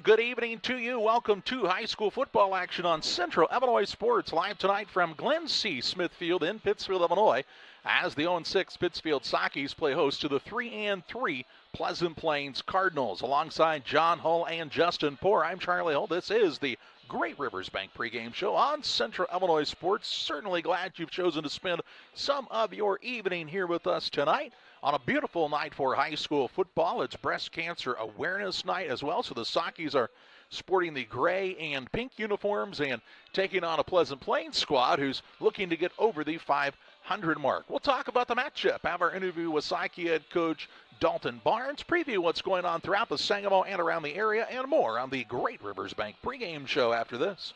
good evening to you. Welcome to high school football action on Central Illinois Sports, live tonight from Glenn C. Smith Field in Pittsfield, Illinois, as the 0-6 Pittsfield Sockies play host to the 3-3 Pleasant Plains Cardinals. Alongside John Hull and Justin Poor, I'm Charlie Hull. This is the Great Rivers Bank pregame show on Central Illinois Sports. Certainly glad you've chosen to spend some of your evening here with us tonight on a beautiful night for high school football. It's Breast Cancer Awareness Night as well, so the Sockies are sporting the gray and pink uniforms and taking on a Pleasant Plains squad who's looking to get over the 500 mark. We'll talk about the matchup, have our interview with Socky head coach Dalton Barnes, preview what's going on throughout the Sangamo and around the area, and more on the Great Rivers Bank pregame show after this.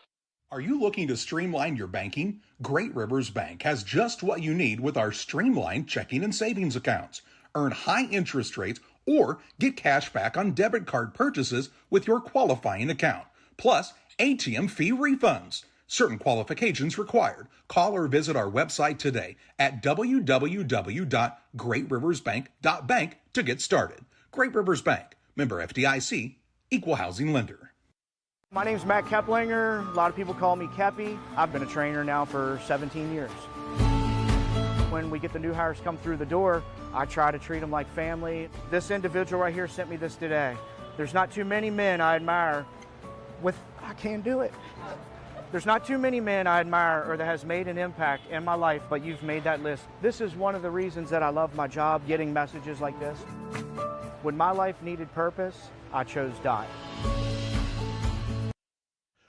Are you looking to streamline your banking? Great Rivers Bank has just what you need with our streamlined checking and savings accounts. Earn high interest rates or get cash back on debit card purchases with your qualifying account. Plus, ATM fee refunds. Certain qualifications required. Call or visit our website today at www.greatriversbank.bank to get started. Great Rivers Bank, member FDIC, equal housing lender. My name's Matt Keplinger. A lot of people call me Kepi. I've been a trainer now for 17 years. When we get the new hires come through the door, I try to treat them like family. This individual right here sent me this today. There's not too many men I admire I can't do it. There's not too many men I admire or that has made an impact in my life, but you've made that list. This is one of the reasons that I love my job, getting messages like this. When my life needed purpose, I chose Dot.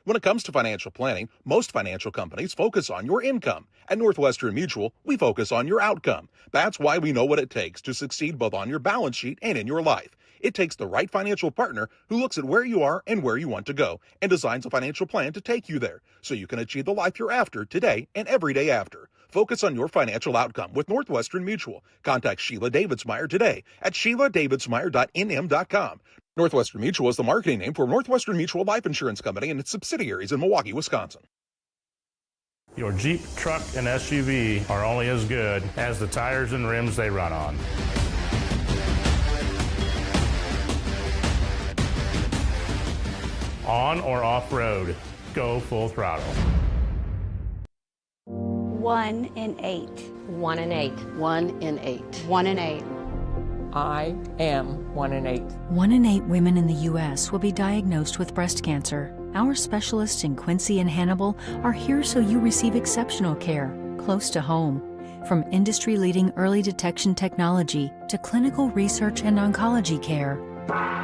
When it comes to financial planning, most financial companies focus on your income. At Northwestern Mutual, we focus on your outcome. That's why we know what it takes to succeed both on your balance sheet and in your life. It takes the right financial partner who looks at where you are and where you want to go and designs a financial plan to take you there so you can achieve the life you're after today and every day after. Focus on your financial outcome with Northwestern Mutual. Contact Sheila Davidsmeyer today at SheilaDavidsmeyer.nm.com. Northwestern Mutual is the marketing name for Northwestern Mutual Life Insurance Company and its subsidiaries in Milwaukee, Wisconsin. Your Jeep, truck, and SUV are only as good as the tires and rims they run on. On or off-road, go full throttle. 1 in 8. 1 in 8. 1 in 8. 1 in 8. I am 1 in 8. 1 in 8 women in the U.S. will be diagnosed with breast cancer. Our specialists in Quincy and Hannibal are here so you receive exceptional care, close to home. From industry-leading early detection technology to clinical research and oncology care,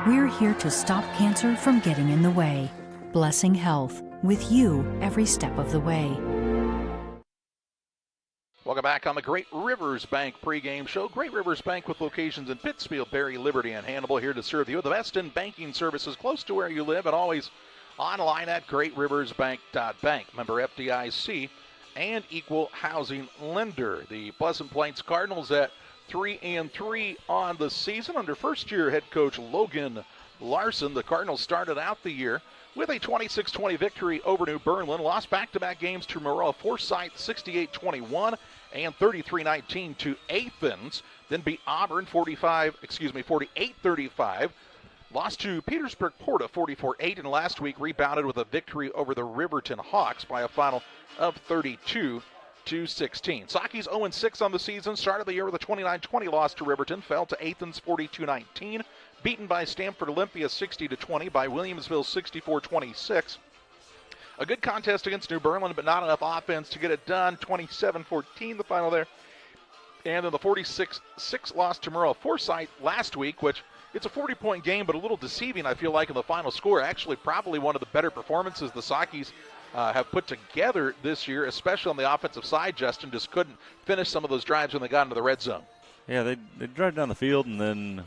we're here to stop cancer from getting in the way. Blessing Health, with you every step of the way. Welcome back on the Great Rivers Bank pregame show. Great Rivers Bank with locations in Pittsfield, Berry, Liberty, and Hannibal, here to serve you. The best in banking services close to where you live and always online at greatriversbank.bank. Member FDIC and equal housing lender. The Pleasant Plains Cardinals at 3-3 on the season under first-year head coach Logan Larson. The Cardinals started out the year with a 26-20 victory over New Berlin, lost back-to-back games to Maroa Forsyth 68-21 and 33-19 to Athens, then beat Auburn 48-35, lost to Petersburg Porta 44-8, and last week rebounded with a victory over the Riverton Hawks by a final of 32-16. Sockies 0-6 on the season, started the year with a 29-20 loss to Riverton, fell to Athens 42-19, beaten by Stanford Olympia 60-20, by Williamsville 64-26. A good contest against New Berlin, but not enough offense to get it done. 27-14 the final there. And then the 46-6 loss to Maroa Forsyth last week, which it's a 40-point game, but a little deceiving, I feel like, in the final score. Actually, probably one of the better performances the Sockies have put together this year, especially on the offensive side. Justin just couldn't finish some of those drives when they got into the red zone. Yeah, they drive down the field and then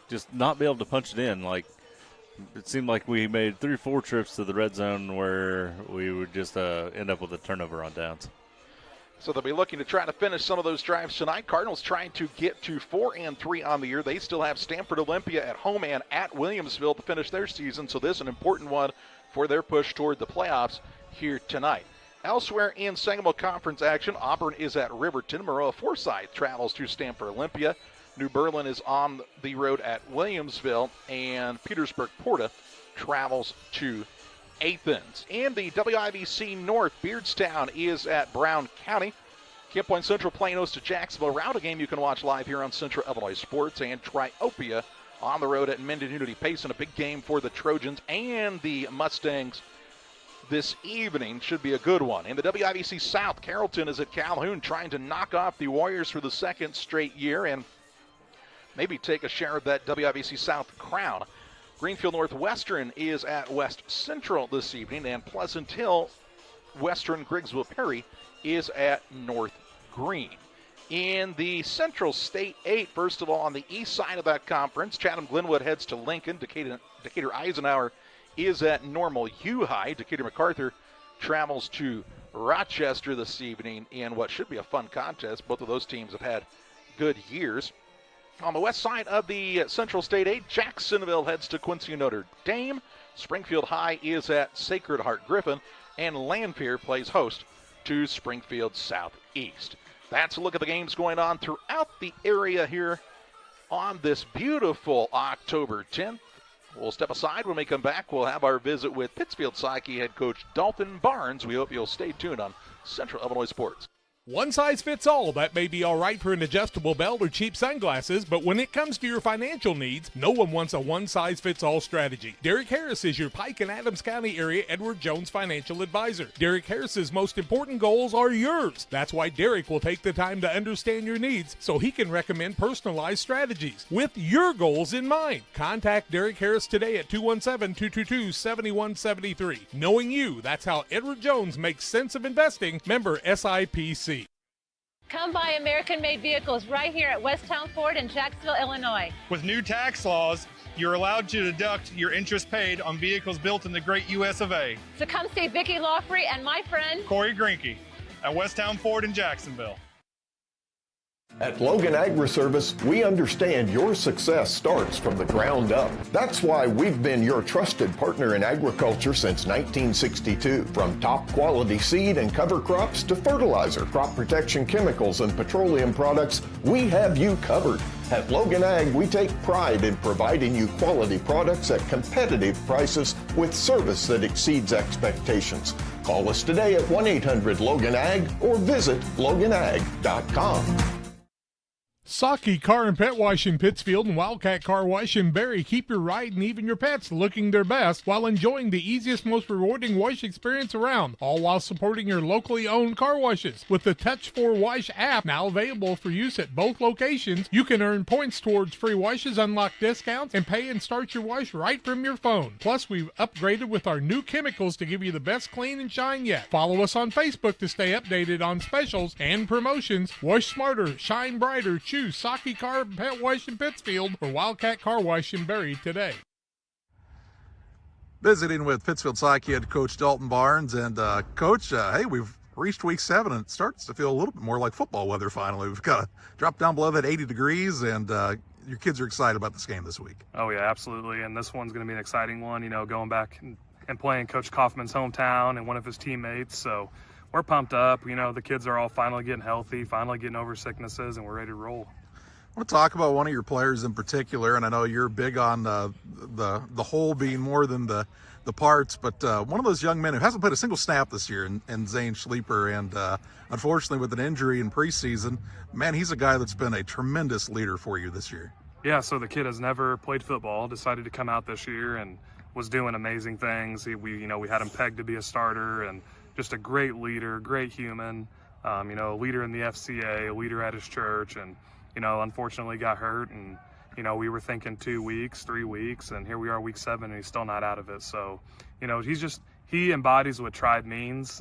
just not be able to punch it in. Like, it seemed like we made 3 or 4 trips to the red zone where we would just end up with a turnover on downs. So they'll be looking to try to finish some of those drives tonight. Cardinals trying to get to 4-3 on the year. They still have Stanford Olympia at home and at Williamsville to finish their season, so this is an important one for their push toward the playoffs here tonight. Elsewhere in Sangamo Conference action, Auburn is at Riverton. Maroa Forsyth travels to Stanford Olympia. New Berlin is on the road at Williamsville, and Petersburg Porta travels to Athens. In the WIVC North, Beardstown is at Brown County. Camp Point Central playing host to Jacksonville. Route a game you can watch live here on Central Illinois Sports. And Triopia on the road at Minden Unity Payson. A big game for the Trojans and the Mustangs this evening. Should be a good one. In the WIVC South, Carrollton is at Calhoun trying to knock off the Warriors for the second straight year and maybe take a share of that WIVC South crown. Greenfield Northwestern is at West Central this evening, and Pleasant Hill Western Griggsville Perry is at North Green. In the Central State 8, first of all, on the east side of that conference, Chatham-Glenwood heads to Lincoln. Decatur Eisenhower is at Normal U-High. Decatur MacArthur travels to Rochester this evening in what should be a fun contest. Both of those teams have had good years. On the west side of the Central State 8, Jacksonville heads to Quincy Notre Dame. Springfield High is at Sacred Heart Griffin, and Lanphier plays host to Springfield Southeast. That's a look at the games going on throughout the area here on this beautiful October 10th. We'll step aside. When we come back, we'll have our visit with Pittsfield Psyche head coach Dalton Barnes. We hope you'll stay tuned on Central Illinois Sports. One size fits all. That may be all right for an adjustable belt or cheap sunglasses, but when it comes to your financial needs, no one wants a one-size-fits-all strategy. Derek Harris is your Pike and Adams County area Edward Jones financial advisor. Derek Harris's most important goals are yours. That's why Derek will take the time to understand your needs so he can recommend personalized strategies with your goals in mind. Contact Derek Harris today at 217-222-7173. Knowing you, that's how Edward Jones makes sense of investing. Member SIPC. Come buy American-made vehicles right here at Westtown Ford in Jacksonville, Illinois. With new tax laws, you're allowed to deduct your interest paid on vehicles built in the great U.S. of A. So come see Vicki Lawfrey and my friend Corey Greinke at Westtown Ford in Jacksonville. At Logan Agri-Service, we understand your success starts from the ground up. That's why we've been your trusted partner in agriculture since 1962. From top quality seed and cover crops to fertilizer, crop protection chemicals, and petroleum products, we have you covered. At Logan Ag, we take pride in providing you quality products at competitive prices with service that exceeds expectations. Call us today at 1-800-LOGAN-AG or visit loganag.com. Saki Car and Pet Wash in Pittsfield and Wildcat Car Wash in Barry keep your ride and even your pets looking their best while enjoying the easiest, most rewarding wash experience around, all while supporting your locally owned car washes. With the Touch4Wash app now available for use at both locations, you can earn points towards free washes, unlock discounts, and pay and start your wash right from your phone. Plus, we've upgraded with our new chemicals to give you the best clean and shine yet. Follow us on Facebook to stay updated on specials and promotions. Wash smarter, shine brighter, choose Saki Car and Pet Wash in Pittsfield or Wildcat Car Wash in Barry today. Visiting with Pittsfield Psyche head coach Dalton Barnes. And coach, hey, we've reached week 7 and it starts to feel a little bit more like football weather finally. We've got to drop down below that 80 degrees and your kids are excited about this game this week. Oh yeah, absolutely. And this one's going to be an exciting one, you know, going back and playing Coach Kaufman's hometown and one of his teammates. So we're pumped up. You know, the kids are all finally getting healthy, finally getting over sicknesses, and we're ready to roll. I want to talk about one of your players in particular, and I know you're big on the whole being more than the parts, but one of those young men who hasn't played a single snap this year, and Zane Schleiper, and unfortunately with an injury in preseason, man, he's a guy that's been a tremendous leader for you this year. Yeah, so the kid has never played football, decided to come out this year, and was doing amazing things. We had him pegged to be a starter, and just a great leader, great human, a leader in the FCA, a leader at his church, and unfortunately got hurt, and we were thinking 2 weeks, 3 weeks, and here we are week 7 and he's still not out of it. So he embodies what tribe means.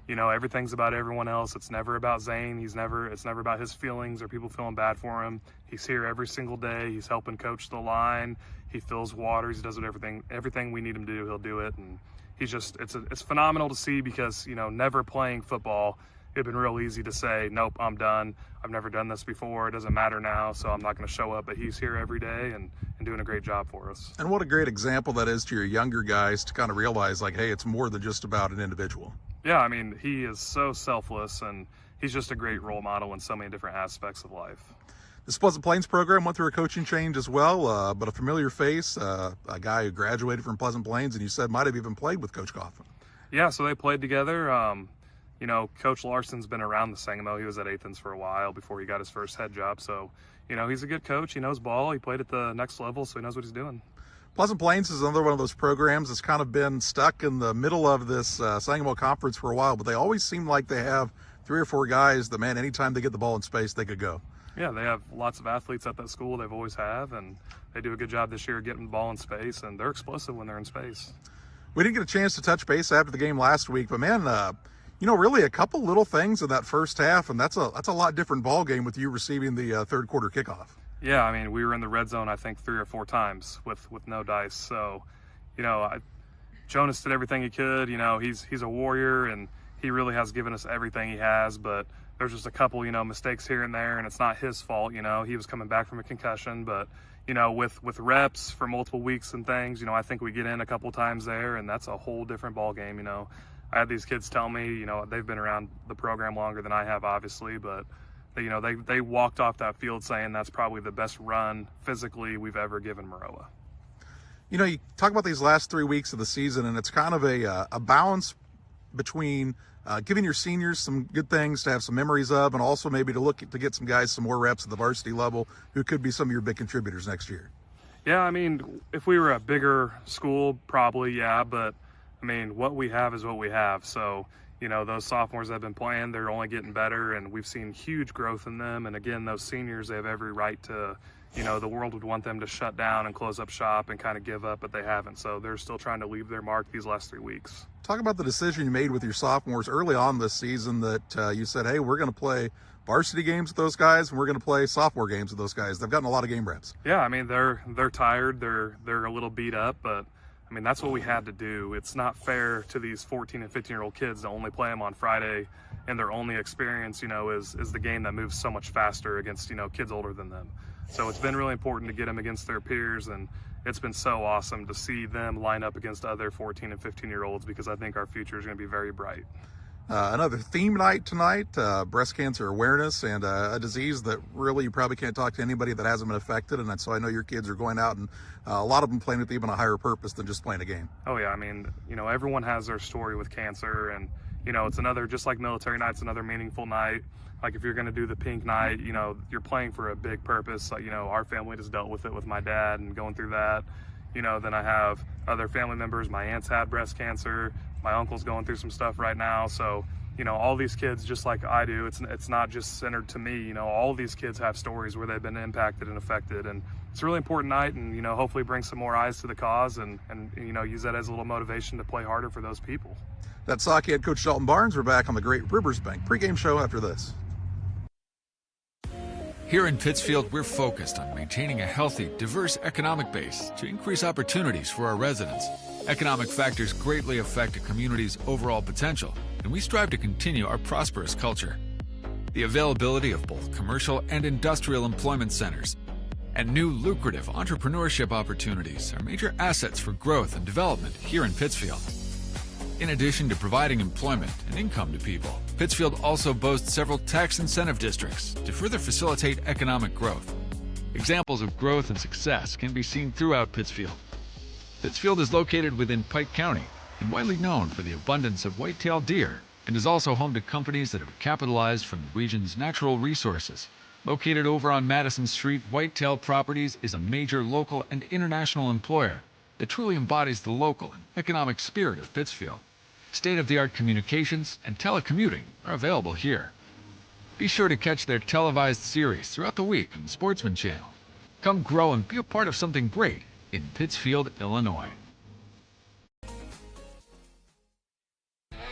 Everything's about everyone else. It's never about Zane. It's never about his feelings or people feeling bad for him. He's here every single day. He's helping coach the line. He fills water. He does everything we need him to do, he'll do it. And it's phenomenal to see because never playing football, it'd been real easy to say, nope, I'm done. I've never done this before. It doesn't matter now, so I'm not going to show up. But he's here every day and doing a great job for us. And what a great example that is to your younger guys to kind of realize, like, hey, it's more than just about an individual. Yeah, I mean, he is so selfless, and he's just a great role model in so many different aspects of life. This Pleasant Plains program went through a coaching change as well, but a familiar face, a guy who graduated from Pleasant Plains, and you said might have even played with Coach Coffin. Yeah, so they played together. Coach Larson's been around the Sangamo. He was at Athens for a while before he got his first head job. So, he's a good coach. He knows ball. He played at the next level, so he knows what he's doing. Pleasant Plains is another one of those programs that's kind of been stuck in the middle of this Sangamo Conference for a while, but they always seem like they have 3 or 4 guys that, man, anytime they get the ball in space, they could go. Yeah, they have lots of athletes at that school. They've always have, and they do a good job this year getting the ball in space, and they're explosive when they're in space. We didn't get a chance to touch base after the game last week, but, man, really a couple little things in that first half, and that's a lot different ball game with you receiving the third quarter kickoff. Yeah, I mean, we were in the red zone, I think, 3 or 4 times with no dice. So, Jonas did everything he could. He's a warrior, and he really has given us everything he has, but there's just a couple, mistakes here and there, and it's not his fault. He was coming back from a concussion, but, with reps for multiple weeks and things, I think we get in a couple times there, and that's a whole different ball game. I had these kids tell me, they've been around the program longer than I have, obviously, but they walked off that field saying that's probably the best run physically we've ever given Maroa. You talk about these last 3 weeks of the season, and it's kind of a balance between giving your seniors some good things to have some memories of, and also maybe to get some guys some more reps at the varsity level who could be some of your big contributors next year. Yeah, I mean, if we were a bigger school, probably, yeah, but I mean, what we have is what we have. So, those sophomores that have been playing, they're only getting better, and we've seen huge growth in them. And again, those seniors, they have every right to, the world would want them to shut down and close up shop and kind of give up, but they haven't. So they're still trying to leave their mark these last 3 weeks. Talk about the decision you made with your sophomores early on this season that you said, hey, we're going to play varsity games with those guys, and we're going to play sophomore games with those guys. They've gotten a lot of game reps. Yeah, I mean, they're tired. They're a little beat up, but I mean, that's what we had to do. It's not fair to these 14 and 15-year-old kids to only play them on Friday, and their only experience, is the game that moves so much faster against, kids older than them. So it's been really important to get them against their peers, and it's been so awesome to see them line up against other 14 and 15-year-olds because I think our future is going to be very bright. Another theme night tonight, breast cancer awareness, and a disease that really you probably can't talk to anybody that hasn't been affected. And so I know your kids are going out, and a lot of them playing with even a higher purpose than just playing a game. Oh yeah, I mean, everyone has their story with cancer, and it's another, just like military night, it's another meaningful night. Like if you're going to do the pink night, you're playing for a big purpose. Like, our family just dealt with it with my dad and going through that. Then I have other family members. My aunt's had breast cancer. My uncle's going through some stuff right now. So, all these kids, just like I do, it's not just centered to me. All these kids have stories where they've been impacted and affected. And it's a really important night, and, hopefully bring some more eyes to the cause and use that as a little motivation to play harder for those people. That's Socky head coach Dalton Barnes. We're back on the Great Rivers Bank pregame show after this. Here in Pittsfield, we're focused on maintaining a healthy, diverse economic base to increase opportunities for our residents. Economic factors greatly affect a community's overall potential, and we strive to continue our prosperous culture. The availability of both commercial and industrial employment centers and new lucrative entrepreneurship opportunities are major assets for growth and development here in Pittsfield. In addition to providing employment and income to people, Pittsfield also boasts several tax incentive districts to further facilitate economic growth. Examples of growth and success can be seen throughout Pittsfield. Pittsfield is located within Pike County and widely known for the abundance of white-tailed deer, and is also home to companies that have capitalized from the region's natural resources. Located over on Madison Street, Whitetail Properties is a major local and international employer that truly embodies the local and economic spirit of Pittsfield. State-of-the-art communications and telecommuting are available here. Be sure to catch their televised series throughout the week on the Sportsman Channel. Come grow and be a part of something great in Pittsfield, Illinois.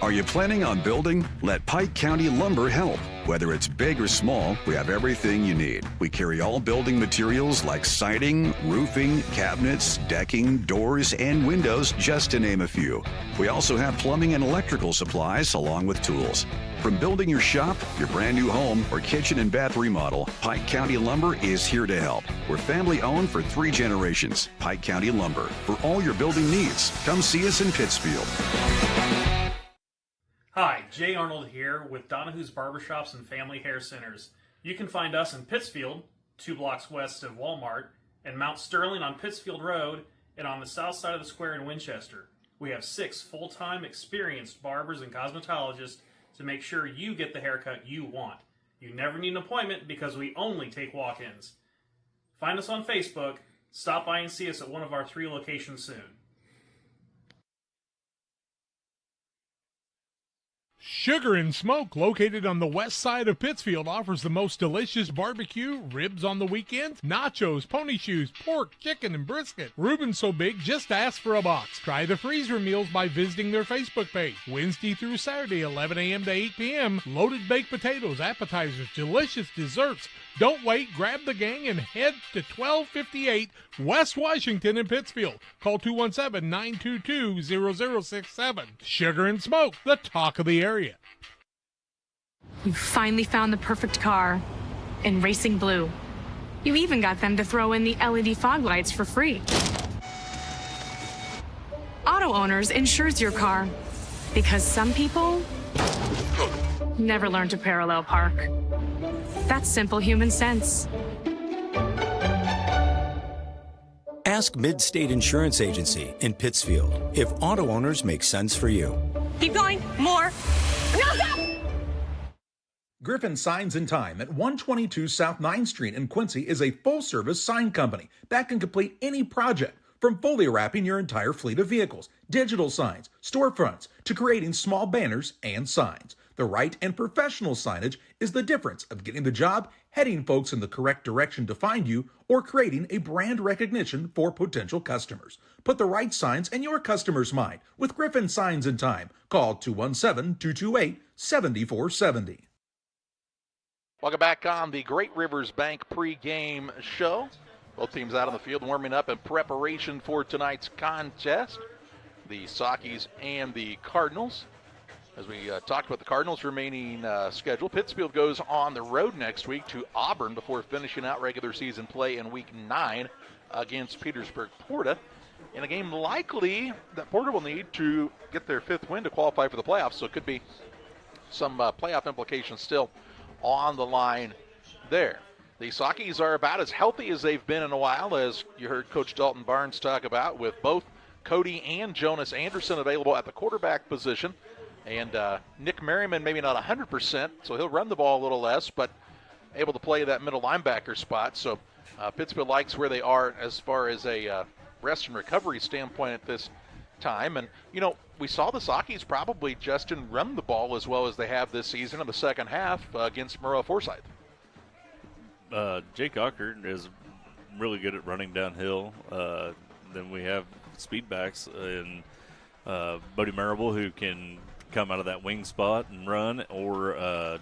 Are you planning on building? Let Pike County Lumber help. Whether it's big or small, we have everything you need. We carry all building materials like siding, roofing, cabinets, decking, doors, and windows, just to name a few. We also have plumbing and electrical supplies along with tools. From building your shop, your brand new home, or kitchen and bath remodel, Pike County Lumber is here to help. We're family owned for 3 generations. Pike County Lumber. For all your building needs, come see us in Pittsfield. Hi, Jay Arnold here with Donahue's Barbershops and Family Hair Centers. You can find us in Pittsfield 2 blocks west of Walmart, and Mount Sterling on Pittsfield Road, and on the south side of the square in Winchester. We have 6 full-time experienced barbers and cosmetologists to make sure you get the haircut you want. You never need an appointment because we only take walk-ins. Find us on Facebook. Stop by and see us at one of our 3 locations soon. Sugar and Smoke, located on the west side of Pittsfield, offers the most delicious barbecue, ribs on the weekends, nachos, pony shoes, pork, chicken, and brisket. Reuben's so big, just ask for a box. Try the freezer meals by visiting their Facebook page. Wednesday through Saturday, 11 a.m. to 8 p.m. Loaded baked potatoes, appetizers, delicious desserts. Don't wait, grab the gang and head to 1258 West Washington in Pittsfield. Call 217-922-0067. Sugar and Smoke, the talk of the area. You finally found the perfect car in racing blue. You even got them to throw in the LED fog lights for free. Auto Owners insures your car because some people never learn to parallel park. That's simple human sense. Ask Mid-State Insurance Agency in Pittsfield if Auto Owners make sense for you. Keep going. More. No, stop! Griffin Signs and Time at 122 South 9th Street in Quincy is a full-service sign company that can complete any project, from fully wrapping your entire fleet of vehicles, digital signs, storefronts, to creating small banners and signs. The right and professional signage is the difference of getting the job, heading folks in the correct direction to find you, or creating a brand recognition for potential customers. Put the right signs in your customer's mind with Griffin Signs and Time. Call 217-228-7470. Welcome back on the Great Rivers Bank pregame show. Both teams out on the field warming up in preparation for tonight's contest. The Sockies and the Cardinals. As we talked about the Cardinals' remaining schedule, Pittsfield goes on the road next week to Auburn before finishing out regular season play in Week 9 against Petersburg Porta. In a game likely that Porta will need to get their 5th win to qualify for the playoffs, so it could be some playoff implications still on the line there. The Sockies are about as healthy as they've been in a while, as you heard Coach Dalton Barnes talk about, with both Cody and Jonas Anderson available at the quarterback position. And Nick Merriman maybe not 100%, so he'll run the ball a little less, but able to play that middle linebacker spot. So Pittsfield likes where they are as far as a rest and recovery standpoint at this time. And, you know, we saw the Sockies probably, Justin, run the ball as well as they have this season in the second half against Murrah Forsyth. Jake Ockert is really good at running downhill. Then we have speedbacks in Bodie Marable, who can come out of that wing spot and run, or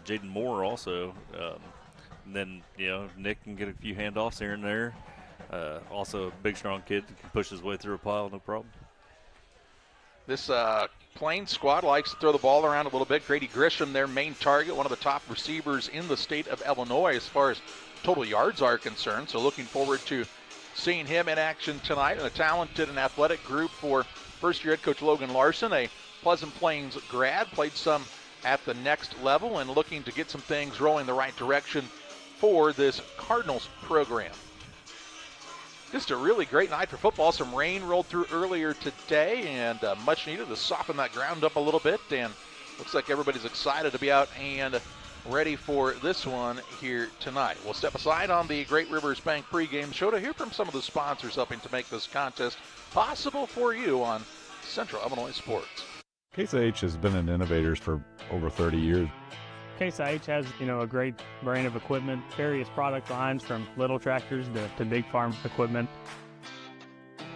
Jaden Moore also. And then, you know, Nick can get a few handoffs here and there. Also a big, strong kid that can push his way through a pile, no problem. This Plains squad likes to throw the ball around a little bit. Grady Grisham, their main target, one of the top receivers in the state of Illinois as far as total yards are concerned. So looking forward to seeing him in action tonight. And a talented and athletic group for first-year head coach Logan Larson, a Pleasant Plains grad, played some at the next level and looking to get some things rolling the right direction for this Cardinals program. Just a really great night for football. Some rain rolled through earlier today, and much needed to soften that ground up a little bit. And looks like everybody's excited to be out and ready for this one here tonight. We'll step aside on the Great Rivers Bank pregame show to hear from some of the sponsors helping to make this contest possible for you on Central Illinois Sports. Case IH has been in Innovators for over 30 years. Case IH has, a great brand of equipment, various product lines from little tractors to big farm equipment.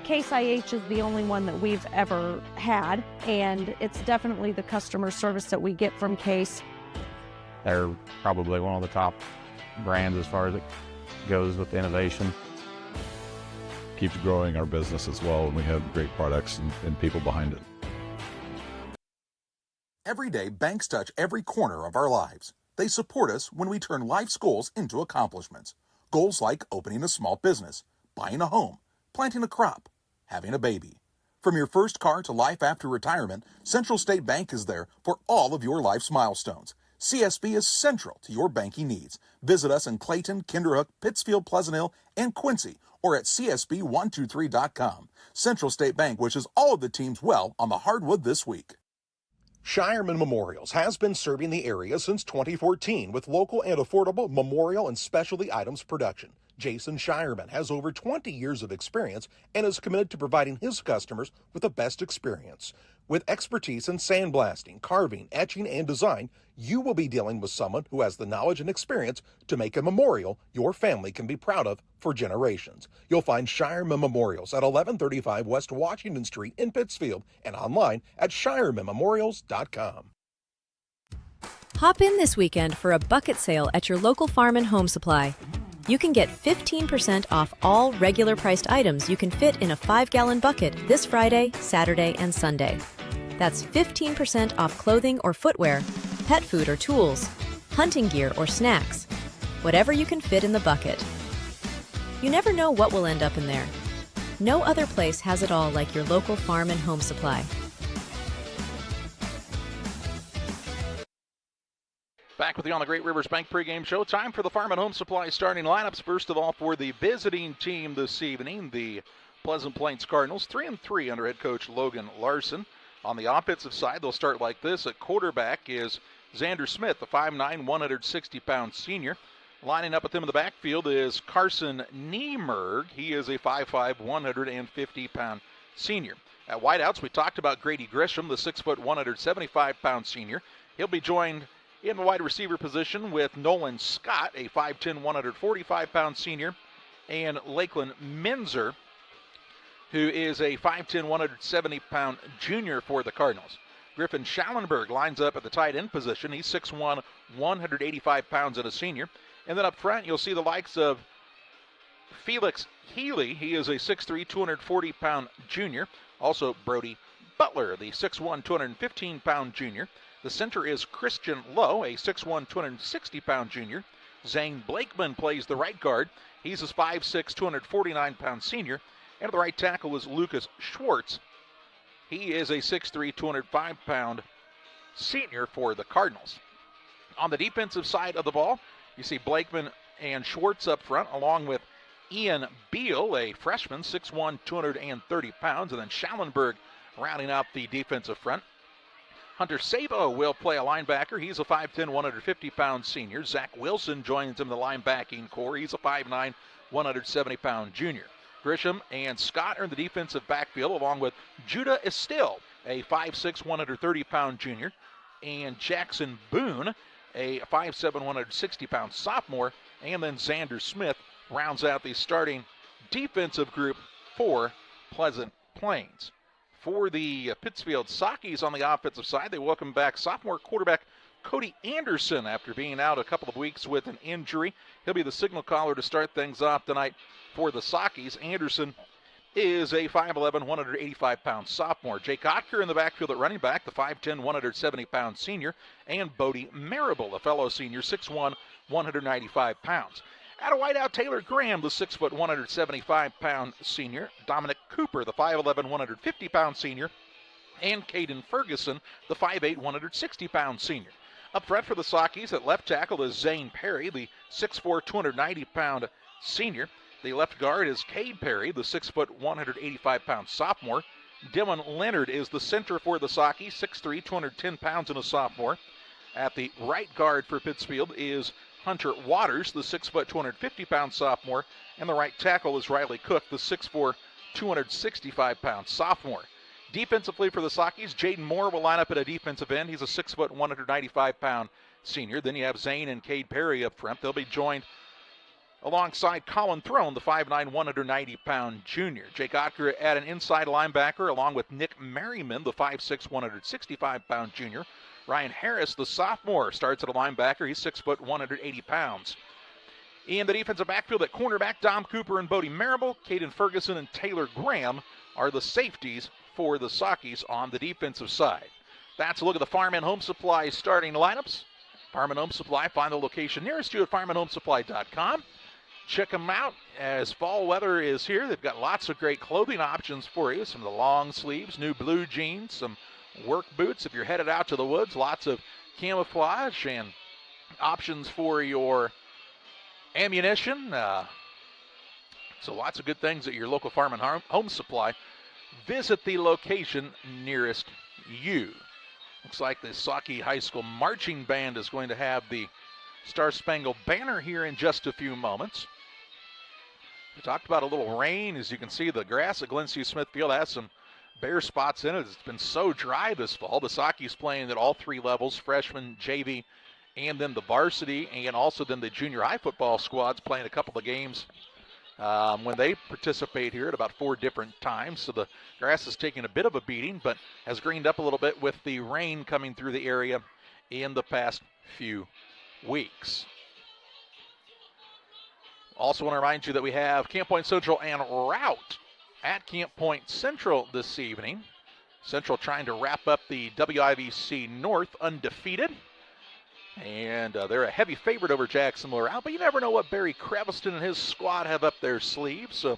Case IH is the only one that we've ever had, and it's definitely the customer service that we get from Case. They're probably one of the top brands as far as it goes with innovation. Keeps growing our business as well, and we have great products and people behind it. Every day, banks touch every corner of our lives. They support us when we turn life's goals into accomplishments. Goals like opening a small business, buying a home, planting a crop, having a baby. From your first car to life after retirement, Central State Bank is there for all of your life's milestones. CSB is central to your banking needs. Visit us in Clayton, Kinderhook, Pittsfield, Pleasant Hill, and Quincy, or at csb123.com. Central State Bank wishes all of the teams well on the hardwood this week. Shireman Memorials has been serving the area since 2014 with local and affordable memorial and specialty items production. Jason Shireman has over 20 years of experience and is committed to providing his customers with the best experience. With expertise in sandblasting, carving, etching, and design, you will be dealing with someone who has the knowledge and experience to make a memorial your family can be proud of for generations. You'll find Shireman Memorials at 1135 West Washington Street in Pittsfield and online at shiremanmemorials.com. Hop in this weekend for a bucket sale at your local farm and home supply. You can get 15% off all regular priced items you can fit in a 5-gallon bucket this Friday, Saturday, and Sunday. That's 15% off clothing or footwear, pet food or tools, hunting gear or snacks, whatever you can fit in the bucket. You never know what will end up in there. No other place has it all like your local farm and home supply. Back with you on the Great Rivers Bank pregame show. Time for the Farm and Home Supply starting lineups. First of all, for the visiting team this evening, the Pleasant Plains Cardinals, 3-3 under head coach Logan Larson. On the offensive side, they'll start like this. At quarterback is Xander Smith, the 5'9", 160-pound senior. Lining up with him in the backfield is Carson Niemerg. He is a 5'5", 150-pound senior. At wideouts, we talked about Grady Grisham, the 6', 175-pound senior. He'll be joined in the wide receiver position with Nolan Scott, a 5'10", 145-pound senior, and Lakeland Minzer, who is a 5'10", 170-pound junior for the Cardinals. Griffin Schallenberg lines up at the tight end position. He's 6'1", 185 pounds and a senior. And then up front, you'll see the likes of Felix Healy. He is a 6'3", 240-pound junior. Also Brody Butler, the 6'1", 215-pound junior. The center is Christian Lowe, a 6'1", 260-pound junior. Zane Blakeman plays the right guard. He's a 5'6", 249-pound senior. And the right tackle is Lucas Schwartz. He is a 6'3", 205-pound senior for the Cardinals. On the defensive side of the ball, you see Blakeman and Schwartz up front, along with Ian Beal, a freshman, 6'1", 230 pounds. And then Schallenberg rounding out the defensive front. Hunter Sabo will play a linebacker. He's a 5'10", 150-pound senior. Zach Wilson joins him in the linebacking core. He's a 5'9", 170-pound junior. Grisham and Scott are in the defensive backfield, along with Judah Estill, a 5'6", 130-pound junior, and Jackson Boone, a 5'7", 160-pound sophomore, and then Xander Smith rounds out the starting defensive group for Pleasant Plains. For the Pittsfield Sockies on the offensive side, they welcome back sophomore quarterback Cody Anderson after being out a couple of weeks with an injury. He'll be the signal caller to start things off tonight for the Sockies. Anderson is a 5'11", 185-pound sophomore. Jake Otker in the backfield at running back, the 5'10", 170-pound senior, and Bodie Marable, a fellow senior, 6'1", 195 pounds. At a wideout, Taylor Graham, the 6', 175-pound senior. Dominic Cooper, the 5'11", 150-pound senior. And Caden Ferguson, the 5'8", 160-pound senior. Up front for the Sockies at left tackle is Zane Perry, the 6'4", 290-pound senior. The left guard is Cade Perry, the 6', 185-pound sophomore. Dylan Leonard is the center for the Sockies, 6'3", 210 pounds and a sophomore. At the right guard for Pittsfield is Hunter Waters, the 6', 250-pound sophomore, and the right tackle is Riley Cook, the 6'4", 265-pound sophomore. Defensively for the Sockies, Jaden Moore will line up at a defensive end. He's a 6', 195-pound senior. Then you have Zane and Cade Perry up front. They'll be joined alongside Colin Throne, the 5'9", 190-pound junior. Jake Otker at an inside linebacker, along with Nick Merriman, the 5'6", 165-pound junior. Ryan Harris, the sophomore, starts at a linebacker. He's 6', 180 pounds. In the defensive backfield at cornerback, Dom Cooper and Bodie Marable, Caden Ferguson and Taylor Graham are the safeties for the Sockies on the defensive side. That's a look at the Farm and Home Supply starting lineups. Farm and Home Supply, find the location nearest you at farmandhomesupply.com. Check them out as fall weather is here. They've got lots of great clothing options for you. Some of the long sleeves, new blue jeans, some work boots if you're headed out to the woods. Lots of camouflage and options for your ammunition. So lots of good things at your local farm and home supply. Visit the location nearest you. Looks like the Saukey High School Marching Band is going to have the Star Spangled Banner here in just a few moments. We talked about a little rain. As you can see, the grass at Glen C. Smithfield has some bare spots in it. It's been so dry this fall. The Saukeys playing at all three levels, freshman, JV, and then the varsity, and also then the junior high football squads playing a couple of games when they participate here at about 4 different times. So the grass is taking a bit of a beating, but has greened up a little bit with the rain coming through the area in the past few weeks. Also want to remind you that we have Camp Point Central and Route at Camp Point Central this evening. Central trying to wrap up the WIVC North undefeated. And they're a heavy favorite over Jacksonville Route, but you never know what Barry Creviston and his squad have up their sleeves. So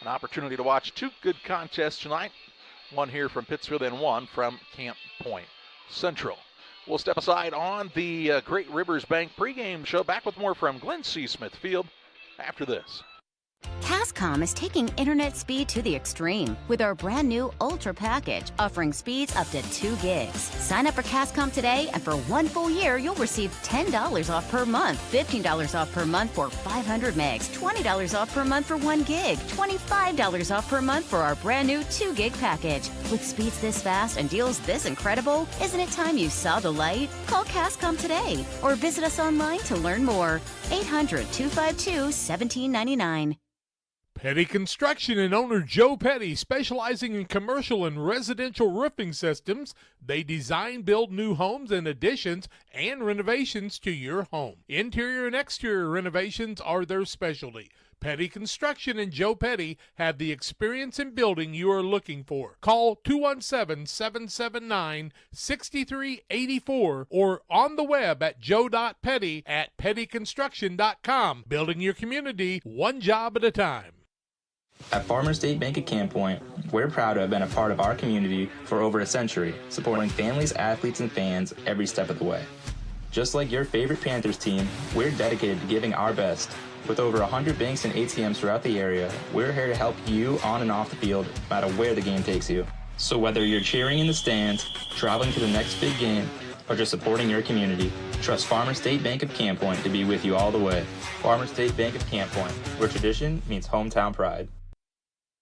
an opportunity to watch 2 good contests tonight. One here from Pittsfield and one from Camp Point Central. We'll step aside on the Great Rivers Bank pregame show. Back with more from Glen C. Smithfield after this. Cascom is taking internet speed to the extreme with our brand new Ultra package, offering speeds up to 2 gigs. Sign up for Cascom today, and for 1 full year, you'll receive $10 off per month, $15 off per month for 500 megs, $20 off per month for 1 gig, $25 off per month for our brand new 2 gig package. With speeds this fast and deals this incredible, isn't it time you saw the light? Call Cascom today or visit us online to learn more. 800-252-1799. Petty Construction and owner Joe Petty, specializing in commercial and residential roofing systems. They design, build new homes and additions and renovations to your home. Interior and exterior renovations are their specialty. Petty Construction and Joe Petty have the experience in building you are looking for. Call 217-779-6384 or on the web at joe.petty@pettyconstruction.com. Building your community one job at a time. At Farmers State Bank at Camp Point, we're proud to have been a part of our community for over a century, supporting families, athletes, and fans every step of the way. Just like your favorite Panthers team, we're dedicated to giving our best. With over 100 banks and ATMs throughout the area, we're here to help you on and off the field, no matter where the game takes you. So whether you're cheering in the stands, traveling to the next big game, or just supporting your community, trust Farmers State Bank of Camp Point to be with you all the way. Farmers State Bank of Camp Point, where tradition meets hometown pride.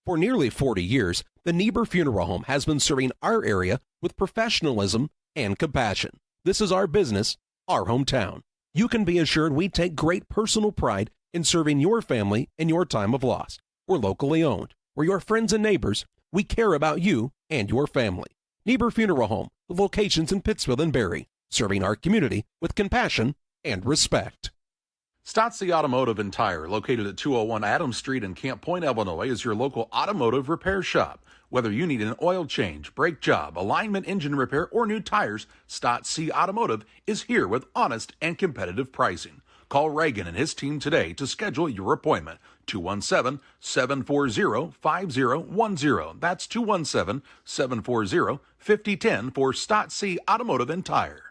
For nearly 40 years, the Niebuhr Funeral Home has been serving our area with professionalism and compassion. This is our business, our hometown. You can be assured we take great personal pride in serving your family in your time of loss. We're locally owned. We're your friends and neighbors. We care about you and your family. Niebuhr Funeral Home, with locations in Pittsfield and Barry, serving our community with compassion and respect. Stotze Automotive and Tire, located at 201 Adams Street in Camp Point, Illinois, is your local automotive repair shop. Whether you need an oil change, brake job, alignment, engine repair, or new tires, Stotze Automotive is here with honest and competitive pricing. Call Reagan and his team today to schedule your appointment. 217-740-5010. That's 217-740-5010 for Stotze Automotive and Tire.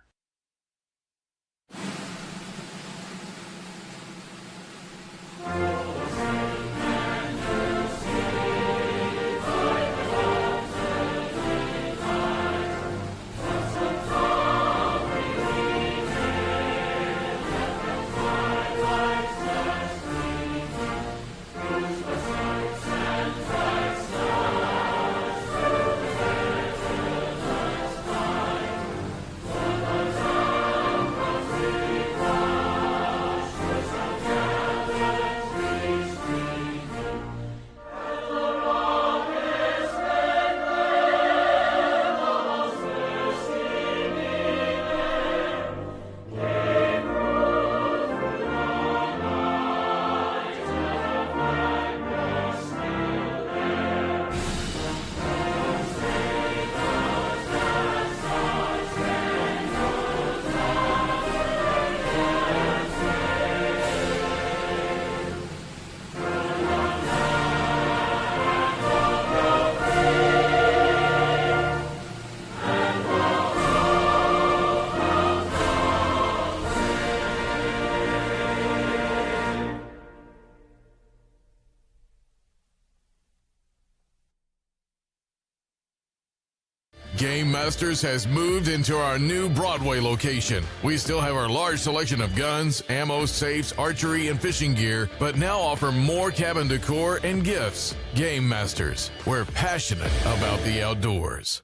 Game Masters has moved into our new Broadway location. We still have our large selection of guns, ammo, safes, archery, and fishing gear, but now offer more cabin decor and gifts. Game Masters, we're passionate about the outdoors.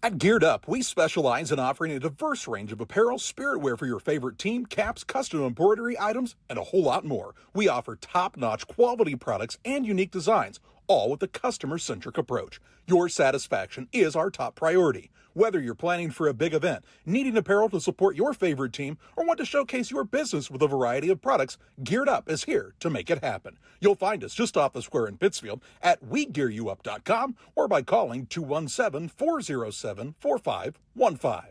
At Geared Up, we specialize in offering a diverse range of apparel, spirit wear for your favorite team, caps, custom embroidery items, and a whole lot more. We offer top-notch quality products and unique designs, all with a customer-centric approach. Your satisfaction is our top priority. Whether you're planning for a big event, needing apparel to support your favorite team, or want to showcase your business with a variety of products, Geared Up is here to make it happen. You'll find us just off the square in Pittsfield at wegearyouup.com or by calling 217-407-4515.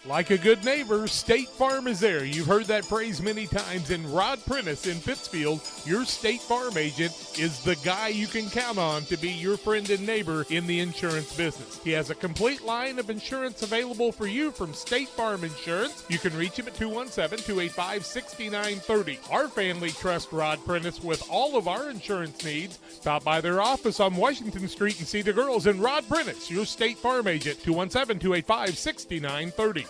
Like a good neighbor, State Farm is there. You've heard that phrase many times, and Rod Prentice in Pittsfield, your State Farm agent, is the guy you can count on to be your friend and neighbor in the insurance business. He has a complete line of insurance available for you from State Farm Insurance. You can reach him at 217-285-6930. Our family trusts Rod Prentice with all of our insurance needs. Stop by their office on Washington Street and see the girls. And Rod Prentice, your State Farm agent, 217-285-6930.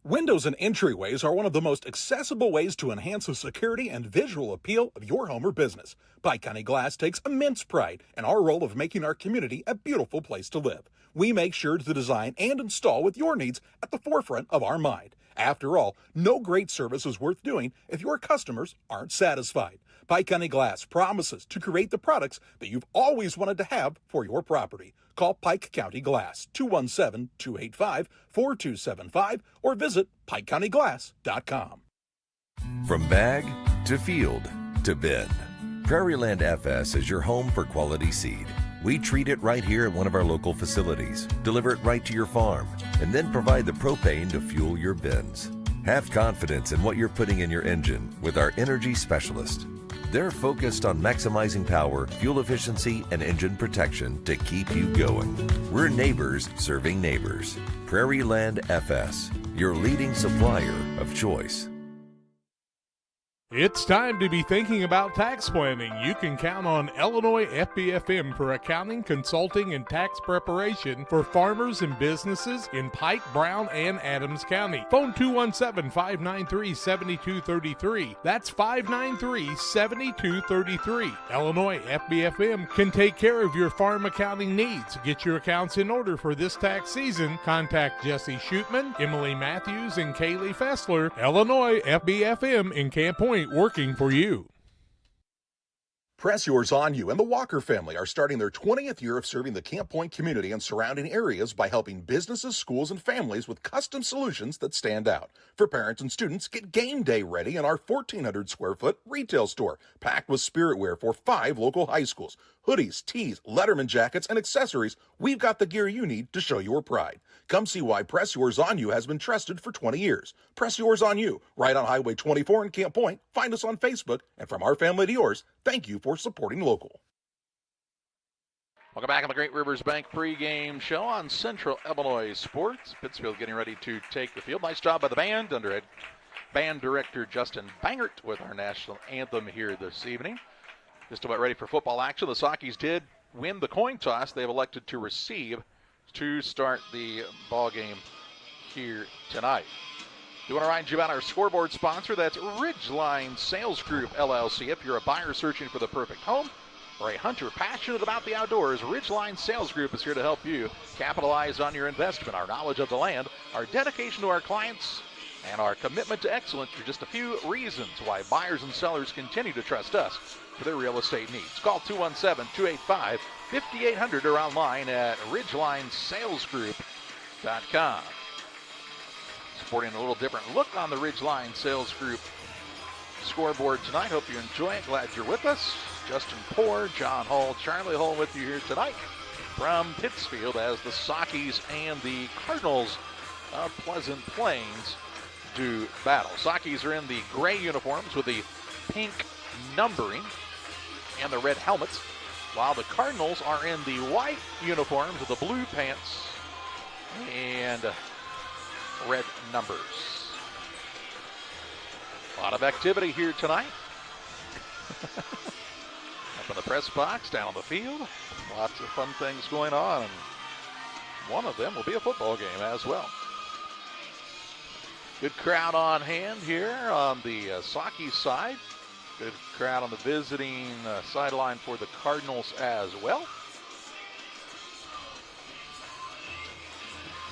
Windows and entryways are one of the most accessible ways to enhance the security and visual appeal of your home or business. Pike County Glass takes immense pride in our role of making our community a beautiful place to live. We make sure to design and install with your needs at the forefront of our mind. After all, no great service is worth doing if your customers aren't satisfied. Pike County Glass promises to create the products that you've always wanted to have for your property. Call Pike County Glass, 217-285-4275, or visit PikeCountyGlass.com. From bag to field to bin, Prairieland FS is your home for quality seed. We treat it right here at one of our local facilities, deliver it right to your farm, and then provide the propane to fuel your bins. Have confidence in what you're putting in your engine with our energy specialist. They're focused on maximizing power, fuel efficiency, and engine protection to keep you going. We're neighbors serving neighbors. Prairieland FS, your leading supplier of choice. It's time to be thinking about tax planning. You can count on Illinois FBFM for accounting, consulting, and tax preparation for farmers and businesses in Pike, Brown, and Adams County. Phone 217-593-7233. That's 593-7233. Illinois FBFM can take care of your farm accounting needs. Get your accounts in order for this tax season. Contact Jesse Shootman, Emily Matthews, and Kaylee Fessler. Illinois FBFM in Camp Point, working for you. Press Yours On You and the Walker family are starting their 20th year of serving the Camp Point community and surrounding areas by helping businesses, schools, and families with custom solutions that stand out. For parents and students, get game day ready in our 1,400 square foot retail store, packed with spirit wear for 5 local high schools. Hoodies, tees, Letterman jackets, and accessories. We've got the gear you need to show your pride. Come see why Press Yours On You has been trusted for 20 years. Press Yours On You, right on Highway 24 in Camp Point. Find us on Facebook, and from our family to yours, thank you for supporting local. Welcome back on the Great Rivers Bank pregame show on Central Illinois Sports. Pittsfield getting ready to take the field. Nice job by the band under band director Justin Bangert with our national anthem here this evening. Just about ready for football action. The Sockies did win the coin toss. They've elected to receive to start the ball game here tonight. We want to remind you about our scoreboard sponsor. That's Ridgeline Sales Group, LLC. If you're a buyer searching for the perfect home or a hunter passionate about the outdoors, Ridgeline Sales Group is here to help you capitalize on your investment. Our knowledge of the land, our dedication to our clients, and our commitment to excellence are just a few reasons why buyers and sellers continue to trust us for their real estate needs. Call 217-285-5800 or online at ridgelinesalesgroup.com. Sporting a little different look on the Ridgeline Sales Group scoreboard tonight. Hope you enjoy it. Glad you're with us. Justin Poor, John Hull, Charlie Hull with you here tonight from Pittsfield as the Sockies and the Cardinals of Pleasant Plains do battle. Sockies are in the gray uniforms with the pink numbering and the red helmets, while the Cardinals are in the white uniforms with the blue pants and red numbers. A lot of activity here tonight. Up in the press box, down on the field. Lots of fun things going on. one of them will be a football game as well. Good crowd on hand here on the Saki side. Good crowd on the visiting sideline for the Cardinals as well.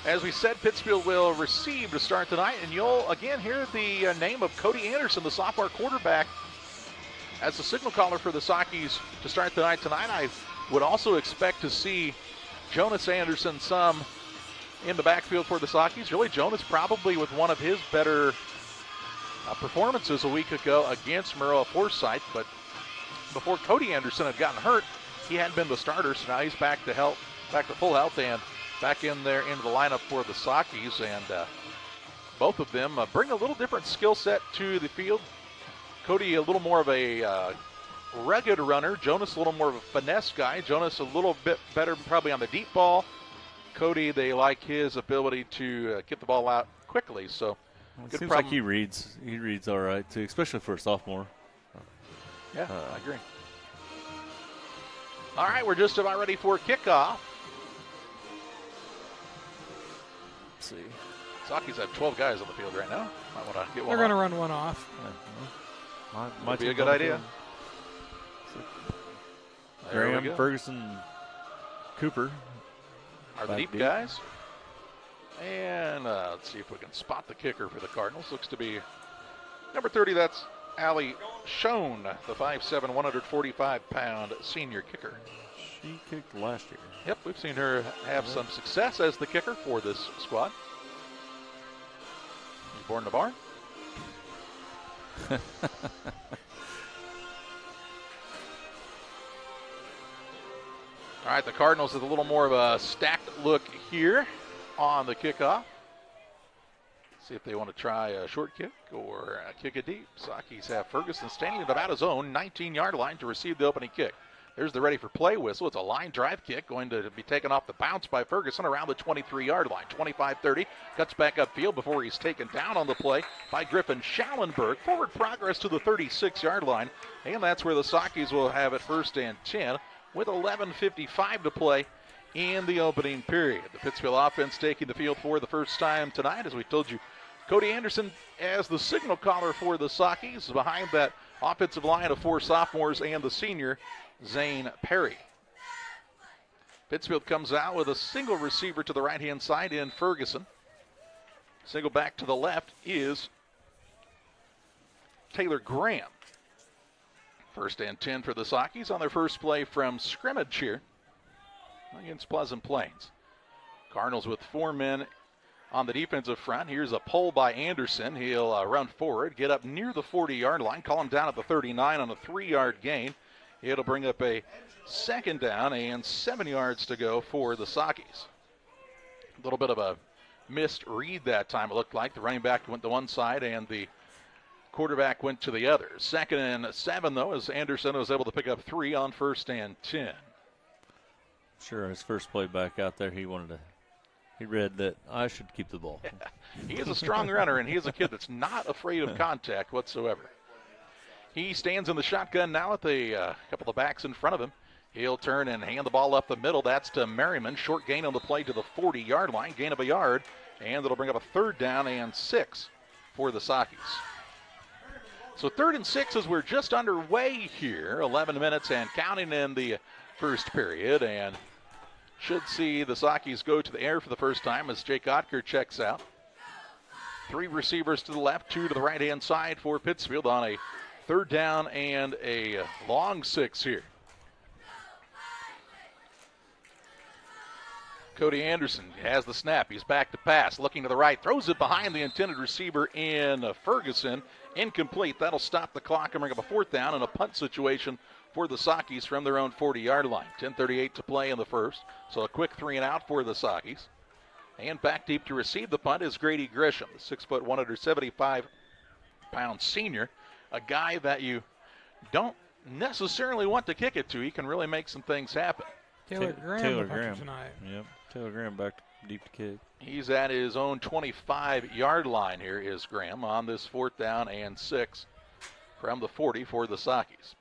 As we said, Pittsfield will receive to start tonight, and you'll again hear the name of Cody Anderson, the sophomore quarterback, as the signal caller for the Sakis to start tonight. I would also expect to see Jonas Anderson some in the backfield for the Sakis. Really, Jonas probably with one of his better performances a week ago against Maroa Forsyth, but before Cody Anderson had gotten hurt, he hadn't been the starter, so now he's back to full health and back in there into the lineup for the Sakis, and both of them bring a little different skill set to the field. Cody a little more of a rugged runner. Jonas a little more of a finesse guy. Jonas a little bit better probably on the deep ball. Cody, they like his ability to get the ball out quickly. So it seems like he reads all right too, especially for a sophomore. Yeah, I agree. All right, we're just about ready for kickoff. Let's see. Sakis have 12 guys on the field right now. Might want to get one. They're going to run one off. Might be a good idea. Graham, Ferguson, Cooper are the deep guys. And let's see if we can spot the kicker for the Cardinals. Looks to be number 30. That's Allie Schoen, the 5'7", 145-pound senior kicker. She kicked last year. Yep, we've seen her have some success as the kicker for this squad. You born in a barn? All right, the Cardinals with a little more of a stacked look here on the kickoff. See if they want to try a short kick or kick it deep. Sakis have Ferguson standing at about his own 19-yard line to receive the opening kick. There's the ready for play whistle. It's a line drive kick going to be taken off the bounce by Ferguson around the 23-yard line. 25-30, cuts back upfield before he's taken down on the play by Griffin Schallenberg. Forward progress to the 36-yard line, and that's where the Sakis will have it 1st and 10 with 11:55 to play in the opening period. The Pittsfield offense taking the field for the first time tonight. As we told you, Cody Anderson as the signal caller for the Sakis, behind that offensive line of 4 sophomores and the senior Zane Perry. Pittsfield comes out with a single receiver to the right-hand side in Ferguson. Single back to the left is Taylor Graham. 1st and 10 for the Sakis on their first play from scrimmage here against Pleasant Plains. Cardinals with 4 men on the defensive front. Here's a pull by Anderson. He'll run forward, get up near the 40-yard line, call him down at the 39 on a 3-yard gain. It'll bring up a 2nd down and 7 yards to go for the Sakis. A little bit of a missed read that time, it looked like. The running back went to one side and the quarterback went to the other. 2nd and 7, though, as Anderson was able to pick up 3 on 1st and 10. Sure, his first play back out there, he read that I should keep the ball. Yeah. He is a strong runner, and he is a kid that's not afraid of contact whatsoever. He stands in the shotgun now with a couple of backs in front of him. He'll turn and hand the ball up the middle. That's to Merriman. Short gain on the play to the 40-yard line. Gain of a yard. And it'll bring up a 3rd down and 6 for the Sakis. So 3rd and 6 as we're just underway here. 11 minutes and counting in the first period. And should see the Sakis go to the air for the first time as Jake Otker checks out. 3 receivers to the left, 2 to the right-hand side for Pittsfield on a 3rd down and a long 6 here. Cody Anderson has the snap. He's back to pass, looking to the right, throws it behind the intended receiver in Ferguson. Incomplete. That'll stop the clock and bring up a 4th down and a punt situation for the Sakis from their own 40-yard line. 10:38 to play in the first, so a quick 3 and out for the Sakis. And back deep to receive the punt is Grady Grisham, the 6', 175-pound senior. A guy that you don't necessarily want to kick it to. He can really make some things happen. Taylor Graham tonight. Yep, Taylor Graham back deep to kick. He's at his own 25-yard line here is Graham on this 4th down and 6 from the 40 for the Sakis.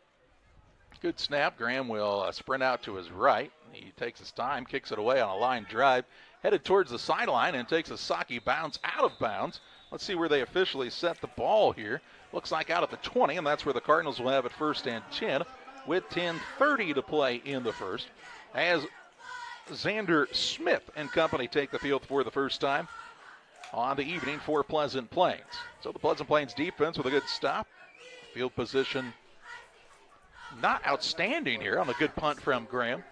Good snap. Graham will sprint out to his right. He takes his time, kicks it away on a line drive, headed towards the sideline and takes a Saki bounce out of bounds. Let's see where they officially set the ball here. Looks like out at the 20, and that's where the Cardinals will have it 1st and 10 with 10:30 to play in the first. As Xander Smith and company take the field for the first time on the evening for Pleasant Plains. So the Pleasant Plains defense with a good stop. Field position not outstanding here on a good punt from Graham.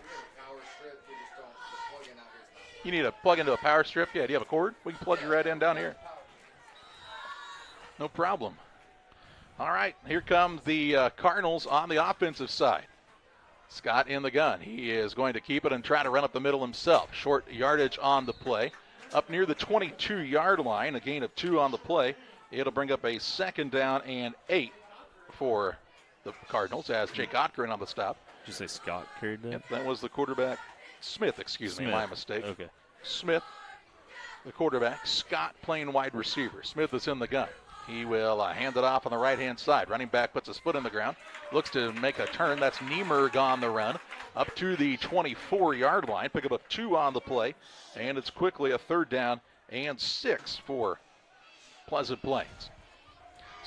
You need to plug into a power strip? Yeah, do you have a cord? We can plug you right in down here. No problem. All right, here comes the Cardinals on the offensive side. Scott in the gun. He is going to keep it and try to run up the middle himself. Short yardage on the play. Up near the 22-yard line, a gain of 2 on the play. It'll bring up a 2nd down and 8 for the Cardinals as Jake Otgren on the stop. Did you say Scott carried that? Yep, that was the quarterback. Smith, excuse me, my mistake. Okay. Smith, the quarterback. Scott playing wide receiver. Smith is in the gun. He will hand it off on the right-hand side. Running back puts his foot in the ground. Looks to make a turn. That's Niemerg on the run. Up to the 24-yard line. Pick up 2 on the play. And it's quickly a 3rd down and 6 for Pleasant Plains.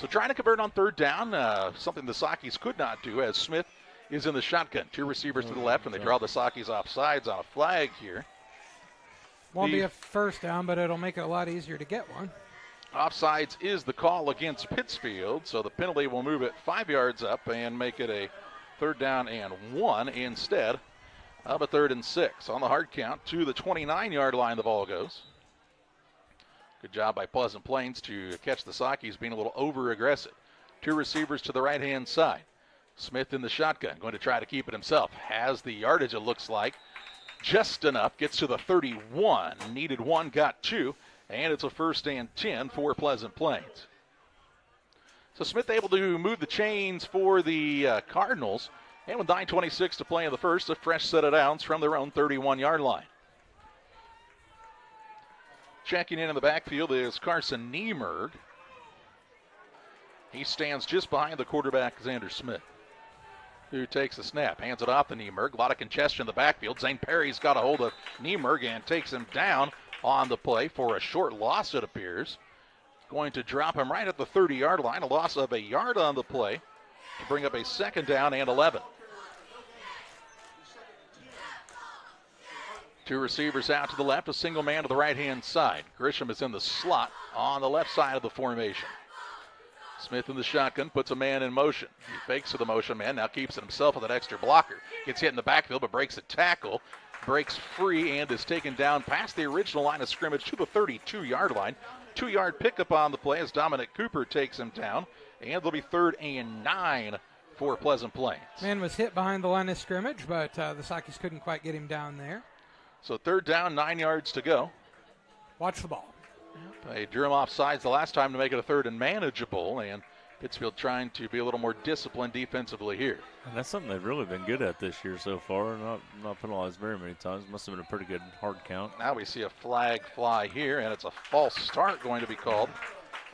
So trying to convert on 3rd down, something the Sakis could not do as Smith is in the shotgun. 2 receivers to the left, and they draw the Sakis off sides on a flag here. Won't be a 1st down, but it'll make it a lot easier to get one. Offsides is the call against Pittsfield, so the penalty will move it 5 yards up and make it a 3rd down and 1 instead of a 3rd and 6. On the hard count to the 29-yard line, the ball goes. Good job by Pleasant Plains to catch the Sakis being a little over-aggressive. 2 receivers to the right-hand side. Smith in the shotgun, going to try to keep it himself. Has the yardage, it looks like. Just enough, gets to the 31. Needed 1, got 2. And it's a 1st and 10 for Pleasant Plains. So Smith able to move the chains for the Cardinals. And with 9:26 to play in the first, a fresh set of downs from their own 31-yard line. Checking in the backfield is Carson Niemerg. He stands just behind the quarterback, Xander Smith, who takes the snap, hands it off to Niemerg. A lot of congestion in the backfield. Zane Perry's got a hold of Niemerg and takes him down on the play for a short loss, it appears. Going to drop him right at the 30-yard line. A loss of a yard on the play to bring up a 2nd down and 11. 2 receivers out to the left, a single man to the right-hand side. Grisham is in the slot on the left side of the formation. Smith in the shotgun, puts a man in motion. He fakes to the motion man, now keeps it himself with an extra blocker. Gets hit in the backfield, but breaks a tackle. Breaks free and is taken down past the original line of scrimmage to the 32-yard line. 2-yard pickup on the play as Dominic Cooper takes him down. And it'll be 3rd and 9 for Pleasant Plains. Man was hit behind the line of scrimmage, but the Sakis couldn't quite get him down there. So 3rd down, 9 yards to go. Watch the ball. They drew him off sides the last time to make it a 3rd and manageable, and Pittsfield trying to be a little more disciplined defensively here. And that's something they've really been good at this year so far. Not penalized very many times. Must have been a pretty good hard count. Now we see a flag fly here, and it's a false start going to be called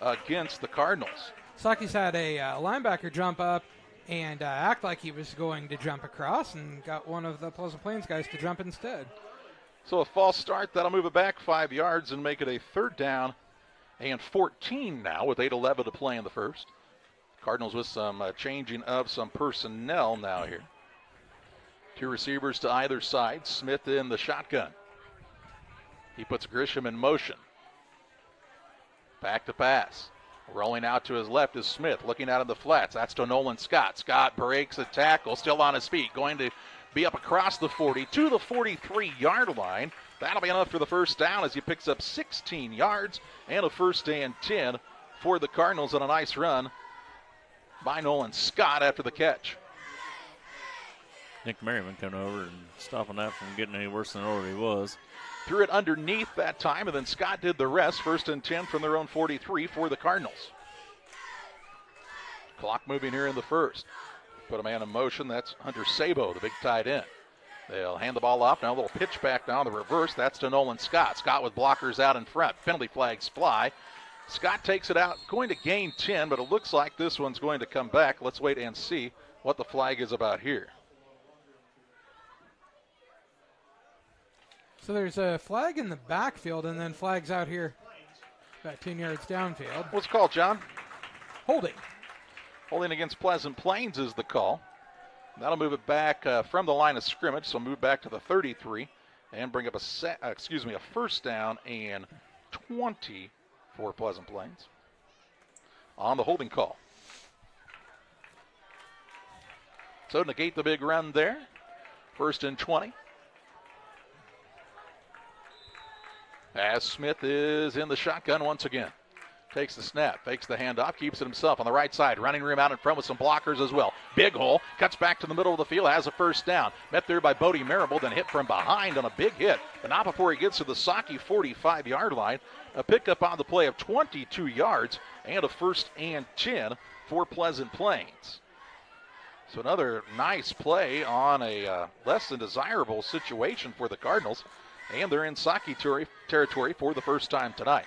against the Cardinals. Sakis had a linebacker jump up and act like he was going to jump across and got one of the Pleasant Plains guys to jump instead. So a false start, that'll move it back 5 yards and make it a 3rd down and 14 now with 8:11 to play in the first. Cardinals with some changing of some personnel now here. 2 receivers to either side. Smith in the shotgun. He puts Grisham in motion. Back to pass. Rolling out to his left is Smith. Looking out in the flats. That's to Nolan Scott. Scott breaks a tackle. Still on his feet. Going to be up across the 40 to the 43-yard line. That'll be enough for the 1st down as he picks up 16 yards and a 1st and 10 for the Cardinals on a nice run by Nolan Scott after the catch. Nick Merriman coming over and stopping that from getting any worse than it already was. Threw it underneath that time, and then Scott did the rest. 1st and 10 from their own 43 for the Cardinals. Clock moving here in the first. Put a man in motion. That's Hunter Sabo, the big tight end. They'll hand the ball off. Now a little pitch back down the reverse. That's to Nolan Scott. Scott with blockers out in front. Penalty flags fly. Scott takes it out, going to gain 10, but it looks like this one's going to come back. Let's wait and see what the flag is about here. So there's a flag in the backfield and then flags out here about 10 yards downfield. What's the call, John? Holding. Holding against Pleasant Plains is the call. That'll move it back from the line of scrimmage, so move back to the 33 and bring up a first down and 20 for Pleasant Plains on the holding call. So negate the big run there. First and 20. As Smith is in the shotgun once again. Takes the snap, fakes the handoff, keeps it himself on the right side. Running room out in front with some blockers as well. Big hole, cuts back to the middle of the field, has a first down. Met there by Bodie Marable, then hit from behind on a big hit. But not before he gets to the Saki 45-yard line. A pickup on the play of 22 yards and a first and 10 for Pleasant Plains. So another nice play on a less than desirable situation for the Cardinals. And they're in Saki territory for the first time tonight.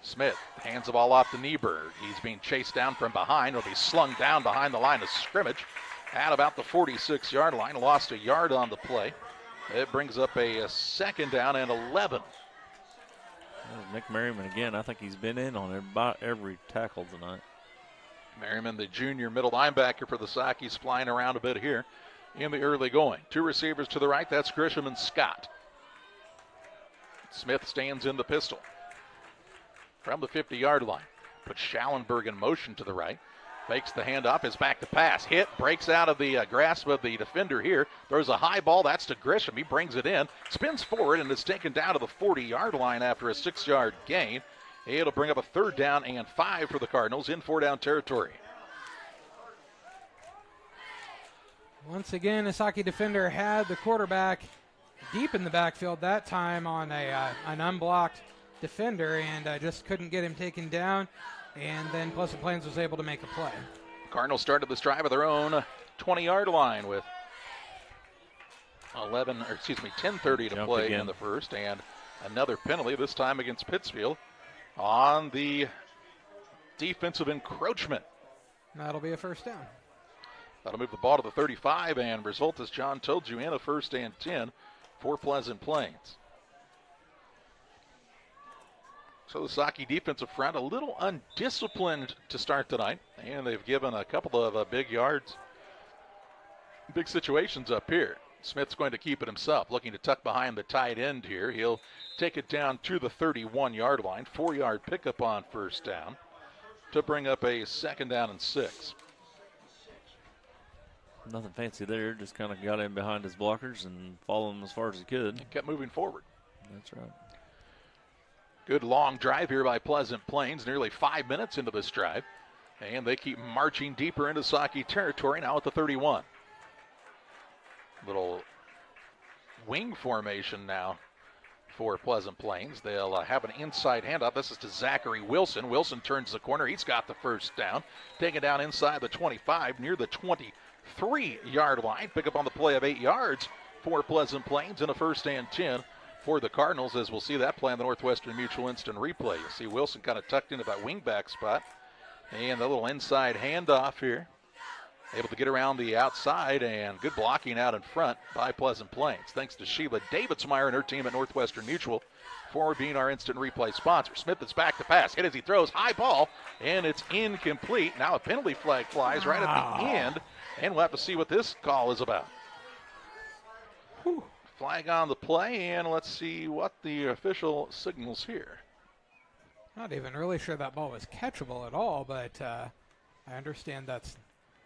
Smith hands the ball off to Nieberg. He's being chased down from behind. He'll be slung down behind the line of scrimmage at about the 46-yard line. Lost a yard on the play. It brings up a second down and 11. Nick Merriman again. I think he's been in on about every tackle tonight. Merriman, the junior middle linebacker for the Sakis, flying around a bit here in the early going. Two receivers to the right. That's Grisham and Scott. Smith stands in the pistol from the 50-yard line. Puts Schallenberg in motion to the right. Fakes the handoff, is back to pass. Hit, breaks out of the grasp of the defender here. Throws a high ball, that's to Grisham. He brings it in, spins forward, and is taken down to the 40-yard line after a 6-yard gain. It'll bring up a third down and 5 for the Cardinals in 4-down territory. Once again, a Saki defender had the quarterback deep in the backfield that time on an unblocked defender and just couldn't get him taken down, and then Pleasant Plains was able to make a play. Cardinals started this drive at their own 20-yard line with 10:30 to play in the first, and another penalty, this time against Pittsfield, on the defensive encroachment. That'll be a first down. That'll move the ball to the 35 and result, as John told you, in a first and 10 for Pleasant Plains. So the Saki defensive front a little undisciplined to start tonight, and they've given a couple of big yards, big situations up here. Smith's going to keep it himself, looking to tuck behind the tight end here. He'll take it down to the 31-yard line, 4-yard pickup on first down to bring up a second down and 6. Nothing fancy there, just kind of got in behind his blockers and followed him as far as he could. He kept moving forward. That's right. Good long drive here by Pleasant Plains, nearly 5 minutes into this drive. And they keep marching deeper into Saki territory now at the 31. Little wing formation now for Pleasant Plains. They'll have an inside handoff. This is to Zachary Wilson. Wilson turns the corner. He's got the first down. Taken down inside the 25, near the 23-yard line. Pick up on the play of 8 yards for Pleasant Plains and a first and 10 for the Cardinals, as we'll see that play on the Northwestern Mutual instant replay. You'll see Wilson kind of tucked into that wingback spot. And the little inside handoff here. Able to get around the outside, and good blocking out in front by Pleasant Plains. Thanks to Sheila Davidsmeyer and her team at Northwestern Mutual for being our instant replay sponsor. Smith is back to pass. Hit as he throws. High ball, and it's incomplete. Now a penalty flag flies right at the end, and we'll have to see what this call is about. Whew. Flag on the play, and let's see what the official signals here. Not even really sure that ball was catchable at all, but I understand that's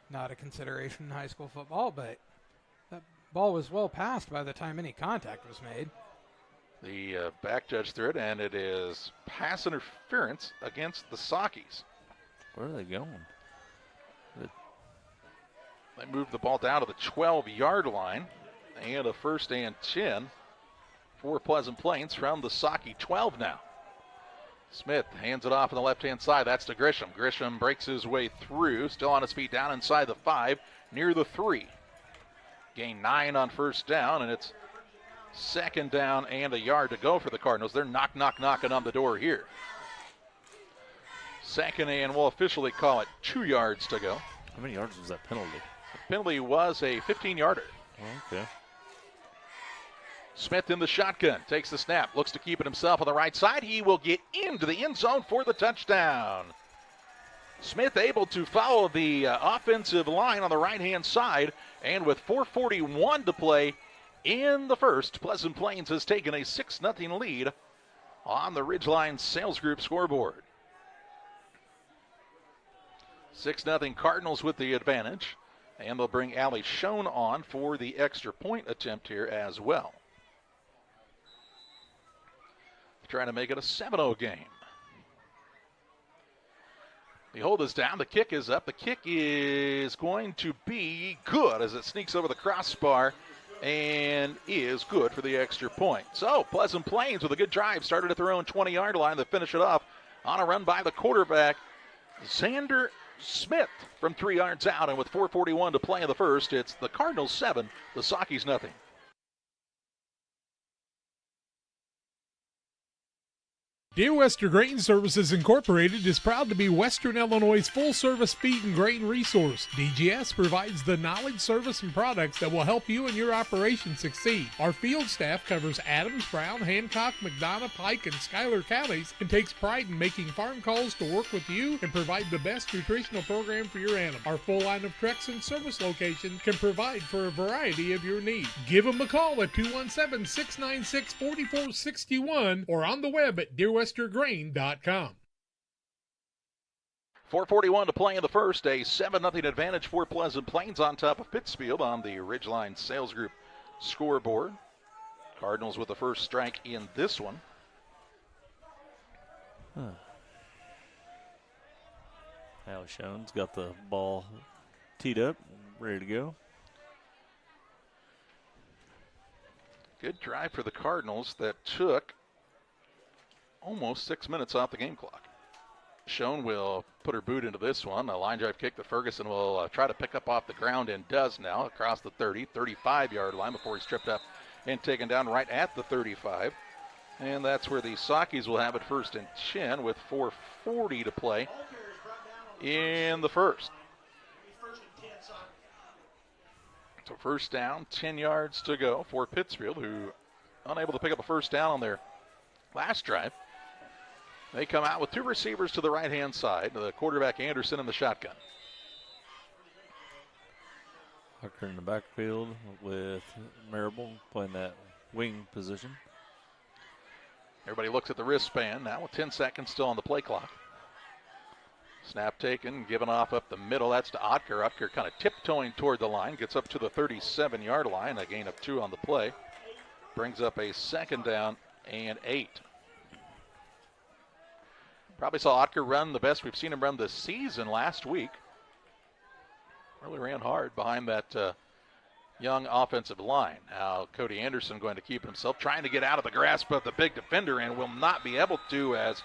not a consideration in high school football, but that ball was well passed by the time any contact was made. The back judge threw it, and it is pass interference against the Sakis. Where are they going? They moved the ball down to the 12-yard line, and a first and 10 for Pleasant Plains from the Saki 12 now. Smith hands it off on the left-hand side. That's to Grisham. Grisham breaks his way through, still on his feet down inside the 5, near the 3. Gain 9 on first down, and it's second down and a yard to go for the Cardinals. They're knocking on the door here. Second, and we'll officially call it 2 yards to go. How many yards was that penalty? The penalty was a 15-yarder. Oh, okay. Smith in the shotgun, takes the snap, looks to keep it himself on the right side. He will get into the end zone for the touchdown. Smith able to follow the offensive line on the right-hand side, and with 4:41 to play in the first, Pleasant Plains has taken a 6-0 lead on the Ridgeline Sales Group scoreboard. 6-0 Cardinals with the advantage, and they'll bring Allie Schoen on for the extra point attempt here as well. Trying to make it a 7-0 game. The hold is down. The kick is up. The kick is going to be good as it sneaks over the crossbar and is good for the extra point. So Pleasant Plains with a good drive started at their own 20-yard line. They finish it off on a run by the quarterback, Xander Smith, from 3 yards out. And with 4:41 to play in the first, it's the Cardinals 7, the Sockies nothing. Dear Western Grain Services Incorporated is proud to be Western Illinois' full-service feed and grain resource. DGS provides the knowledge, service, and products that will help you and your operation succeed. Our field staff covers Adams, Brown, Hancock, McDonough, Pike, and Schuyler counties and takes pride in making farm calls to work with you and provide the best nutritional program for your animal. Our full line of trucks and service locations can provide for a variety of your needs. Give them a call at 217-696-4461 or on the web at dearwestergrain.com. 4:41 to play in the first, a 7-0 advantage for Pleasant Plains on top of Pittsfield on the Ridgeline Sales Group scoreboard. Cardinals with the first strike in this one. Allie Schoen's got the ball teed up, ready to go. Good drive for the Cardinals that took almost 6 minutes off the game clock. Schoen will put her boot into this one. A line drive kick that Ferguson will try to pick up off the ground and does now across the 30, 35-yard line before he's tripped up and taken down right at the 35. And that's where the Sockies will have it first and 10 with 4:40 to play in the first. So first down, 10 yards to go for Pittsfield, who unable to pick up a first down on their last drive. They come out with 2 receivers to the right-hand side. The quarterback Anderson in the shotgun. Hucker in the backfield with Marable playing that wing position. Everybody looks at the wristband now with 10 seconds still on the play clock. Snap taken, given off up the middle. That's to Otker. Otker kind of tiptoeing toward the line. Gets up to the 37-yard line. A gain of 2 on the play. Brings up a second down and 8. Probably saw Otker run the best we've seen him run this season last week. Really ran hard behind that young offensive line. Now Cody Anderson going to keep himself, trying to get out of the grasp of the big defender and will not be able to as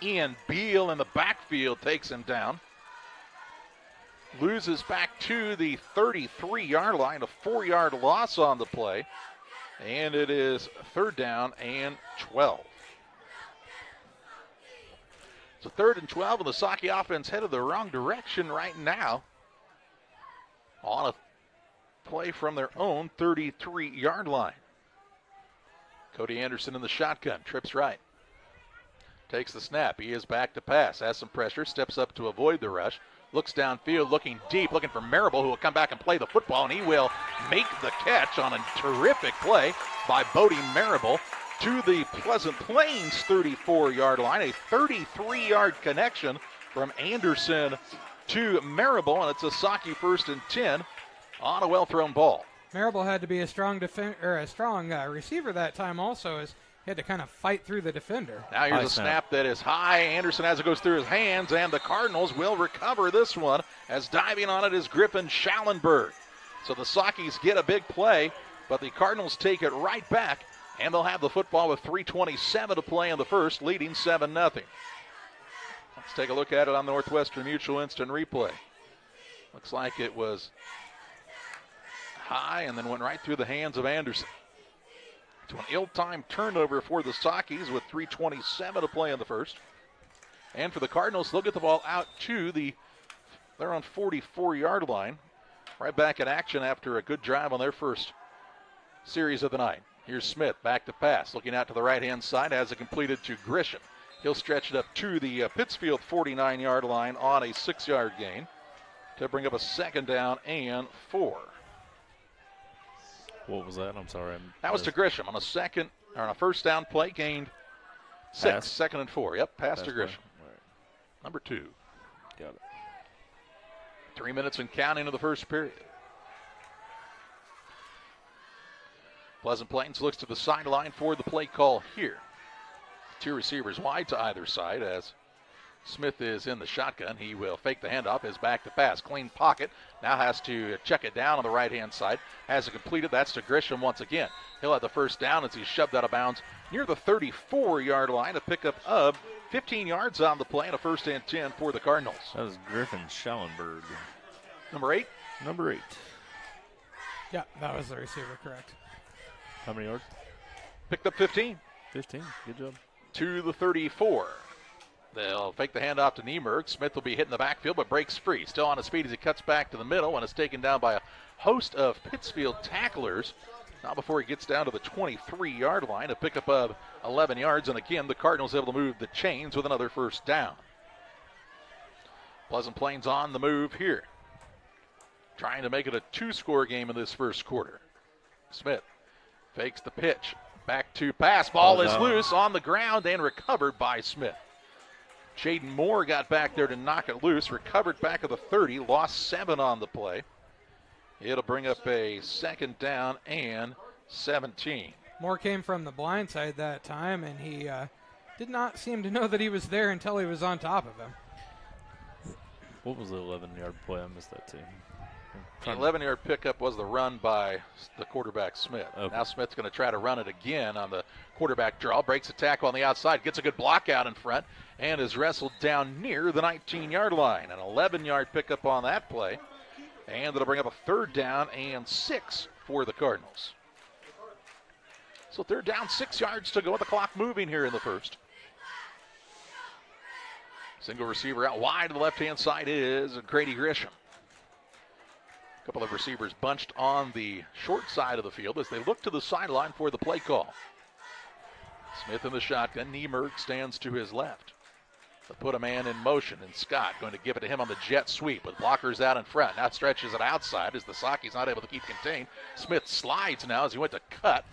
Ian Beal in the backfield takes him down. Loses back to the 33-yard line, a 4-yard loss on the play. And it is 3rd down and 12. So 3rd and 12, and the Saki offense headed the wrong direction right now on a play from their own 33-yard line. Cody Anderson in the shotgun, trips right. Takes the snap. He is back to pass. Has some pressure. Steps up to avoid the rush. Looks downfield, looking deep, looking for Marable, who will come back and play the football, and he will make the catch on a terrific play by Bodie Marable to the Pleasant Plains 34-yard line. A 33-yard connection from Anderson to Marable, and it's a Saki 1st and 10 on a well-thrown ball. Marable had to be a strong receiver that time also, as he had to kind of fight through the defender. Now here's a snap that is high. Anderson as it goes through his hands, and the Cardinals will recover this one as diving on it is Griffin Schallenberg. So the Sockies get a big play, but the Cardinals take it right back, and they'll have the football with 3:27 to play in the first, leading 7-0. Let's take a look at it on Northwestern Mutual Instant Replay. Looks like it was high and then went right through the hands of Anderson. To an ill-timed turnover for the Sockies with 3:27 to play in the first. And for the Cardinals, they'll get the ball out to their own 44-yard line. Right back in action after a good drive on their first series of the night. Here's Smith, back to pass, looking out to the right-hand side, has it completed to Grisham. He'll stretch it up to the Pittsfield 49-yard line on a 6-yard gain to bring up a 2nd down and 4. What was that? I'm sorry. That was to Grisham on a first down play, gained 6, Pass. 2nd and 4. Yep, pass to play. Grisham. Right. Number 2. Got it. 3 minutes and counting of the first period. Pleasant Plains looks to the sideline for the play call here. 2 receivers wide to either side as Smith is in the shotgun. He will fake the handoff, is back to pass. Clean pocket. Now has to check it down on the right-hand side. Has it completed. That's to Grisham once again. He'll have the first down as he's shoved out of bounds near the 34-yard line. A pickup of 15 yards on the play and a 1st and 10 for the Cardinals. That was Griffin Schellenberg. Number 8? Number 8. Yeah, that was the receiver, correct. How many yards? Picked up 15. 15. Good job. To the 34. They'll fake the handoff to Niemerg. Smith will be hitting the backfield, but breaks free. Still on his feet as he cuts back to the middle and is taken down by a host of Pittsfield tacklers. Now before he gets down to the 23-yard line, a pickup of 11 yards. And again, the Cardinals able to move the chains with another first down. Pleasant Plains on the move here, trying to make it a 2-score game in this first quarter. Smith fakes the pitch. Back to pass. Ball is loose on the ground and recovered by Smith. Jaden Moore got back there to knock it loose. Recovered back at the 30. Lost 7 on the play. It'll bring up a 2nd down and 17. Moore came from the blind side that time, and he did not seem to know that he was there until he was on top of him. What was the 11-yard play? I missed that too. The 11-yard pickup was the run by the quarterback, Smith. Okay. Now Smith's going to try to run it again on the quarterback draw. Breaks a tackle on the outside. Gets a good block out in front and is wrestled down near the 19-yard line. An 11-yard pickup on that play. And it'll bring up a 3rd down and 6 for the Cardinals. So 3rd down, 6 yards to go with the clock moving here in the first. Single receiver out wide to the left-hand side is Grady Grisham. A couple of receivers bunched on the short side of the field as they look to the sideline for the play call. Smith in the shotgun. Niemerg stands to his left. They'll put a man in motion, and Scott going to give it to him on the jet sweep with blockers out in front. Now stretches it outside as the Saki's not able to keep contained. Smith slides now as he went to cut.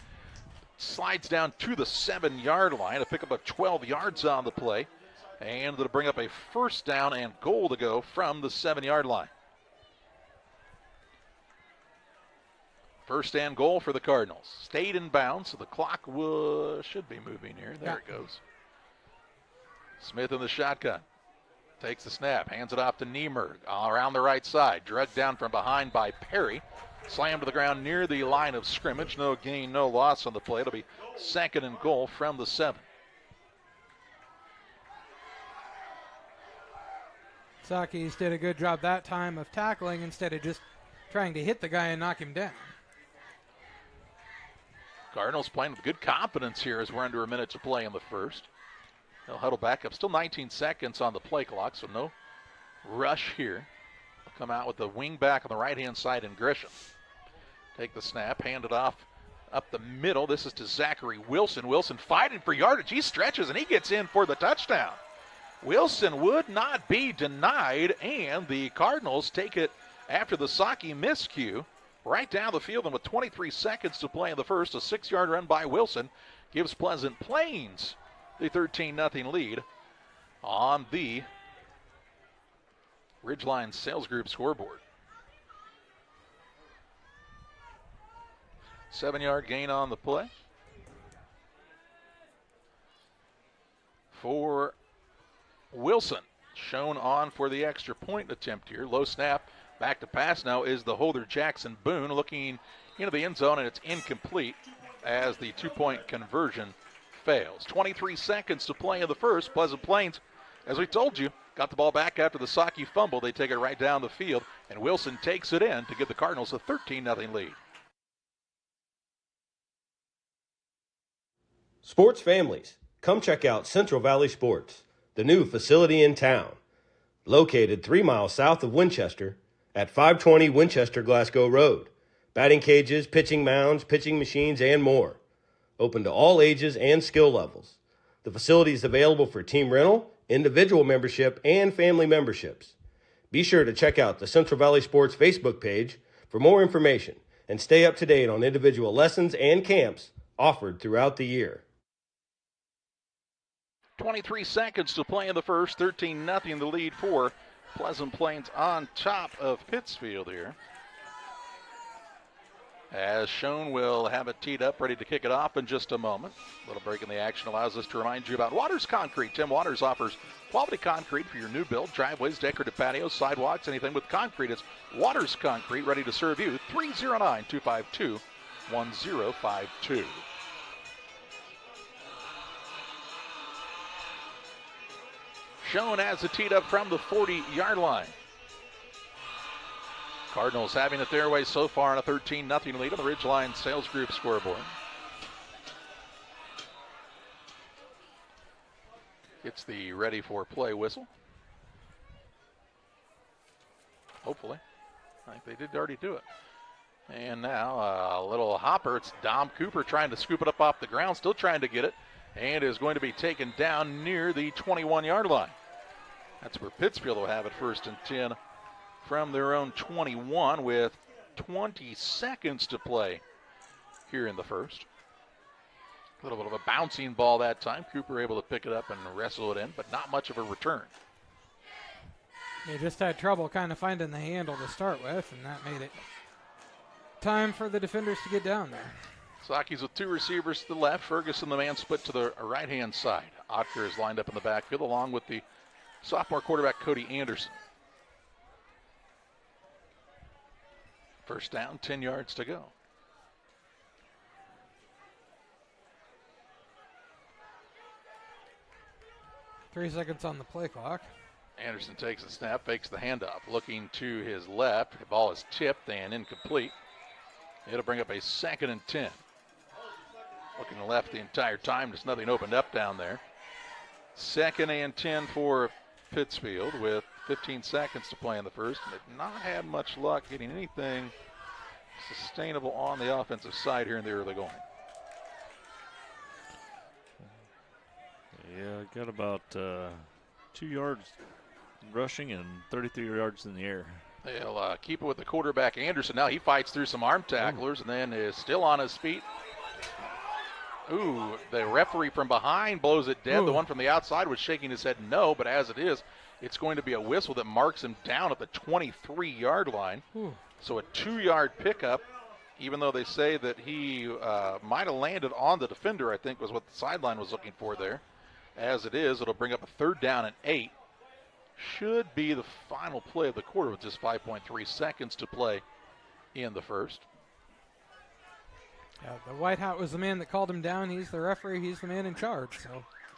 Slides down to the 7-yard line. A pickup of 12 yards on the play. And it'll bring up a 1st down and goal to go from the 7-yard line. 1st and goal for the Cardinals. Stayed in bounds, so the clock should be moving here. There it goes. Smith in the shotgun. Takes the snap, hands it off to Niemerg. Around the right side, drugged down from behind by Perry. Slammed to the ground near the line of scrimmage. No gain, no loss on the play. It'll be 2nd and goal from the 7. Sakis did a good job that time of tackling instead of just trying to hit the guy and knock him down. Cardinals playing with good confidence here as we're under a minute to play in the first. They'll huddle back up. Still 19 seconds on the play clock, so no rush here. They'll come out with the wing back on the right-hand side in Grisham. Take the snap, hand it off up the middle. This is to Zachary Wilson. Wilson fighting for yardage. He stretches, and he gets in for the touchdown. Wilson would not be denied, and the Cardinals take it after the Saki miscue right down the field. And with 23 seconds to play in the first, a 6-yard run by Wilson gives Pleasant Plains the 13-0 lead on the Ridgeline Sales Group scoreboard. 7-yard gain on the play for Wilson, shown on for the extra point attempt here. Low snap, back to pass now is the holder Jackson Boone, looking into the end zone, and it's incomplete as the 2-point conversion fails. 23 seconds to play in the first. Pleasant Plains, as we told you, got the ball back after the Saki fumble. They take it right down the field, and Wilson takes it in to give the Cardinals a 13-0 lead. Sports families, come check out Central Valley Sports, the new facility in town. Located 3 miles south of Winchester at 520 Winchester Glasgow Road. Batting cages, pitching mounds, pitching machines, and more. open to all ages and skill levels. The facility is available for team rental, individual membership, and family memberships. Be sure to check out the Central Valley Sports Facebook page for more information and stay up to date on individual lessons and camps offered throughout the year. 23 seconds to play in the first. 13-0 the lead for Pleasant Plains on top of Pittsfield here. As shown, we'll have it teed up, ready to kick it off in just a moment. A little break in the action allows us to remind you about Waters Concrete. Tim Waters offers quality concrete for your new build, driveways, decorative patios, sidewalks, anything with concrete. It's Waters Concrete, ready to serve you. 309-252-1052. Shown as a teed up from the 40-yard line. Cardinals having it their way so far on a 13-0 lead on the Ridgeline Sales Group scoreboard. It's the ready for play whistle. Hopefully. I think they did already do it. And now a little hopper. It's Dom Cooper trying to scoop it up off the ground, still trying to get it, and is going to be taken down near the 21-yard line. That's where Pittsfield will have it, 1st and 10 from their own 21 with 20 seconds to play here in the first. A little bit of a bouncing ball that time. Cooper able to pick it up and wrestle it in, but not much of a return. They just had trouble kind of finding the handle to start with, and that made it time for the defenders to get down there. Sakis with two receivers to the left. Ferguson, the man split to the right-hand side. Otker is lined up in the backfield along with the sophomore quarterback Cody Anderson. First down, 10 yards to go. Three seconds on the play clock. Anderson takes the snap, fakes the handoff. Looking to his left. The ball is tipped and incomplete. It'll bring up a 2nd and 10. Looking to the left the entire time. There's nothing opened up down there. 2nd and 10 for Pittsfield with 15 seconds to play in the first. And they've not had much luck getting anything sustainable on the offensive side here in the early going. Yeah, got about 2 yards rushing and 33 yards in the air. They'll keep it with the quarterback Anderson. Now he fights through some arm tacklers and then is still on his feet. Ooh, the referee from behind blows it dead. Ooh. The one from the outside was shaking his head no, but as it is, it's going to be a whistle that marks him down at the 23-yard line. Ooh. So a 2-yard pickup, even though they say that he might have landed on the defender, I think was what the sideline was looking for there. As it is, it'll bring up a 3rd down and 8. Should be the final play of the quarter with just 5.3 seconds to play in the first. Yeah, the White Hat was the man that called him down. He's the referee. He's the man in charge.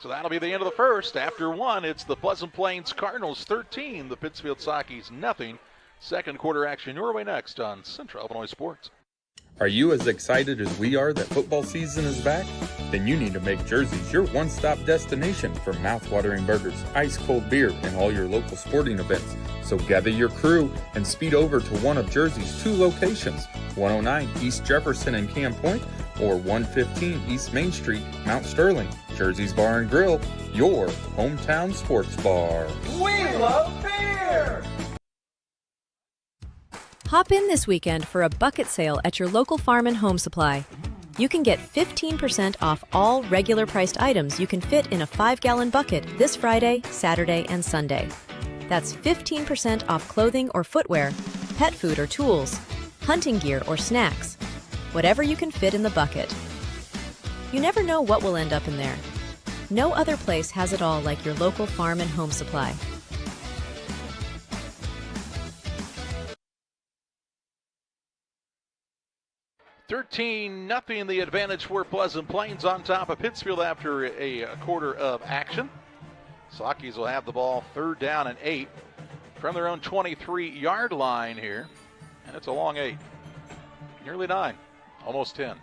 So that'll be the end of the first. After one, it's the Pleasant Plains Cardinals 13, the Pittsfield Sockies nothing. Second quarter action your way next on Central Illinois Sports. Are you as excited as we are that football season is back? Then you need to make Jersey's your one-stop destination for mouth-watering burgers, ice-cold beer, and all your local sporting events. So gather your crew and speed over to one of Jersey's 2 locations, 109 East Jefferson and Camp Point, or 115 East Main Street, Mount Sterling. Jersey's Bar and Grill, your hometown sports bar. We love beer! Hop in this weekend for a bucket sale at your local farm and home supply. You can get 15% off all regular priced items you can fit in a 5-gallon bucket this Friday, Saturday, and Sunday. That's 15% off clothing or footwear, pet food or tools, hunting gear or snacks, whatever you can fit in the bucket. You never know what will end up in there. No other place has it all like your local farm and home supply. (13-0) the advantage for Pleasant Plains on top of Pittsfield after a quarter of action. Sockies will have the ball 3rd down and 8 from their own 23-yard line here. And it's a long 8. Nearly 9. Almost 10.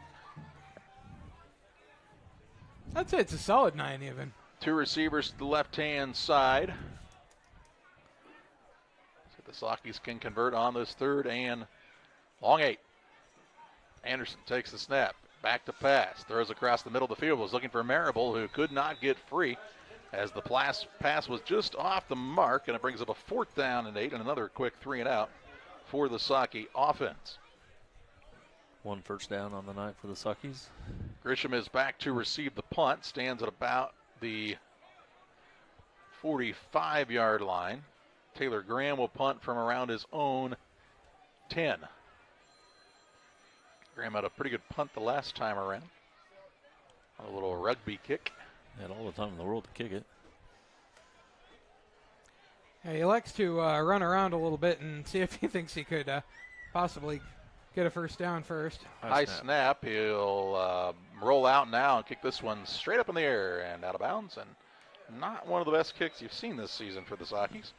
I'd say it's a solid 9 even. 2 receivers to the left-hand side. So the Sockies can convert on this 3rd and long 8. Anderson takes the snap, back to pass. Throws across the middle of the field. Was looking for Marable, who could not get free as the pass was just off the mark, and it brings up a 4th down and 8 and another quick 3 and out for the Saukey offense. 1 first down on the night for the Saukeys. Grisham is back to receive the punt. Stands at about the 45-yard line. Taylor Graham will punt from around his own 10. Graham had a pretty good punt the last time around. A little rugby kick. Had all the time in the world to kick it. Yeah, he likes to run around a little bit and see if he thinks he could possibly get a first down first. High snap. He'll roll out now and kick this one straight up in the air and out of bounds. And not one of the best kicks you've seen this season for the Saukeys.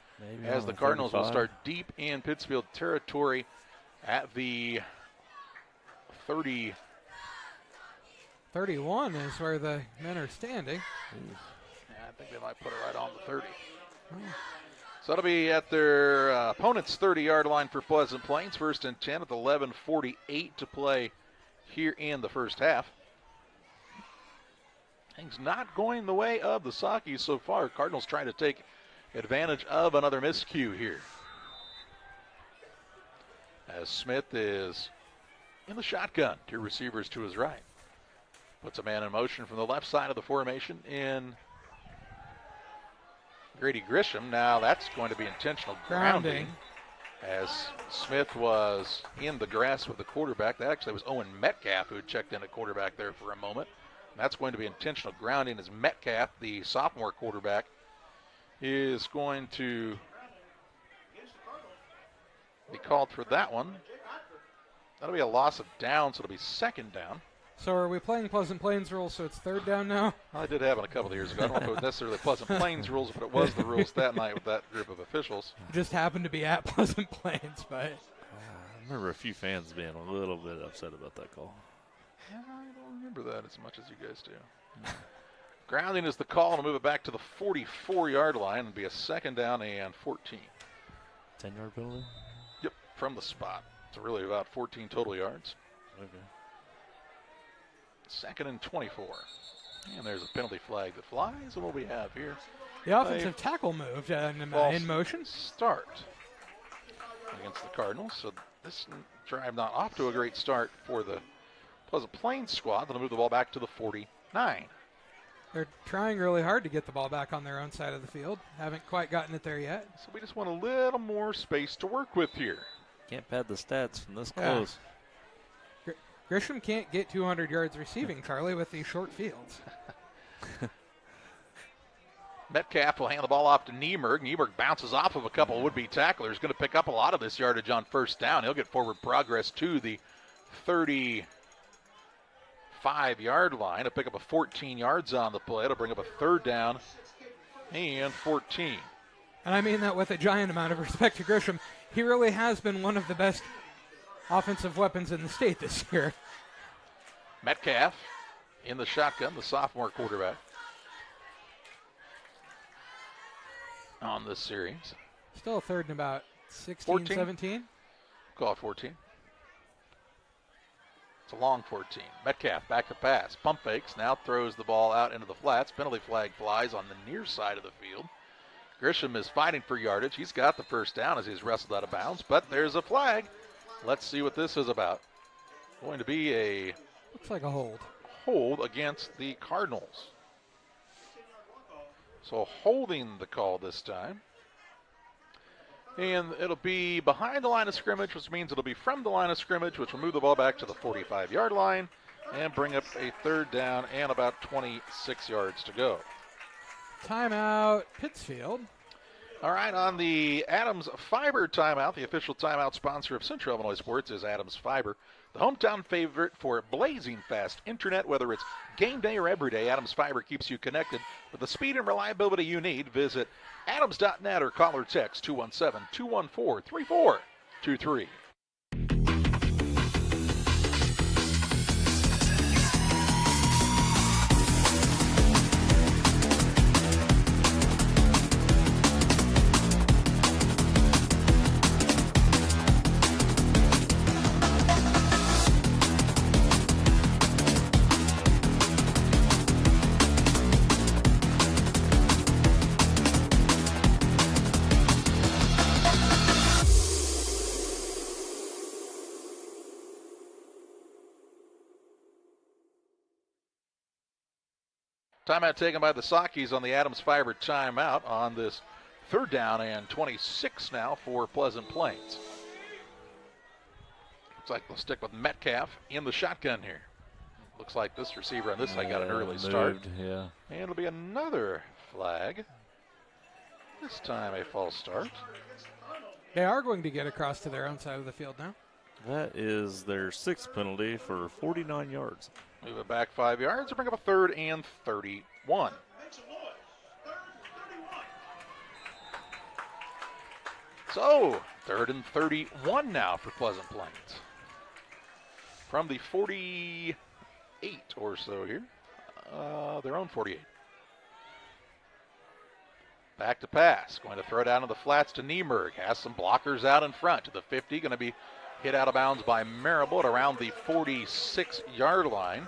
As the Cardinals 35. will start deep in Pittsfield territory at the 30. 31 is where the men are standing. Yeah, I think they might put it right on the 30. So that'll be at their opponent's 30-yard line for Pleasant Plains. 1st and 10 with 11:48 to play here in the first half. Things not going the way of the Saukeys so far. Cardinals trying to take advantage of another miscue here. As Smith is in the shotgun, 2 receivers to his right. Puts a man in motion from the left side of the formation in Grady Grisham. Now that's going to be intentional grounding. As Smith was in the grass with the quarterback. That actually was Owen Metcalf who checked in at quarterback there for a moment. And that's going to be intentional grounding as Metcalf, the sophomore quarterback, is going to be called for that one. That'll be a loss of down, so it'll be 2nd down. So are we playing Pleasant Plains rules, so it's 3rd down now? I did happen a couple of years ago. I don't know if it was necessarily Pleasant Plains rules, but it was the rules that night with that group of officials. It just happened to be at Pleasant Plains, but I remember a few fans being a little bit upset about that call. Yeah, I don't remember that as much as you guys do. Grounding is the call, and move it back to the 44-yard line and be a 2nd down and 14. 10-yard penalty? Yep, from the spot. It's really about 14 total yards. Okay. 2nd and 24. And there's a penalty flag that flies. And what we have here. The offensive tackle moved in motion. Start against the Cardinals. So this drive not off to a great start for the Pleasant Plains squad. They'll move the ball back to the 49. They're trying really hard to get the ball back on their own side of the field. Haven't quite gotten it there yet. So we just want a little more space to work with here. Can't pad the stats from this close. Grisham can't get 200 yards receiving, Charlie, with these short fields. Metcalf will hand the ball off to Nieberg. Nieberg bounces off of a couple would-be tacklers. Going to pick up a lot of this yardage on 1st down. He'll get forward progress to the 35-yard line. He'll pick up a 14 yards on the play. It'll bring up a 3rd down and 14. And I mean that with a giant amount of respect to Grisham. He really has been one of the best offensive weapons in the state this year. Metcalf in the shotgun, the sophomore quarterback on this series. Still a 3rd and about 16, 14? 17. Call it 14. It's a long 14. Metcalf back to pass. Pump fakes, now throws the ball out into the flats. Penalty flag flies on the near side of the field. Grisham is fighting for yardage. He's got the 1st down as he's wrestled out of bounds, but there's a flag. Let's see what this is about. Going to be a... Looks like a hold. Hold against the Cardinals. So holding the call this time. And it'll be behind the line of scrimmage, which means it'll be from the line of scrimmage, which will move the ball back to the 45-yard line and bring up a 3rd down and about 26 yards to go. Timeout, Pittsfield. All right, on the Adams Fiber timeout, the official timeout sponsor of Central Illinois Sports is Adams Fiber, the hometown favorite for blazing fast internet. Whether it's game day or every day, Adams Fiber keeps you connected with the speed and reliability you need. Visit adams.net or call or text 217-214-3423. Timeout taken by the Sakis on the Adams Fiber timeout on this 3rd down and 26 now for Pleasant Plains. Looks like they'll stick with Metcalf in the shotgun here. Looks like this receiver on this side got an early start. Yeah. And it'll be another flag. This time a false start. They are going to get across to their own side of the field now. That is their 6th penalty for 49 yards. Move it back 5 yards and bring up a 3rd and 31. So, 3rd and 31 now for Pleasant Plains. From the 48 or so here. Their own 48. Back to pass. Going to throw down to the flats to Niemerg. Has some blockers out in front to the 50. Going to be hit out of bounds by Marable at around the 46-yard line.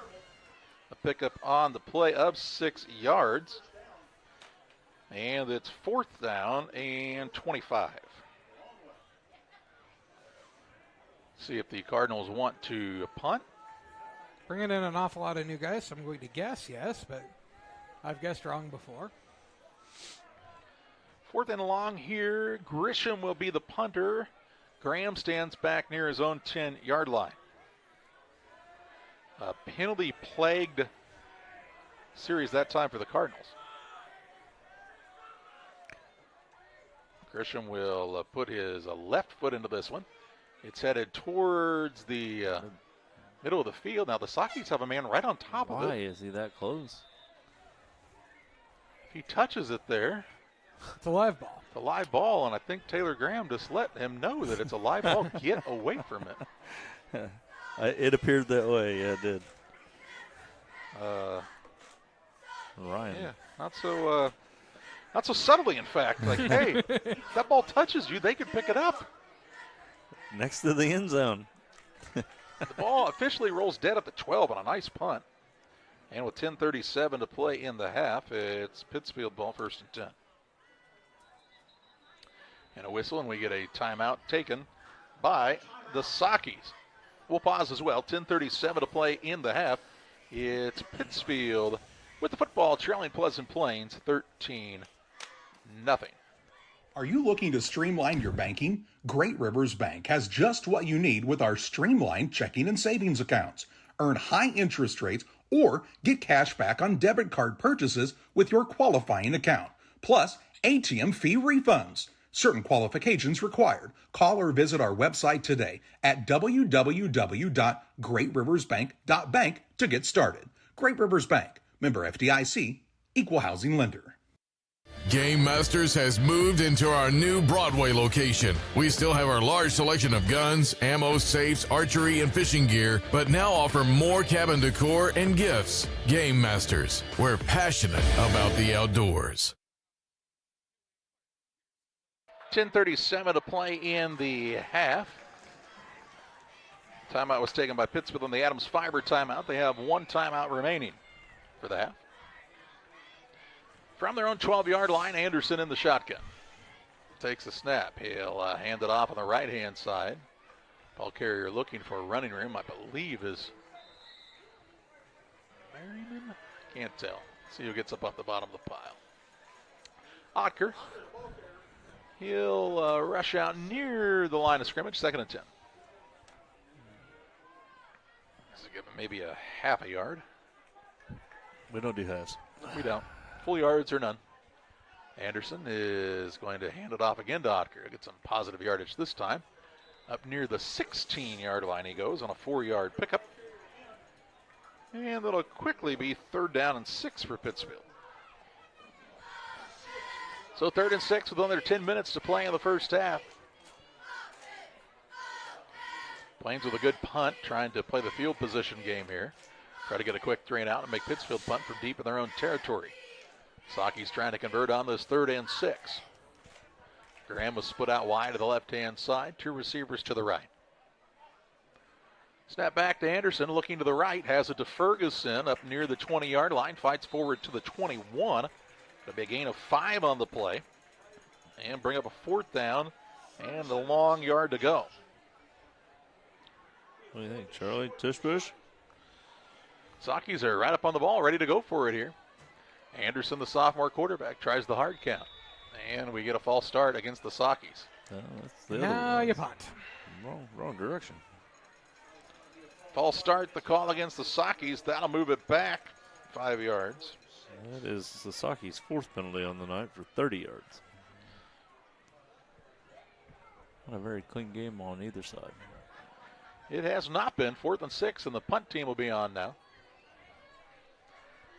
A pickup on the play of 6 yards. And it's 4th down and 25. See if the Cardinals want to punt. Bringing in an awful lot of new guys, so I'm going to guess yes, but I've guessed wrong before. 4th and long here. Grisham will be the punter. Graham stands back near his own 10-yard line. A penalty-plagued series that time for the Cardinals. Grisham will put his left foot into this one. It's headed towards the middle of the field. Now the Sakis have a man right on top of it. Why is he that close? If he touches it there. It's a live ball. It's a live ball, and I think Taylor Graham just let him know that it's a live ball. Get away from it. It appeared that way. Yeah, it did. Ryan. Yeah, not so subtly, in fact. Like, hey, if that ball touches you, they can pick it up. Next to the end zone. The ball officially rolls dead at the 12 on a nice punt. And with 10:37 to play in the half, it's Pittsfield ball, 1st and 10. And a whistle, and we get a timeout taken by the Sakis. We'll pause as well. 10:37 to play in the half. It's Pittsfield with the football trailing Pleasant Plains 13-0. Are you looking to streamline your banking? Great Rivers Bank has just what you need with our streamlined checking and savings accounts. Earn high interest rates or get cash back on debit card purchases with your qualifying account. Plus, ATM fee refunds. Certain qualifications required. Call or visit our website today at www.greatriversbank.bank to get started. Great Rivers Bank, member FDIC, equal housing lender. Game Masters has moved into our new Broadway location. We still have our large selection of guns, ammo, safes, archery, and fishing gear, but now offer more cabin decor and gifts. Game Masters, we're passionate about the outdoors. 10:37 to play in the half. Timeout was taken by Pittsfield on the Adams Fiber timeout. They have 1 timeout remaining for the half. From their own 12-yard line, Anderson in the shotgun. Takes a snap. He'll hand it off on the right-hand side. Ball carrier looking for a running room, I believe is Merriman? Can't tell. See who gets up off the bottom of the pile. Otker. He'll rush out near the line of scrimmage, 2nd and 10. This is giving maybe a half a yard. We don't do halves. We don't. Full yards or none. Anderson is going to hand it off again to Otker. Get some positive yardage this time. Up near the 16-yard line he goes on a 4-yard pickup. And that'll quickly be 3rd down and 6 for Pittsfield. So 3rd and 6 with under 10 minutes to play in the first half. Plains with a good punt, trying to play the field position game here. Try to get a quick 3 and out and make Pittsfield punt from deep in their own territory. Saki's trying to convert on this 3rd and 6. Graham was split out wide to the left-hand side. 2 receivers to the right. Snap back to Anderson, looking to the right. Has it to Ferguson up near the 20-yard line. Fights forward to the 21. A big gain of 5 on the play. And bring up a 4th down and a long yard to go. What do you think, Charlie? Tush push? Sakis are right up on the ball, ready to go for it here. Anderson, the sophomore quarterback, tries the hard count. And we get a false start against the Sockies. Now you punt. Wrong direction. False start, the call against the Sockies. That'll move it back 5 yards. That is the Sockies' 4th penalty on the night for 30 yards. Not a very clean game on either side. It has not been. 4th and 6, and the punt team will be on now.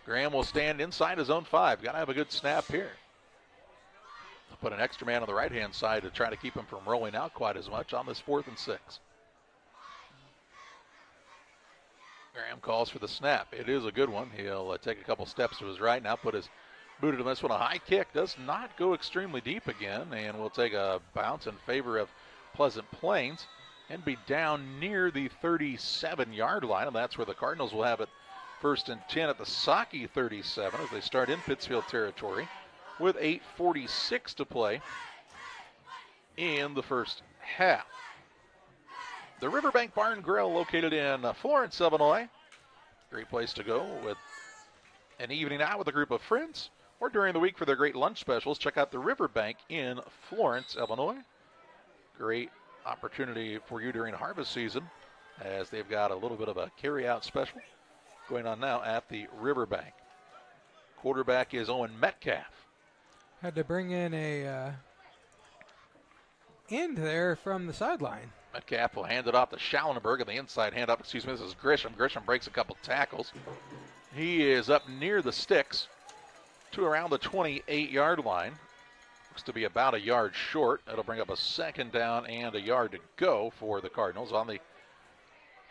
Graham will stand inside his own 5. Got to have a good snap here. I'll put an extra man on the right-hand side to try to keep him from rolling out quite as much on this 4th and 6. Graham calls for the snap. It is a good one. He'll take a couple steps to his right now, put his boot on this one. A high kick does not go extremely deep again, and will take a bounce in favor of Pleasant Plains and be down near the 37-yard line, and that's where the Cardinals will have it 1st and 10 at the Socky 37 as they start in Pittsfield territory with 8:46 to play in the first half. The Riverbank Bar and Grill, located in Florence, Illinois. Great place to go with an evening out with a group of friends or during the week for their great lunch specials. Check out the Riverbank in Florence, Illinois. Great opportunity for you during harvest season as they've got a little bit of a carry-out special going on now at the Riverbank. Quarterback is Owen Metcalf. Had to bring in a end there from the sideline. Metcalf will hand it off to Schallenberg, and the inside hand up, this is Grisham. Grisham breaks a couple tackles. He is up near the sticks to around the 28-yard line. Looks to be about a yard short. That'll bring up a 2nd down and a yard to go for the Cardinals on the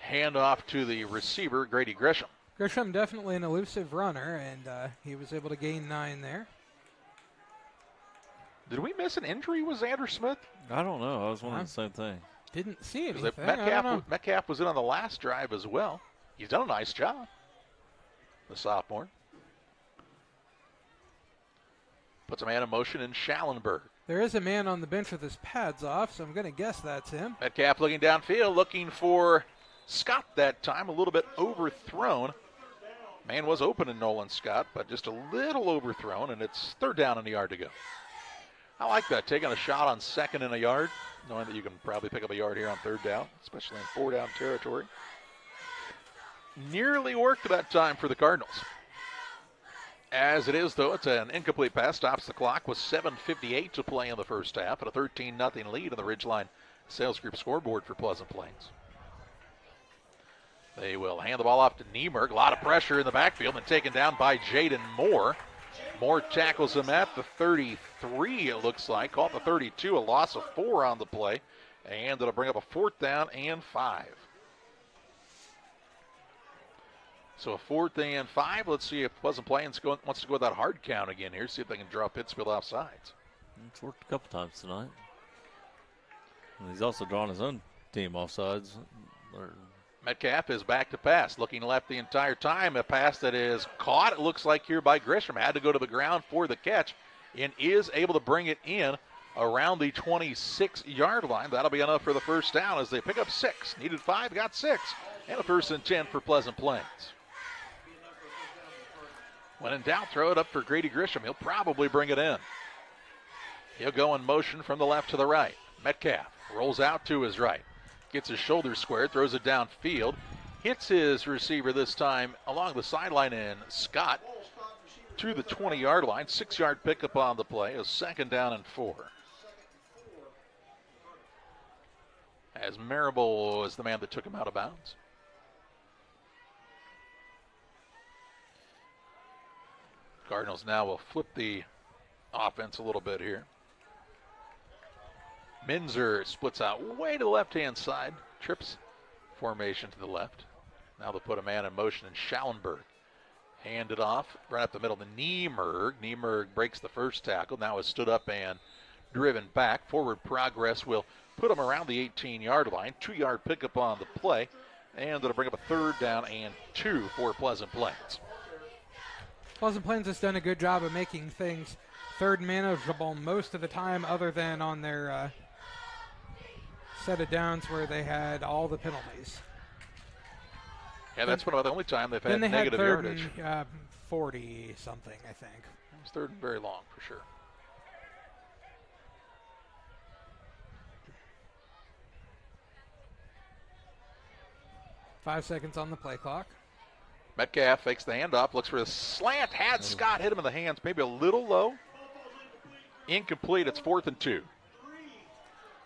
handoff to the receiver, Grady Grisham. Grisham definitely an elusive runner, and he was able to gain 9 there. Did we miss an injury with Xander Smith? I don't know. I was wondering the same thing. Didn't see anything. Metcalf was in on the last drive as well. He's done a nice job, the sophomore. Puts a man in motion in Schallenberg. There is a man on the bench with his pads off, so I'm going to guess that's him. Metcalf looking downfield, looking for Scott that time, a little bit overthrown. Man was open in Nolan Scott, but just a little overthrown, and it's 3rd down and a yard to go. I like that, taking a shot on 2nd and a yard, knowing that you can probably pick up a yard here on 3rd down, especially in 4-down territory. Nearly worked that time for the Cardinals. As it is, though, it's an incomplete pass, stops the clock with 7:58 to play in the first half, and a 13-0 lead in the Ridgeline Sales Group scoreboard for Pleasant Plains. They will hand the ball off to Niemerg. A lot of pressure in the backfield and taken down by Jaden Moore. Moore tackles him at the 33, it looks like. Caught the 32, a loss of 4 on the play. And it'll bring up a 4th down and 5. So a 4th and 5. Let's see if Pleasant Plains wants to go with that hard count again here. See if they can draw Pittsfield off sides. It's worked a couple times tonight. And he's also drawn his own team off sides. Metcalf is back to pass, looking left the entire time. A pass that is caught, it looks like here by Grisham. Had to go to the ground for the catch and is able to bring it in around the 26-yard line. That'll be enough for the first down as they pick up 6. Needed 5, got 6. And a 1st and 10 for Pleasant Plains. When in doubt, throw it up for Grady Grisham. He'll probably bring it in. He'll go in motion from the left to the right. Metcalf rolls out to his right. Gets his shoulder squared, throws it downfield. Hits his receiver this time along the sideline, and Scott to the 20-yard line. 6-yard pickup on the play. A 2nd down and 4. As Marable is the man that took him out of bounds. Cardinals now will flip the offense a little bit here. Minzer splits out way to the left-hand side. Trips formation to the left. Now they'll put a man in motion in Schallenberg. Hand it off right up the middle to Niemerg. Niemerg breaks the first tackle. Now is stood up and driven back. Forward progress will put him around the 18-yard line. 2-yard pickup on the play. And it'll bring up a 3rd down and 2 for Pleasant Plains. Pleasant Plains has done a good job of making things 3rd manageable most of the time, other than on their set of downs where they had all the penalties. Yeah, that's about the only time they've had they negative had third yardage. And, 40-something, I think. It was third and very long for sure. Five seconds on the play clock. Metcalf fakes the handoff, looks for a slant. Had Scott hit him in the hands, maybe a little low. Incomplete. It's 4th and 2.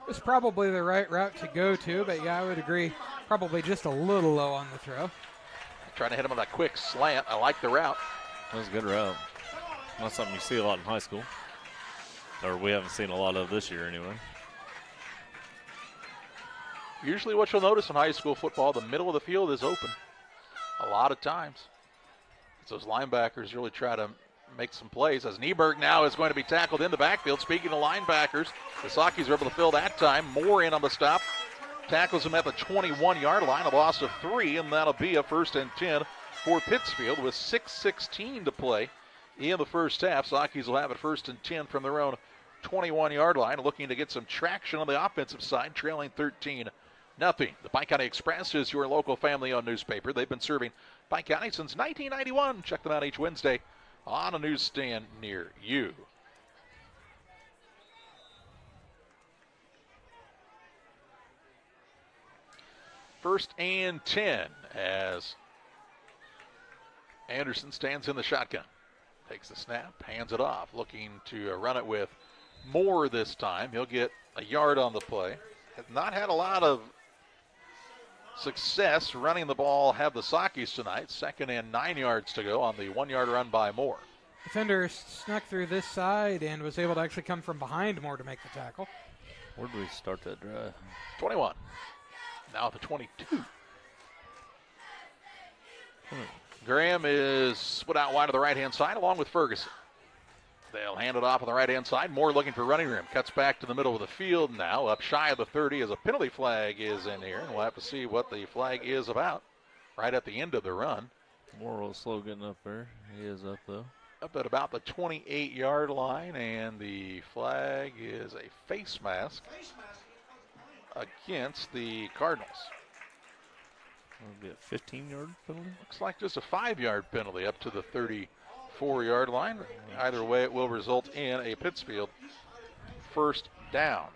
It's probably the right route to go to, but yeah, I would agree. Probably just a little low on the throw. Trying to hit him with that quick slant. I like the route. That was a good route. Not something you see a lot in high school. Or we haven't seen a lot of this year anyway. Usually what you'll notice in high school football, the middle of the field is open. A lot of times. Those linebackers really try to make some plays. As Nieberg now is going to be tackled in the backfield. Speaking of linebackers, the Sockies are able to fill that time. Moore in on the stop. Tackles him at the 21-yard line. A loss of 3, and that'll be a 1st and 10 for Pittsfield with 6:16 to play in the first half. Sockies will have it 1st and 10 from their own 21-yard line, looking to get some traction on the offensive side, trailing 13-0. The Pike County Express is your local family-owned newspaper. They've been serving Pike County since 1991. Check them out each Wednesday on a newsstand near you. First and 10 as Anderson stands in the shotgun. Takes the snap, hands it off, looking to run it with Moore this time. He'll get a yard on the play. Has not had a lot of success running the ball, have the Sockies tonight. 2nd and 9 yards to go on the 1-yard run by Moore. Defender snuck through this side and was able to actually come from behind Moore to make the tackle. Where did we start that drive? 21. Now at the 22. Graham is split out wide to the right-hand side along with Ferguson. They'll hand it off on the right-hand side. Moore looking for running room. Cuts back to the middle of the field now, up shy of the 30 as a penalty flag is in here. And we'll have to see what the flag is about right at the end of the run. Moore a little slow getting up there. He is up, though. Up at about the 28-yard line, and the flag is a face mask against the Cardinals. That'll be a 15-yard penalty? Looks like just a 5-yard penalty up to the 34-yard line. Either way, it will result in a Pittsfield first down.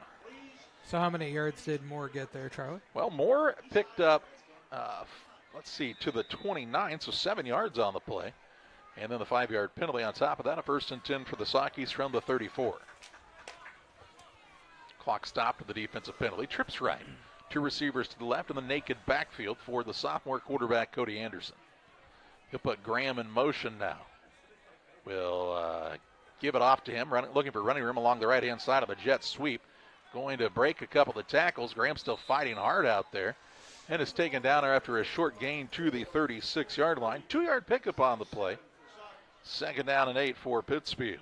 So how many yards did Moore get there, Charlie? Well, Moore picked up, to the 29, so 7 yards on the play. And then the 5-yard penalty on top of that, a 1st and 10 for the Sockies from the 34. Clock stopped with the defensive penalty. Trips right. 2 receivers to the left in the naked backfield for the sophomore quarterback, Cody Anderson. He'll put Graham in motion now. Will give it off to him, looking for running room along the right-hand side of the jet sweep. Going to break a couple of tackles. Graham still fighting hard out there. And is taken down after a short gain to the 36-yard line. 2-yard pickup on the play. 2nd down and 8 for Pittsfield.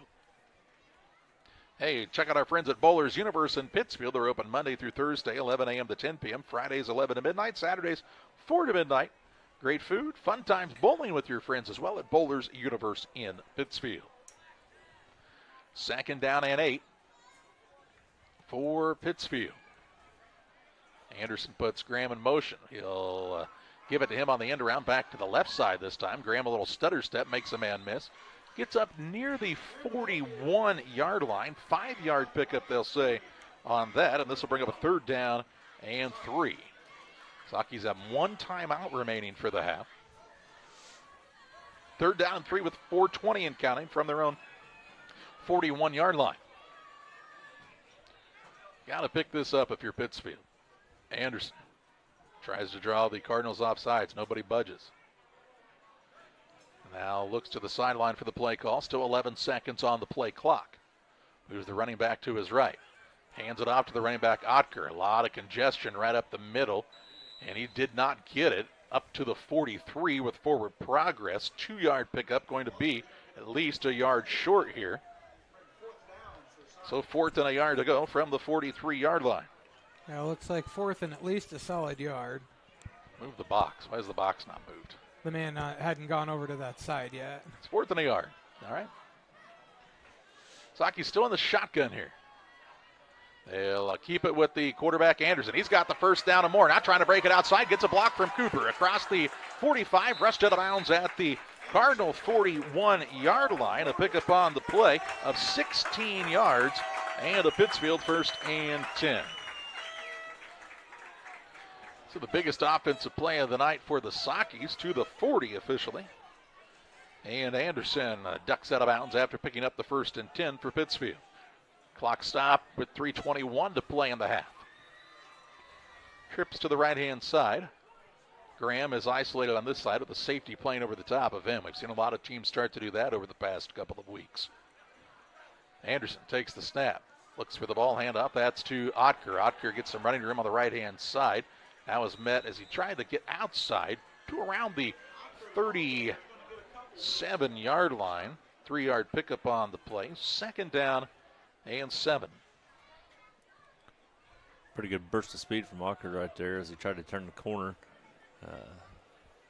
Hey, check out our friends at Bowlers Universe in Pittsfield. They're open Monday through Thursday, 11 a.m. to 10 p.m. Fridays, 11 to midnight. Saturdays, 4 to midnight. Great food, fun times, bowling with your friends as well at Bowlers Universe in Pittsfield. 2nd down and 8 for Pittsfield. Anderson puts Graham in motion. He'll give it to him on the end around, back to the left side this time. Graham a little stutter step, makes a man miss. Gets up near the 41-yard line. 5-yard pickup, they'll say, on that. And this will bring up a 3rd down and 3. Sockies have 1 timeout remaining for the half. 3rd down and 3 with 4:20 and counting from their own 41-yard line. Got to pick this up if you're Pittsfield. Anderson tries to draw the Cardinals off sides. Nobody budges. Now looks to the sideline for the play call. Still 11 seconds on the play clock. Moves the running back to his right. Hands it off to the running back, Otker. A lot of congestion right up the middle. And he did not get it up to the 43 with forward progress. 2-yard pickup, going to be at least a yard short here. So 4th and a yard to go from the 43-yard line. Yeah, it looks like 4th and at least a solid yard. Move the box. Why is the box not moved? The man hadn't gone over to that side yet. It's 4th and a yard. All right. Sockies still in the shotgun here. They'll keep it with the quarterback, Anderson. He's got the first down and more. Now trying to break it outside. Gets a block from Cooper. Across the 45. Rushed out of bounds at the Cardinal 41-yard line. A pickup on the play of 16 yards. And a Pittsfield 1st and 10. So the biggest offensive play of the night for the Sockies, to the 40 officially. And Anderson ducks out of bounds after picking up the 1st and 10 for Pittsfield. Clock stop with 3:21 to play in the half. Trips to the right-hand side. Graham is isolated on this side with the safety playing over the top of him. We've seen a lot of teams start to do that over the past couple of weeks. Anderson takes the snap. Looks for the ball handoff. That's to Otker. Otker gets some running room on the right-hand side. Now is met as he tried to get outside to around the 37-yard line. 3-yard pickup on the play. 2nd down and 7. Pretty good burst of speed from Walker right there as he tried to turn the corner.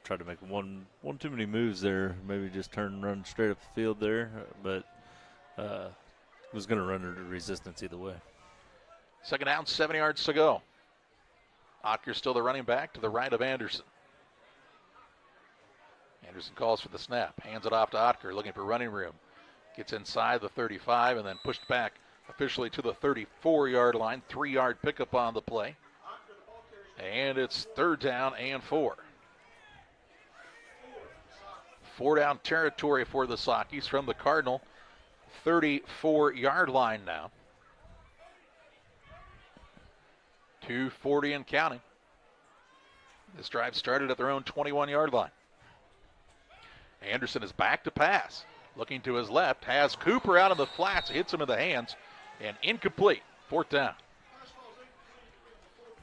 Tried to make one too many moves there. Maybe just turn and run straight up the field there, but was going to run into resistance either way. 2nd down, 7 yards to go. Otker still the running back to the right of Anderson. Anderson calls for the snap. Hands it off to Otker, looking for running room. Gets inside the 35 and then pushed back officially to the 34-yard line. 3-yard pickup on the play. And it's 3rd down and 4. 4-down territory for the Sockies from the Cardinal 34-yard line now. 2:40 and counting. This drive started at their own 21-yard line. Anderson is back to pass. Looking to his left, has Cooper out in the flats, hits him in the hands, and incomplete. 4th down.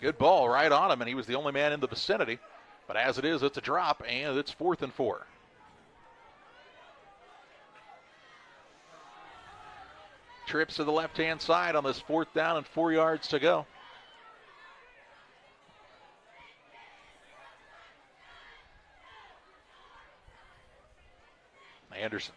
Good ball right on him, and he was the only man in the vicinity. But as it is, it's a drop, and it's 4th and 4. Trips to the left-hand side on this 4th down and 4 yards to go. Anderson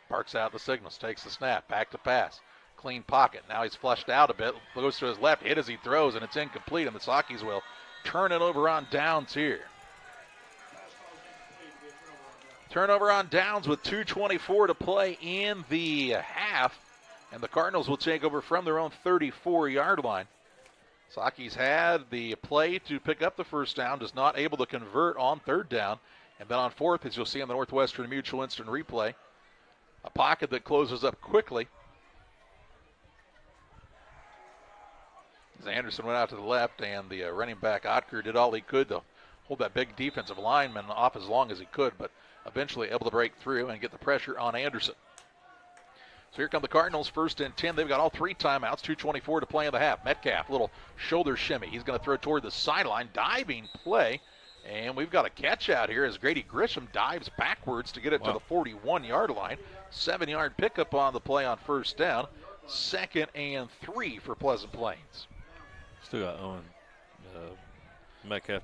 parks out the signals, takes the snap, back to pass. Clean pocket. Now he's flushed out a bit, goes to his left, hit as he throws, and it's incomplete, and the Sockies will turn it over on downs here. Turnover on downs with 2:24 to play in the half, and the Cardinals will take over from their own 34-yard line. Sockies had the play to pick up the 1st down, just not able to convert on 3rd down. And then on 4th, as you'll see on the Northwestern Mutual instant replay, a pocket that closes up quickly. As Anderson went out to the left, and the running back Otker did all he could to hold that big defensive lineman off as long as he could, but eventually able to break through and get the pressure on Anderson. So here come the Cardinals, 1st and 10. They've got all 3 timeouts, 2:24 to play in the half. Metcalf, little shoulder shimmy. He's going to throw toward the sideline, diving play. And we've got a catch out here as Grady Grisham dives backwards to get it to the 41-yard line. 7-yard pickup on the play on 1st down. 2nd and 3 for Pleasant Plains. Still got Owen. Metcalf.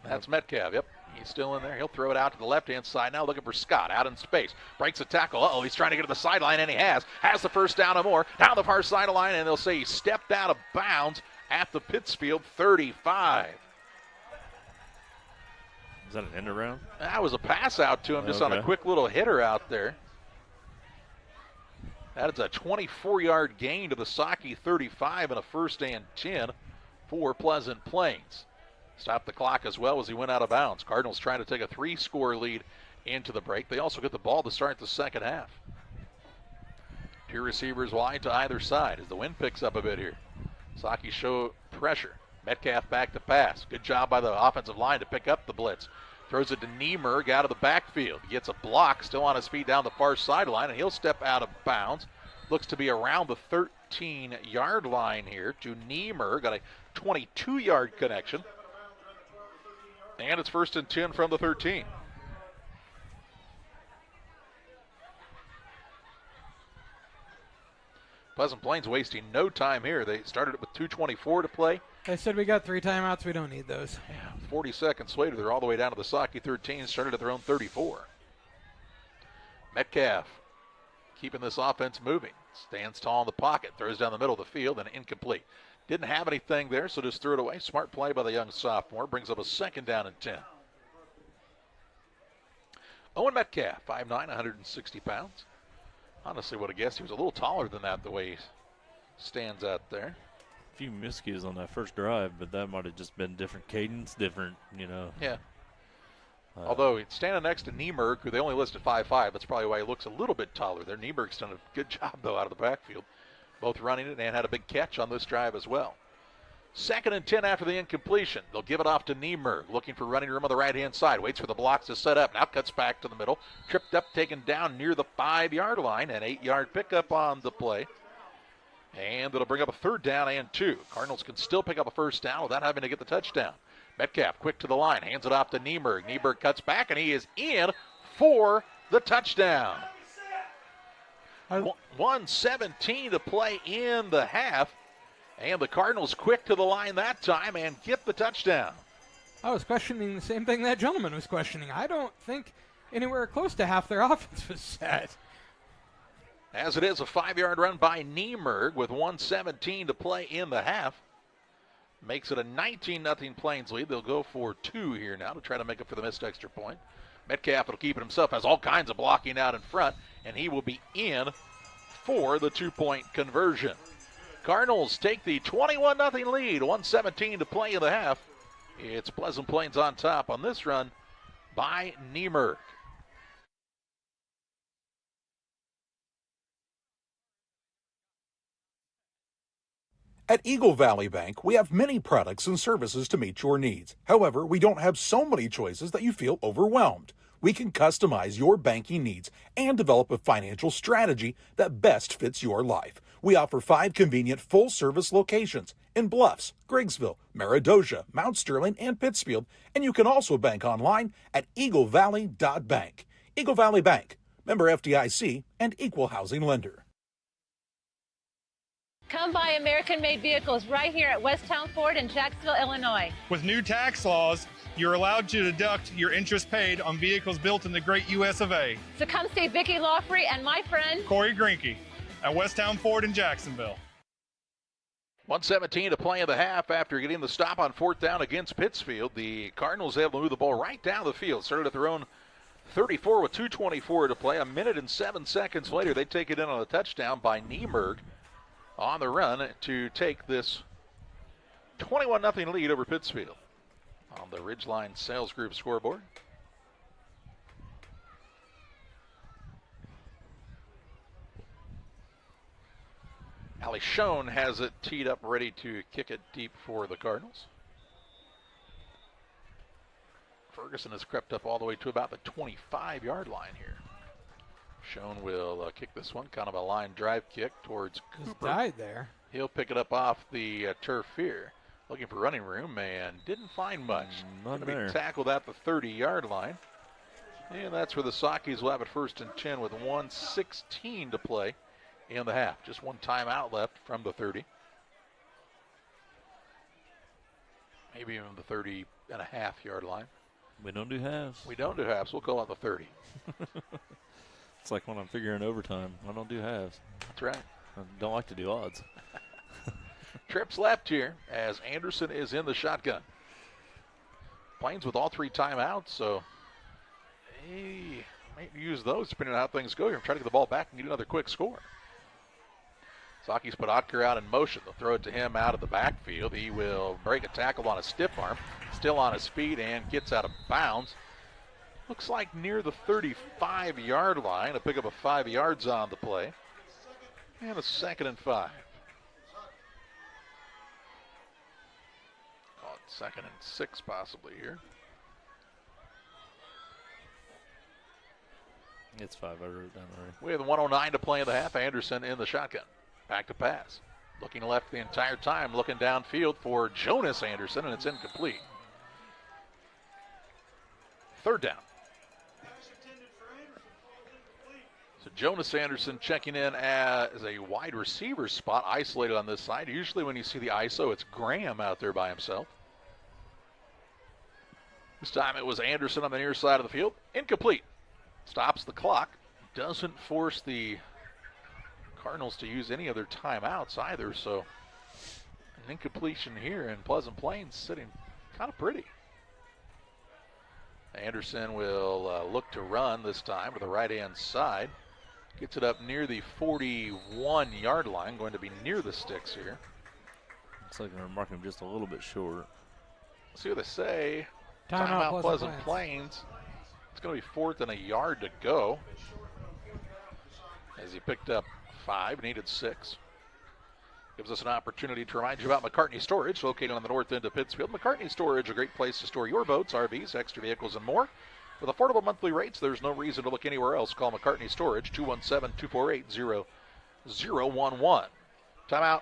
That's Metcalf, yep. He's still in there. He'll throw it out to the left-hand side now, looking for Scott out in space. Breaks a tackle. Uh-oh, he's trying to get to the sideline, and he has. Has the 1st down and more. Down the far sideline, and they'll say he stepped out of bounds at the Pittsfield 35. Is that an end around? That was a pass out to him, just on a quick little hitter out there. That is a 24-yard gain to the Socky 35 and a 1st and 10 for Pleasant Plains. Stopped the clock as well as he went out of bounds. Cardinals trying to take a 3-score lead into the break. They also get the ball to start the 2nd half. 2 receivers wide to either side as the wind picks up a bit here. Socky show pressure. Metcalf back to pass. Good job by the offensive line to pick up the blitz. Throws it to Niemerg out of the backfield. He gets a block, still on his feet down the far sideline, and he'll step out of bounds. Looks to be around the 13-yard line here to Niemerg. Got a 22-yard connection. And it's 1st and 10 from the 13. Pleasant Plains wasting no time here. They started it with 2:24 to play. They said we got 3 timeouts. We don't need those. Yeah, 40 seconds later, they're all the way down to the Socky 13. Started at their own 34. Metcalf keeping this offense moving. Stands tall in the pocket, throws down the middle of the field, and incomplete. Didn't have anything there, so just threw it away. Smart play by the young sophomore. Brings up a 2nd down and 10. Owen Metcalf, 5'9", 160 pounds. Honestly, would have guessed he was a little taller than that the way he stands out there. A few miscues on that first drive, but that might have just been different cadence, different, Yeah. Although he's standing next to Niemerg, who they only listed 5'5", that's probably why he looks a little bit taller there. Niemerg's done a good job, though, out of the backfield. Both running it and had a big catch on this drive as well. 2nd and 10 after the incompletion. They'll give it off to Niemerg, looking for running room on the right-hand side. Waits for the blocks to set up. Now cuts back to the middle. Tripped up, taken down near the 5-yard line. An 8-yard pickup on the play. And it'll bring up a 3rd down and 2. Cardinals can still pick up a 1st down without having to get the touchdown. Metcalf quick to the line. Hands it off to Niemerg. Niemerg cuts back, and he is in for the touchdown. 1:17 to play in the half. And the Cardinals quick to the line that time and get the touchdown. I was questioning the same thing that gentleman was questioning. I don't think anywhere close to half their offense was set. As it is, a 5-yard run by Niemerg with 1:17 to play in the half. Makes it a 19-0 Plains lead. They'll go for 2 here now to try to make up for the missed extra point. Metcalf will keep it himself, has all kinds of blocking out in front, and he will be in for the 2-point conversion. Cardinals take the 21-0 lead, 1:17 to play in the half. It's Pleasant Plains on top on this run by Niemerg. At Eagle Valley Bank, we have many products and services to meet your needs. However, we don't have so many choices that you feel overwhelmed. We can customize your banking needs and develop a financial strategy that best fits your life. We offer 5 convenient full-service locations in Bluffs, Griggsville, Maridosia, Mount Sterling, and Pittsfield, and you can also bank online at eaglevalley.bank. Eagle Valley Bank, member FDIC, and equal housing lender. Come buy American-made vehicles right here at Westtown Ford in Jacksonville, Illinois. With new tax laws, you're allowed to deduct your interest paid on vehicles built in the great U.S. of A. So come see Vicki Lawfrey and my friend Corey Greinke at Westtown Ford in Jacksonville. 1:17 to play in the half after getting the stop on 4th down against Pittsfield. The Cardinals able to move the ball right down the field. Started at their own 34 with 2:24 to play. 1 minute and 7 seconds later, they take it in on a touchdown by Niemerg on the run to take this 21-0 lead over Pittsfield on the Ridgeline Sales Group scoreboard. Allie Schoen has it teed up ready to kick it deep for the Cardinals. Ferguson has crept up all the way to about the 25-yard line here. Schoen will kick this one, kind of a line drive kick towards Cooper. Just died there. He'll pick it up off the turf here. Looking for running room and didn't find much. Not Gonna there. be tackled at the 30-yard line. And that's where the Sockies will have it 1st and 10 with 1:16 to play in the half. Just one timeout left from the 30. Maybe even the 30.5-yard line. We don't do halves. We don't do halves. We'll call it the 30. It's like when I'm figuring overtime. I don't do halves. That's right. I don't like to do odds. Trips left here as Anderson is in the shotgun. Plains with all 3 timeouts, so he might use those depending on how things go here. Try to get the ball back and get another quick score. Sockies put Otker out in motion. They'll throw it to him out of the backfield. He will break a tackle on a stiff arm, still on his feet, and gets out of bounds. Looks like near the 35-yard line. A pick up of 5 yards on the play. And a 2nd and 5. Call it 2nd and 6 possibly here. It's 5. I wrote it down already. We have 1:09 to play in the half. Anderson in the shotgun. Back to pass. Looking left the entire time. Looking downfield for Jonas Anderson, and it's incomplete. 3rd down. So Jonas Anderson checking in as a wide receiver spot, isolated on this side. Usually when you see the ISO, it's Graham out there by himself. This time it was Anderson on the near side of the field. Incomplete. Stops the clock. Doesn't force the Cardinals to use any of their timeouts either, so an incompletion here, and Pleasant Plains sitting kind of pretty. Anderson will look to run this time to the right-hand side. Gets it up near the 41-yard line, going to be near the sticks here. Looks like they're marking him just a little bit short. Let's see what they say. Timeout Pleasant Plains. It's going to be 4th and a yard to go. As he picked up 5, needed 6. Gives us an opportunity to remind you about McCartney Storage, located on the north end of Pittsfield. McCartney Storage, a great place to store your boats, RVs, extra vehicles, and more. With affordable monthly rates, there's no reason to look anywhere else. Call McCartney Storage, 217-248-0011. Timeout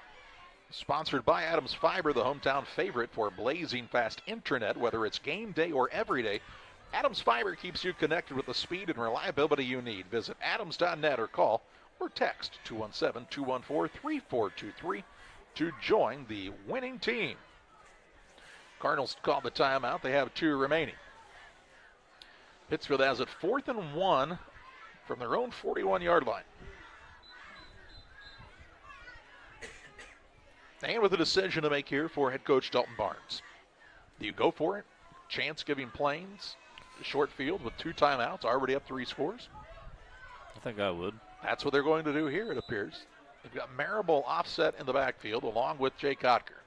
sponsored by Adams Fiber, the hometown favorite for blazing fast internet, whether it's game day or every day. Adams Fiber keeps you connected with the speed and reliability you need. Visit adams.net or call or text 217-214-3423 to join the winning team. Cardinals called the timeout. They have 2 remaining. Pittsfield has it 4th and 1 from their own 41-yard line. And with a decision to make here for head coach Dalton Barnes. Do you go for it? Chance giving Plains a short field with 2 timeouts, already up 3 scores? I think I would. That's what they're going to do here, it appears. They've got Marable offset in the backfield along with Jay Kotker.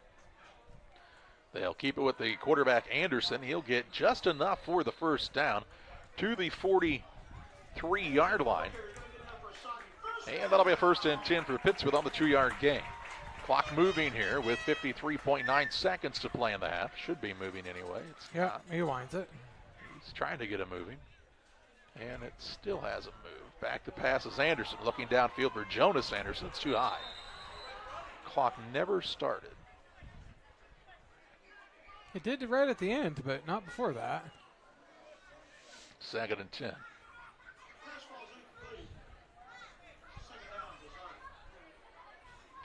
They'll keep it with the quarterback Anderson. He'll get just enough for the first down to the 43-yard line. And that'll be a 1st and 10 for Pittsfield on the 2-yard gain. Clock moving here with 53.9 seconds to play in the half. Should be moving anyway. He winds it. He's trying to get it moving. And it still hasn't moved. Back to pass is Anderson. Looking downfield for Jonas Anderson. It's too high. Clock never started. It did right at the end, but not before that. 2nd and 10.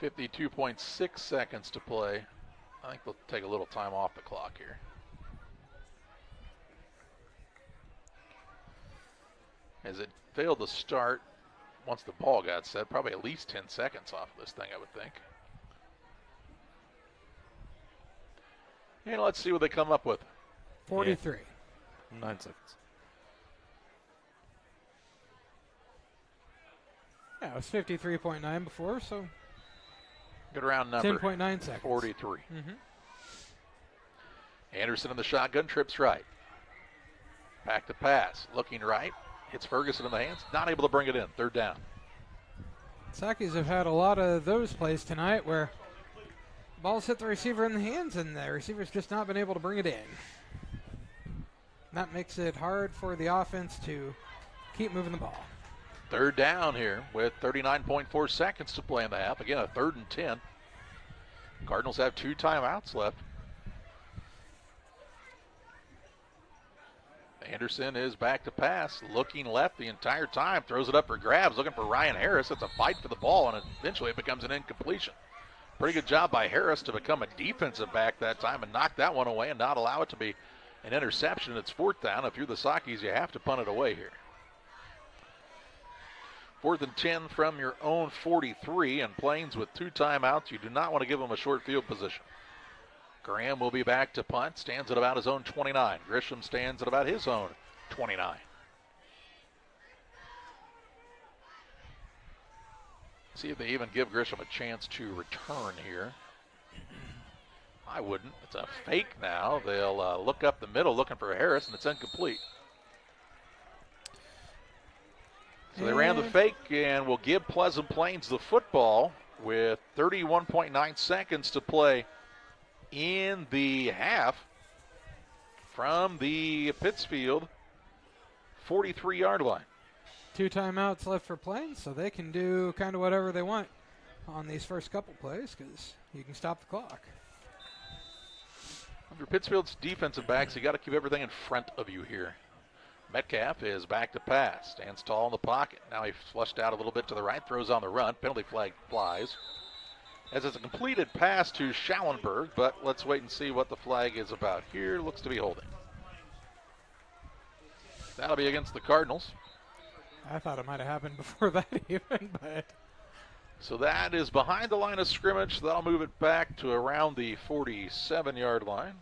.6 seconds to play. I think they'll take a little time off the clock here. As it failed to start once the ball got set, probably at least 10 seconds off of this thing, I would think. And let's see what they come up with. 43. Yeah. 9 seconds. Yeah, it was 53.9 before, so. Good round number. 10.9 seconds. 43. Anderson in the shotgun, trips right. Back to pass, looking right. Hits Ferguson in the hands, not able to bring it in. 3rd down. Sakis have had a lot of those plays tonight where balls hit the receiver in the hands and the receiver's just not been able to bring it in. That makes it hard for the offense to keep moving the ball. 3rd down here with 39.4 seconds to play in the half. Again, a 3rd and 10. Cardinals have 2 timeouts left. Anderson is back to pass, looking left the entire time, throws it up for grabs, looking for Ryan Harris. It's a fight for the ball, and eventually it becomes an incompletion. Pretty good job by Harris to become a defensive back that time and knock that one away and not allow it to be an interception. It's 4th down. If you're the Sakis, you have to punt it away here. 4th and 10 from your own 43, and Plains with 2 timeouts. You do not want to give them a short field position. Graham will be back to punt, stands at about his own 29. Grisham stands at about his own 29. See if they even give Grisham a chance to return here. I wouldn't. It's a fake now. They'll look up the middle looking for Harris, and it's incomplete. So they ran the fake and will give Pleasant Plains the football with 31.9 seconds to play in the half from the Pittsfield 43-yard line. 2 timeouts left for Plains, so they can do kind of whatever they want on these first couple plays because you can stop the clock. Under Pittsfield's defensive backs, you got to keep everything in front of you here. Metcalf is back to pass, stands tall in the pocket. Now he flushed out a little bit to the right, throws on the run. Penalty flag flies. As it's a completed pass to Schallenberg, but let's wait and see what the flag is about here. Looks to be holding. That'll be against the Cardinals. I thought it might have happened before that even, but So that is behind the line of scrimmage. That'll move it back to around the 47-yard line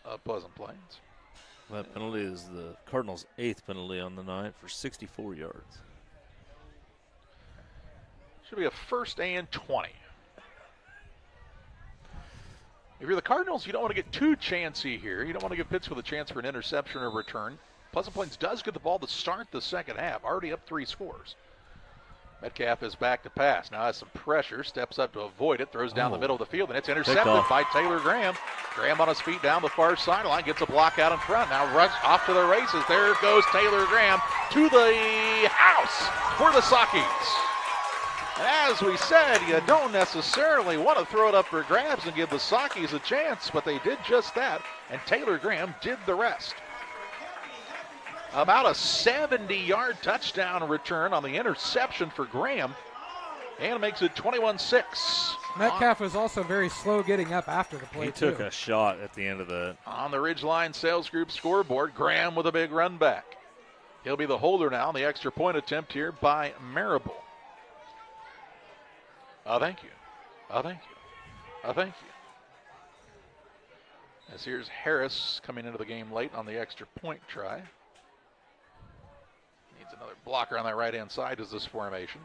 of Pleasant Plains. That penalty is the Cardinals' 8th penalty on the night for 64 yards. Should be a 1st and 20. If you're the Cardinals, you don't want to get too chancy here. You don't want to give Pittsfield a chance for an interception or return. Pleasant Plains does get the ball to start the second half, already up 3 scores. Metcalf is back to pass. Now has some pressure, steps up to avoid it, throws down the middle of the field, and it's intercepted by Taylor Graham. Graham on his feet down the far sideline, gets a block out in front. Now runs off to the races. There goes Taylor Graham to the house for the Sockies. And as we said, you don't necessarily want to throw it up for grabs and give the Sockies a chance, but they did just that, and Taylor Graham did the rest. About a 70-yard touchdown return on the interception for Graham, and makes it 21-6. Metcalf was also very slow getting up after the play, He took a shot at the end of that. On the Ridgeline Sales Group scoreboard, Graham with a big run back. He'll be the holder now on the extra point attempt here by Marable. Thank you. Thank you. Thank you. As here's Harris coming into the game late on the extra point try. Needs another blocker on that right-hand side as this formation.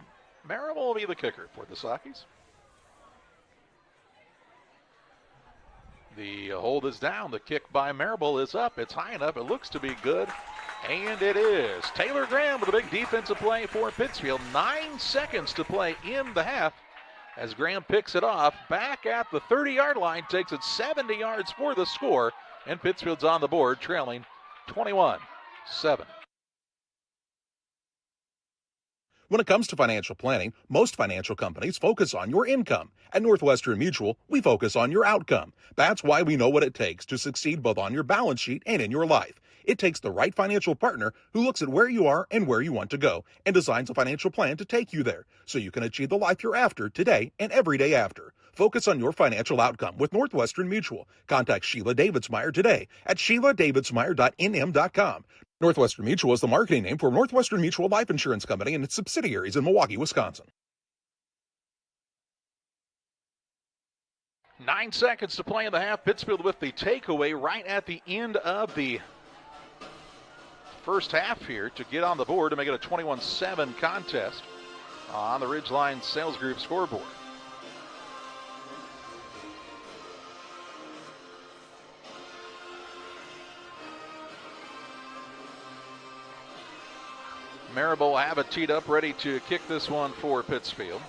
Marable will be the kicker for the Sockies. The hold is down. The kick by Marable is up. It's high enough. It looks to be good. And it is. Taylor Graham with a big defensive play for Pittsfield. 9 seconds to play in the half. As Graham picks it off, back at the 30-yard line, takes it 70 yards for the score, and Pittsfield's on the board, trailing 21-7. When it comes to financial planning, most financial companies focus on your income. At Northwestern Mutual, we focus on your outcome. That's why we know what it takes to succeed both on your balance sheet and in your life. It takes the right financial partner who looks at where you are and where you want to go and designs a financial plan to take you there so you can achieve the life you're after today and every day after. Focus on your financial outcome with Northwestern Mutual. Contact Sheila Davidsmeyer today at SheilaDavidsmeyer.nm.com. Northwestern Mutual is the marketing name for Northwestern Mutual Life Insurance Company and its subsidiaries in Milwaukee, Wisconsin. 9 seconds to play in the half. Pittsfield with the takeaway right at the end of the first half here to get on the board to make it a 21-7 contest on the Ridgeline Sales Group scoreboard. Marable will have it teed up, ready to kick this one for Pittsfield.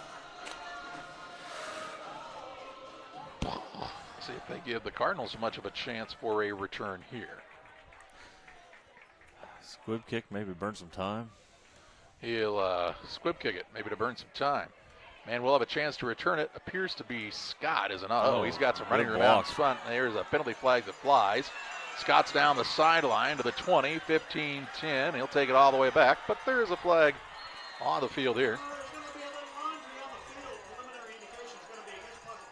See if they give the Cardinals much of a chance for a return here. Squib kick, maybe burn some time. He'll squib kick it, maybe to burn some time. Man, we'll have a chance to return it. Appears to be Scott, isn't it? Oh, he's got some running room out in front. There's a penalty flag that flies. Scott's down the sideline to the 20, 15-10. He'll take it all the way back, but there's a flag on the field here.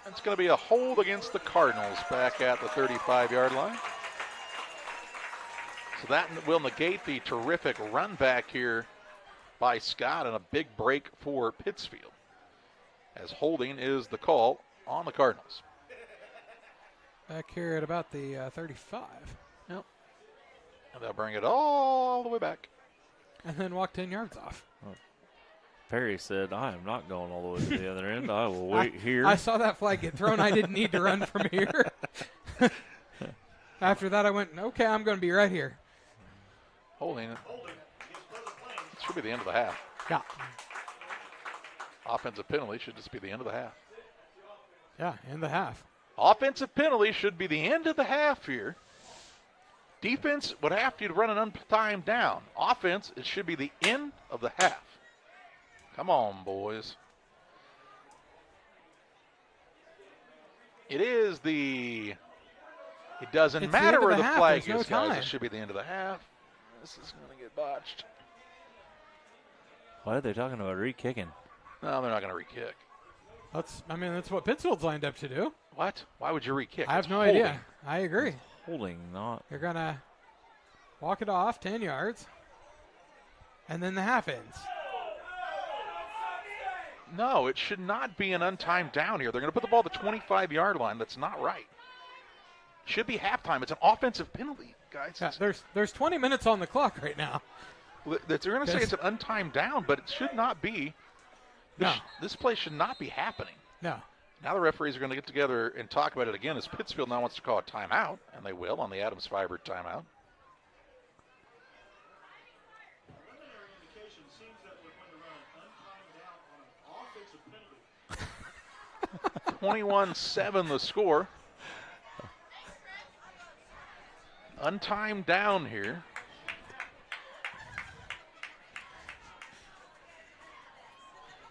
It's going to be a hold against the Cardinals back at the 35-yard line. So that will negate the terrific run back here by Scott and a big break for Pittsfield, as holding is the call on the Cardinals. Back here at about the 35. Yep. And they'll bring it all the way back. And then walk 10 yards off. Oh. Perry said, I am not going all the way to the other end. I will wait here. I saw that flag get thrown. I didn't need to run from here. After that, I went, okay, I'm going to be right here. Holding it. It should be the end of the half. Yeah. Offensive penalty should just be the end of the half. Yeah, end the half. Offensive penalty should be the end of the half here. Defense would have to run an untimed down. Offense, it should be the end of the half. Come on, boys. It is the... It doesn't matter where the flag is, guys. It should be the end of the half. This is going to get botched. Why are they talking about re-kicking? No, they're not going to re-kick. That's what Pittsfield's lined up to do. What? Why would you re-kick? I have no idea. I agree. Holding, not. You're going to walk it off 10 yards, and then the half ends. No, it should not be an untimed down here. They're going to put the ball at the 25-yard line. That's not right. Should be halftime. It's an offensive penalty, guys. Yeah, there's 20 minutes on the clock right now. They're going to say it's an untimed down, but it should not be. This play should not be happening. No. Now the referees are going to get together and talk about it again as Pittsfield now wants to call a timeout, and they will on the Adams Fiber timeout. (21-7) the score. Untimed down here.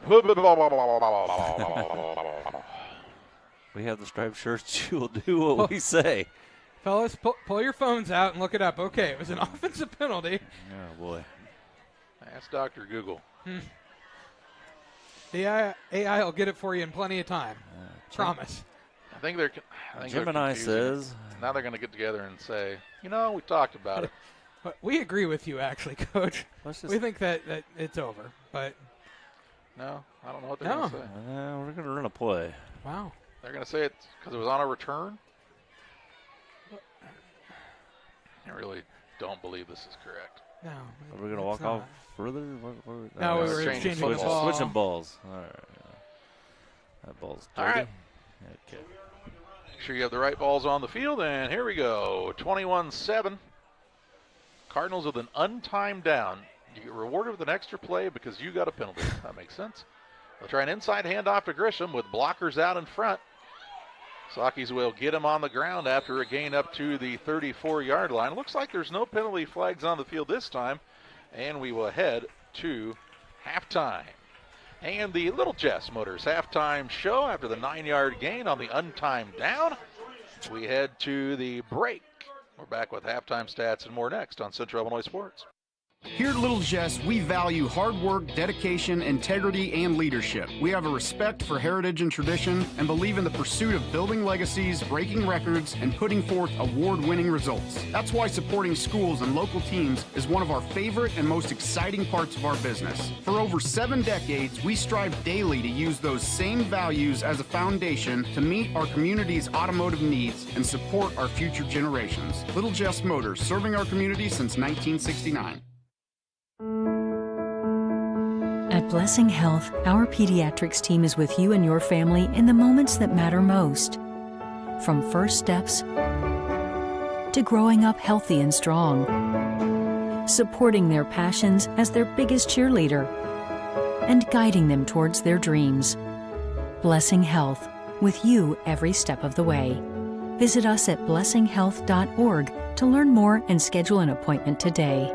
We have the striped shirts. You will do what we say. Fellas, pull your phones out and look it up. Okay, it was an offensive penalty. Oh, boy. That's Dr. Google. The AI will get it for you in plenty of time. Promise. I think they're Gemini says. Now they're going to get together and say, we talked about it. But we agree with you, actually, Coach. We think that it's over, but. No, I don't know what they're going to say. We're going to run a play. Wow. They're going to say it's because it was on a return? I really don't believe this is correct. No. Are we going to walk off further? No, we were exchanging the ball. Switching balls. All right. That ball's dirty. All right. Okay. Make sure you have the right balls on the field, and here we go. 21-7. Cardinals with an untimed down. You get rewarded with an extra play because you got a penalty. That makes sense. They'll try an inside handoff to Grisham with blockers out in front. Sakis will get him on the ground after a gain up to the 34-yard line. Looks like there's no penalty flags on the field this time, and we will head to halftime. And the Little Jess Motors halftime show after the 9-yard gain on the untimed down. We head to the break. We're back with halftime stats and more next on Central Illinois Sports. Here at Little Jess, we value hard work, dedication, integrity, and leadership. We have a respect for heritage and tradition and believe in the pursuit of building legacies, breaking records, and putting forth award-winning results. That's why supporting schools and local teams is one of our favorite and most exciting parts of our business. For over 7 decades, we strive daily to use those same values as a foundation to meet our community's automotive needs and support our future generations. Little Jess Motors, serving our community since 1969. At Blessing Health, our pediatrics team is with you and your family in the moments that matter most. From first steps to growing up healthy and strong, supporting their passions as their biggest cheerleader, and guiding them towards their dreams. Blessing Health, with you every step of the way. Visit us at blessinghealth.org to learn more and schedule an appointment today.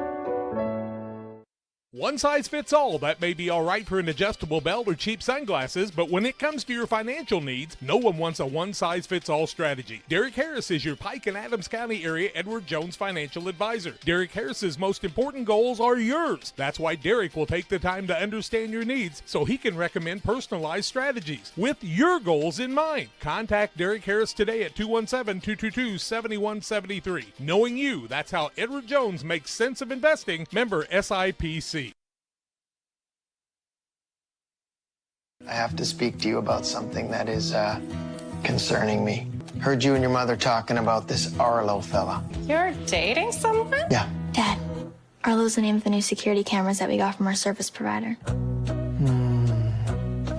One size fits all. That may be all right for an adjustable belt or cheap sunglasses, but when it comes to your financial needs, no one wants a one-size-fits-all strategy. Derek Harris is your Pike and Adams County area Edward Jones financial advisor. Derek Harris's most important goals are yours. That's why Derek will take the time to understand your needs so he can recommend personalized strategies with your goals in mind. Contact Derek Harris today at 217-222-7173. Knowing you, that's how Edward Jones makes sense of investing. Member SIPC. I have to speak to you about something that is concerning me. Heard you and your mother talking about this Arlo fella. You're dating someone? Yeah. Dad, Arlo's the name of the new security cameras that we got from our service provider.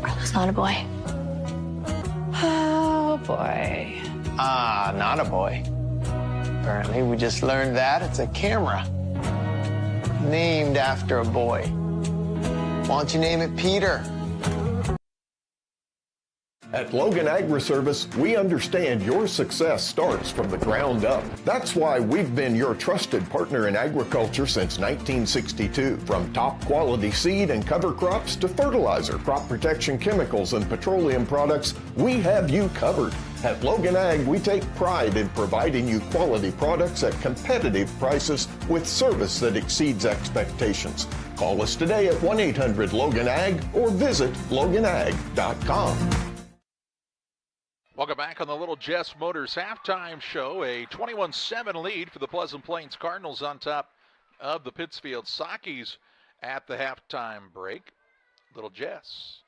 Arlo's not a boy. Oh, boy. Ah, not a boy. Apparently, we just learned that it's a camera named after a boy. Why don't you name it Peter? At Logan Agri-Service, we understand your success starts from the ground up. That's why we've been your trusted partner in agriculture since 1962. From top quality seed and cover crops to fertilizer, crop protection chemicals, and petroleum products, we have you covered. At Logan Ag, we take pride in providing you quality products at competitive prices with service that exceeds expectations. Call us today at 1-800-LOGAN-AG or visit loganag.com. Welcome back on the Little Jess Motors halftime show. A 21-7 lead for the Pleasant Plains Cardinals on top of the Pittsfield Sakis at the halftime break. Little Jess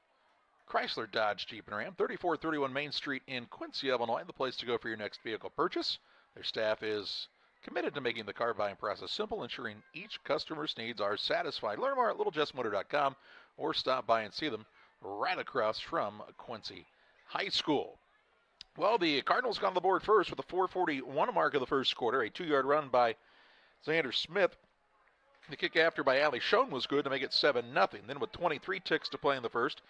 Chrysler, Dodge, Jeep, and Ram, 3431 Main Street in Quincy, Illinois, the place to go for your next vehicle purchase. Their staff is committed to making the car buying process simple, ensuring each customer's needs are satisfied. Learn more at littlejessmotor.com or stop by and see them right across from Quincy High School. Well, the Cardinals got on the board first with a 4:41 mark of the first quarter. A 2-yard run by Xander Smith. The kick after by Allie Schoen was good to make it 7-0. Then with 23 ticks to play in the first,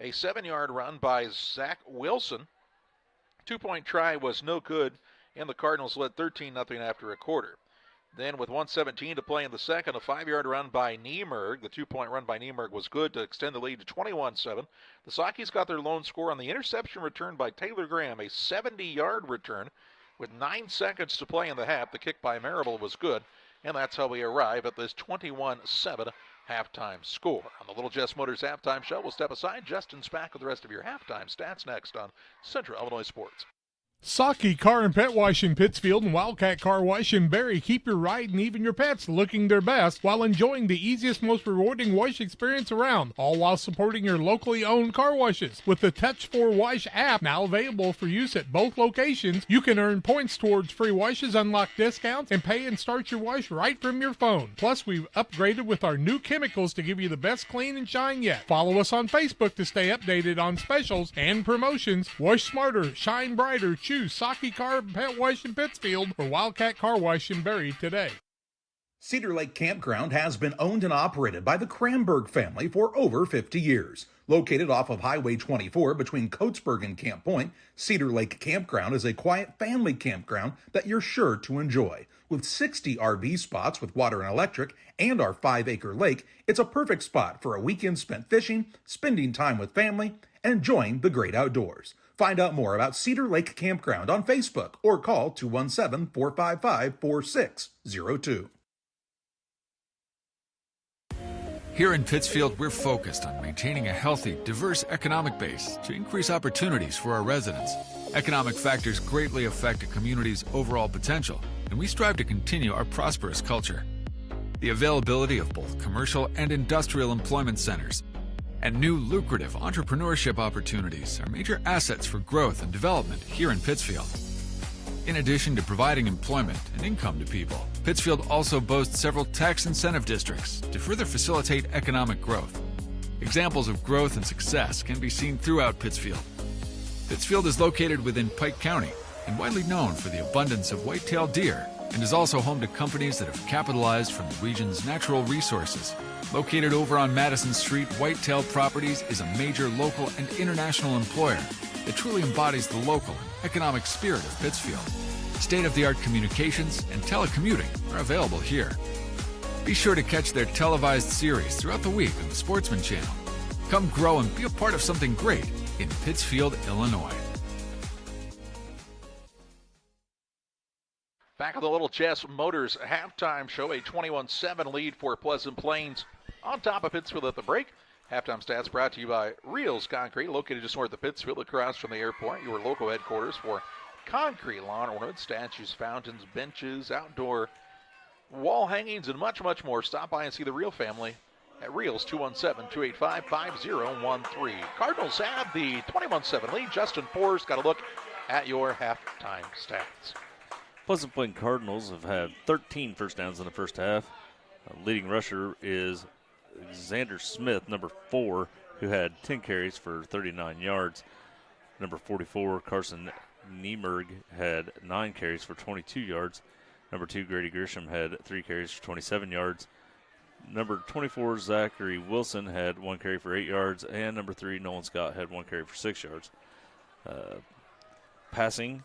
a 7-yard run by Zach Wilson. 2-point try was no good, and the Cardinals led 13-0 after a quarter. Then with 1:17 to play in the second, a 5-yard run by Niemerg. The 2-point run by Niemerg was good to extend the lead to 21-7. The Sockies got their lone score on the interception return by Taylor Graham, a 70-yard return with 9 seconds to play in the half. The kick by Marable was good, and that's how we arrive at this 21-7 halftime score. On the Little Jess Motors halftime show, we'll step aside. Justin's back with the rest of your halftime stats next on Central Illinois Sports. Saki Car and Pet Wash in Pittsfield and Wildcat Car Wash in Barry keep your ride and even your pets looking their best while enjoying the easiest, most rewarding wash experience around, all while supporting your locally owned car washes. With the Touch4 Wash app now available for use at both locations, you can earn points towards free washes, unlock discounts, and pay and start your wash right from your phone. Plus, we've upgraded with our new chemicals to give you the best clean and shine yet. Follow us on Facebook to stay updated on specials and promotions. Wash smarter, shine brighter, choose Saki Car and Pet Wash in Pittsfield or Wildcat Car Wash in Barry today. Cedar Lake Campground has been owned and operated by the Kramberg family for over 50 years. Located off of Highway 24 between Coatesburg and Camp Point, Cedar Lake Campground is a quiet family campground that you're sure to enjoy. With 60 RV spots with water and electric and our 5-acre lake, it's a perfect spot for a weekend spent fishing, spending time with family, and enjoying the great outdoors. Find out more about Cedar Lake Campground on Facebook or call 217-455-4602. Here in Pittsfield, we're focused on maintaining a healthy, diverse economic base to increase opportunities for our residents. Economic factors greatly affect a community's overall potential, and we strive to continue our prosperous culture. The availability of both commercial and industrial employment centers and new lucrative entrepreneurship opportunities are major assets for growth and development here in Pittsfield. In addition to providing employment and income to people, Pittsfield also boasts several tax incentive districts to further facilitate economic growth. Examples of growth and success can be seen throughout Pittsfield. Pittsfield is located within Pike County and widely known for the abundance of white-tailed deer, and is also home to companies that have capitalized from the region's natural resources. Located over on Madison Street, Whitetail Properties is a major local and international employer that truly embodies the local and economic spirit of Pittsfield. State-of-the-art communications and telecommuting are available here. Be sure to catch their televised series throughout the week on the Sportsman Channel. Come grow and be a part of something great in Pittsfield, Illinois. Back at the Little Jess Motors halftime show, a 21-7 lead for Pleasant Plains on top of Pittsfield at the break. Halftime stats brought to you by Reels Concrete, located just north of Pittsfield, across from the airport. Your local headquarters for concrete lawn ornaments, statues, fountains, benches, outdoor wall hangings, and much, much more. Stop by and see the Real family at Reels, 217-285-5013. Cardinals have the 21-7 lead. Justin Forrest got a look at your halftime stats. Pleasant Plains Cardinals have had 13 first downs in the first half. Leading rusher is Xander Smith, number 4, who had 10 carries for 39 yards. Number 44, Carson Niemerg, had 9 carries for 22 yards. Number 2, Grady Grisham, had 3 carries for 27 yards. Number 24, Zachary Wilson, had 1 carry for 8 yards. And number 3, Nolan Scott, had 1 carry for 6 yards. Passing,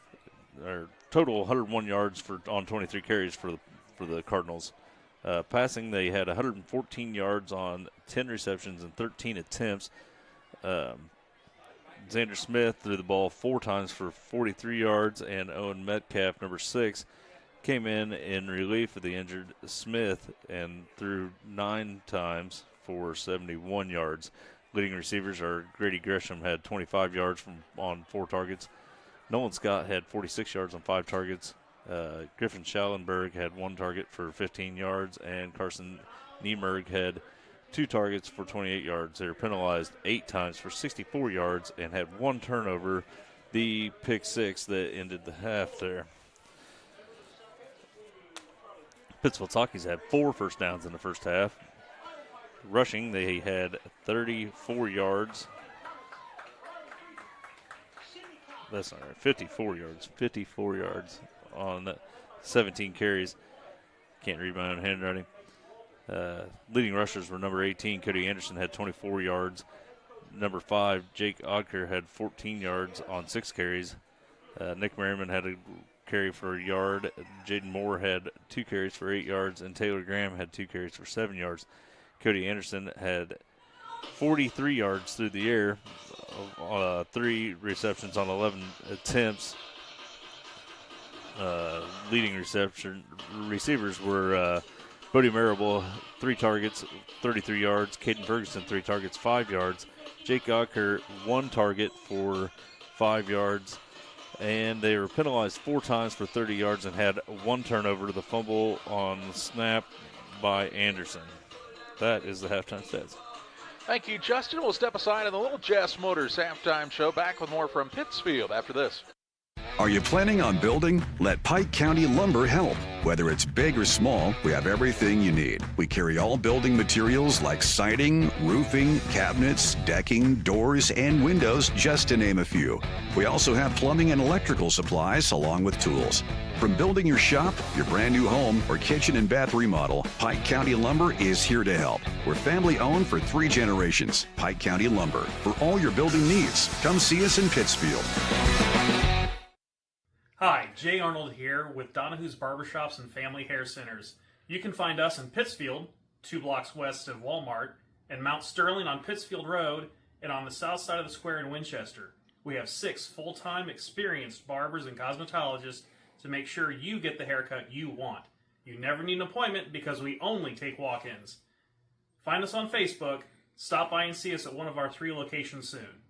or total 101 yards on 23 carries for the Cardinals. Passing, they had 114 yards on 10 receptions and 13 attempts. Xander Smith threw the ball 4 times for 43 yards, and Owen Metcalf, number 6, came in relief of the injured Smith and threw 9 times for 71 yards. Leading receivers are Grady Grisham, had 25 yards on 4 targets. Nolan Scott had 46 yards on 5 targets. Griffin Schallenberg had 1 target for 15 yards, and Carson Niemerg had 2 targets for 28 yards. They were penalized 8 times for 64 yards and had 1 turnover, the pick 6 that ended the half there. Pittsfield Sockies had 4 first downs in the first half. Rushing, they had 34 yards. That's not right, 54 yards. 54 yards on 17 carries. Can't read my own handwriting. Leading rushers were number 18, Cody Anderson, had 24 yards. Number 5, Jake Odker, had 14 yards on 6 carries. Nick Merriman had a carry for a yard. Jaden Moore had 2 carries for 8 yards, and Taylor Graham had 2 carries for 7 yards. Cody Anderson had 43 yards through the air, 3 receptions on 11 attempts. Leading receivers were Bodie Marable, 3 targets, 33 yards. Caden Ferguson, 3 targets, 5 yards. Jake Ocker, 1 target for 5 yards. And they were penalized 4 times for 30 yards and had 1 turnover. The fumble on the snap by Anderson. That is the halftime stats. Thank you, Justin. We'll step aside in the Little Jess Motors halftime show. Back with more from Pittsfield after this. Are you planning on building? Let Pike County Lumber help. Whether it's big or small, we have everything you need. We carry all building materials like siding, roofing, cabinets, decking, doors, and windows, just to name a few. We also have plumbing and electrical supplies along with tools. From building your shop, your brand new home, or kitchen and bath remodel, Pike County Lumber is here to help. We're family owned for 3 generations. Pike County Lumber. For all your building needs, come see us in Pittsfield. Hi, Jay Arnold here with Donahue's Barbershops and Family Hair Centers. You can find us in Pittsfield, 2 blocks west of Walmart, and Mount Sterling on Pittsfield Road, and on the south side of the square in Winchester. We have 6 full-time experienced barbers and cosmetologists to make sure you get the haircut you want. You never need an appointment because we only take walk-ins. Find us on Facebook. Stop by and see us at one of our 3 locations soon.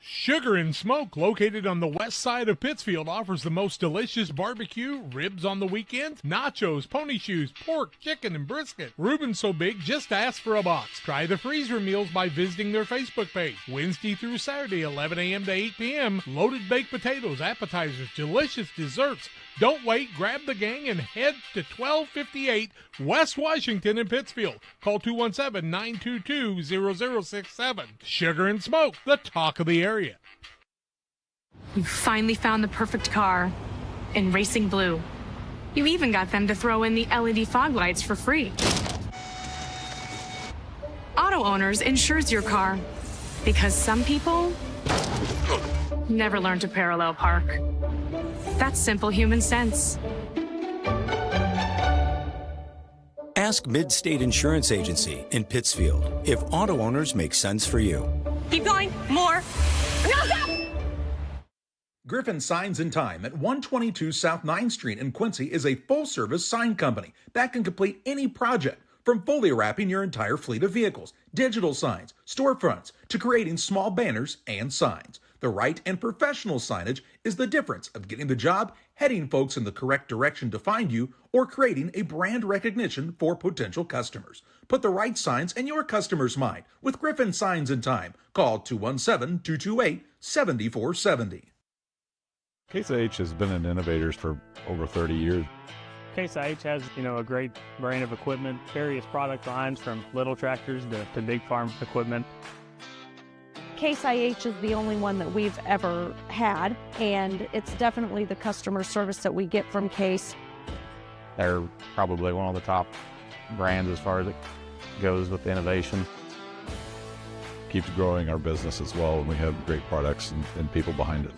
Sugar and Smoke, located on the west side of Pittsfield, offers the most delicious barbecue, ribs on the weekends, nachos, pony shoes, pork, chicken, and brisket. Reuben's so big, just ask for a box. Try the freezer meals by visiting their Facebook page. Wednesday through Saturday, 11 a.m. to 8 p.m. Loaded baked potatoes, appetizers, delicious desserts. Don't wait, grab the gang and head to 1258 West Washington in Pittsfield. Call 217-922-0067. Sugar and Smoke, the talk of the area. You finally found the perfect car in racing blue. You even got them to throw in the LED fog lights for free. Auto Owners insures your car because some people never learn to parallel park. That's simple human sense. Ask Mid-State Insurance Agency in Pittsfield if Auto Owners make sense for you. Keep going. More. No, stop! Griffin Signs in Time at 122 South 9th Street in Quincy is a full-service sign company that can complete any project, from fully wrapping your entire fleet of vehicles, digital signs, storefronts, to creating small banners and signs. The right and professional signage is the difference of getting the job, heading folks in the correct direction to find you, or creating a brand recognition for potential customers. Put the right signs in your customer's mind with Griffin Signs in Time. Call 217-228-7470. Case IH has been an innovator for over 30 years. Case IH has, a great brand of equipment, various product lines from little tractors to big farm equipment. Case IH is the only one that we've ever had, and it's definitely the customer service that we get from Case. They're probably one of the top brands as far as it goes with innovation. Keeps growing our business as well, and we have great products and people behind it.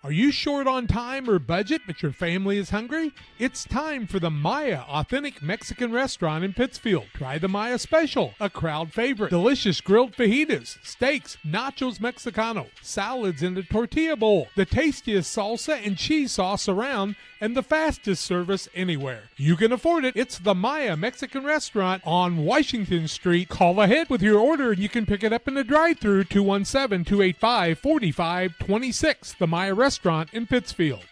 Are you short on time or budget, but your family is hungry? It's time for the Maya Authentic Mexican Restaurant in Pittsfield. Try the Maya Special, a crowd favorite. Delicious grilled fajitas, steaks, nachos mexicano, salads in a tortilla bowl, the tastiest salsa and cheese sauce around, and the fastest service anywhere. You can afford it. It's the Maya Mexican Restaurant on Washington Street. Call ahead with your order and you can pick it up in the drive-thru, 217-285-4526. The Maya Restaurant in Pittsfield.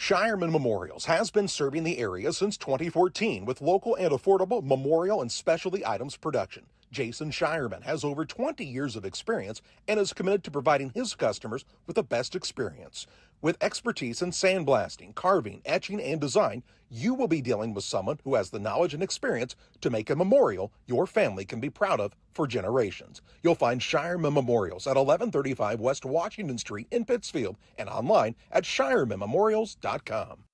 Shireman Memorials has been serving the area since 2014 with local and affordable memorial and specialty items production. Jason Shireman has over 20 years of experience and is committed to providing his customers with the best experience. With expertise in sandblasting, carving, etching, and design, you will be dealing with someone who has the knowledge and experience to make a memorial your family can be proud of for generations. You'll find Shireman Memorials at 1135 West Washington Street in Pittsfield and online at shiremanmemorials.com.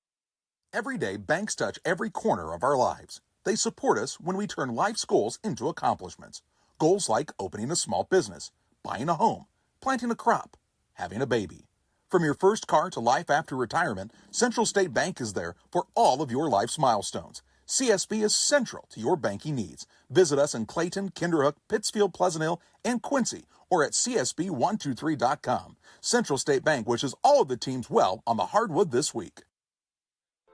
Every day, banks touch every corner of our lives. They support us when we turn life's goals into accomplishments. Goals like opening a small business, buying a home, planting a crop, having a baby. From your first car to life after retirement, Central State Bank is there for all of your life's milestones. CSB is central to your banking needs. Visit us in Clayton, Kinderhook, Pittsfield, Pleasant Hill, and Quincy, or at csb123.com. Central State Bank wishes all of the teams well on the hardwood this week.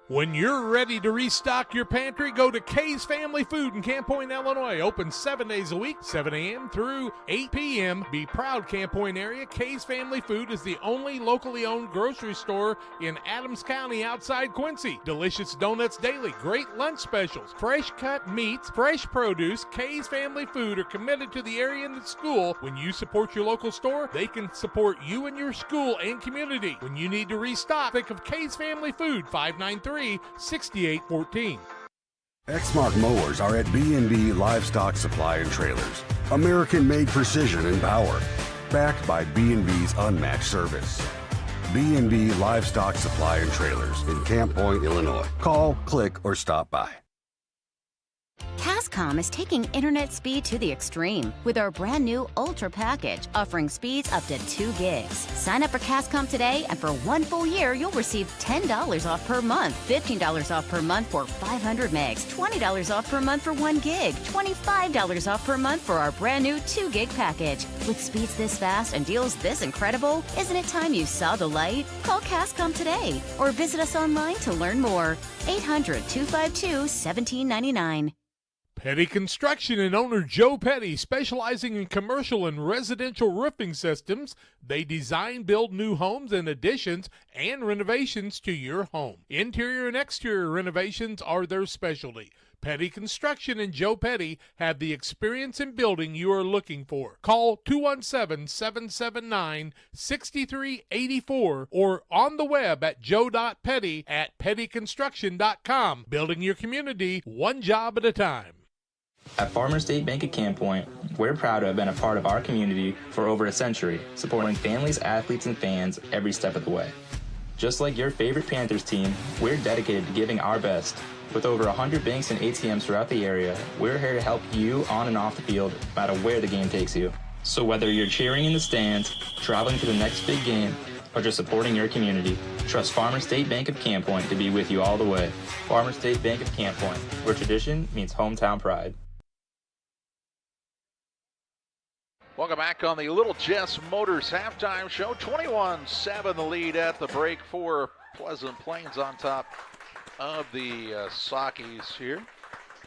When you're ready to restock your pantry, go to Kay's Family Food in Camp Point, Illinois. Open 7 days a week, 7 a.m. through 8 p.m. Be proud, Camp Point area. Kay's Family Food is the only locally owned grocery store in Adams County outside Quincy. Delicious donuts daily, great lunch specials, fresh cut meats, fresh produce. Kay's Family Food are committed to the area and the school. When you support your local store, they can support you and your school and community. When you need to restock, think of Kay's Family Food, 593-6814. Exmark mowers are at B&B Livestock Supply and Trailers. American-made precision and power, backed by B&B's unmatched service. B&B Livestock Supply and Trailers in Camp Point, Illinois. Call, click, or stop by. Cascom is taking internet speed to the extreme with our brand new Ultra package, offering speeds up to 2 gigs. Sign up for Cascom today, and for 1 full year, you'll receive $10 off per month, $15 off per month for 500 megs, $20 off per month for 1 gig, $25 off per month for our brand new 2 gig package. With speeds this fast and deals this incredible, isn't it time you saw the light? Call Cascom today or visit us online to learn more. 800-252-1799. Petty Construction and owner Joe Petty, specializing in commercial and residential roofing systems. They design, build new homes and additions and renovations to your home. Interior and exterior renovations are their specialty. Petty Construction and Joe Petty have the experience in building you are looking for. Call 217-779-6384 or on the web at joe.petty@pettyconstruction.com. Building your community one job at a time. At Farmers State Bank at Camp Point, we're proud to have been a part of our community for over a century, supporting families, athletes, and fans every step of the way. Just like your favorite Panthers team, we're dedicated to giving our best. With over 100 banks and ATMs throughout the area, we're here to help you on and off the field, no matter where the game takes you. So whether you're cheering in the stands, traveling to the next big game, or just supporting your community, trust Farmers State Bank of Camp Point to be with you all the way. Farmers State Bank of Camp Point, where tradition meets hometown pride. Welcome back on the Little Jess Motors halftime show. 21-7 the lead at the break for Pleasant Plains on top of the Sockies here.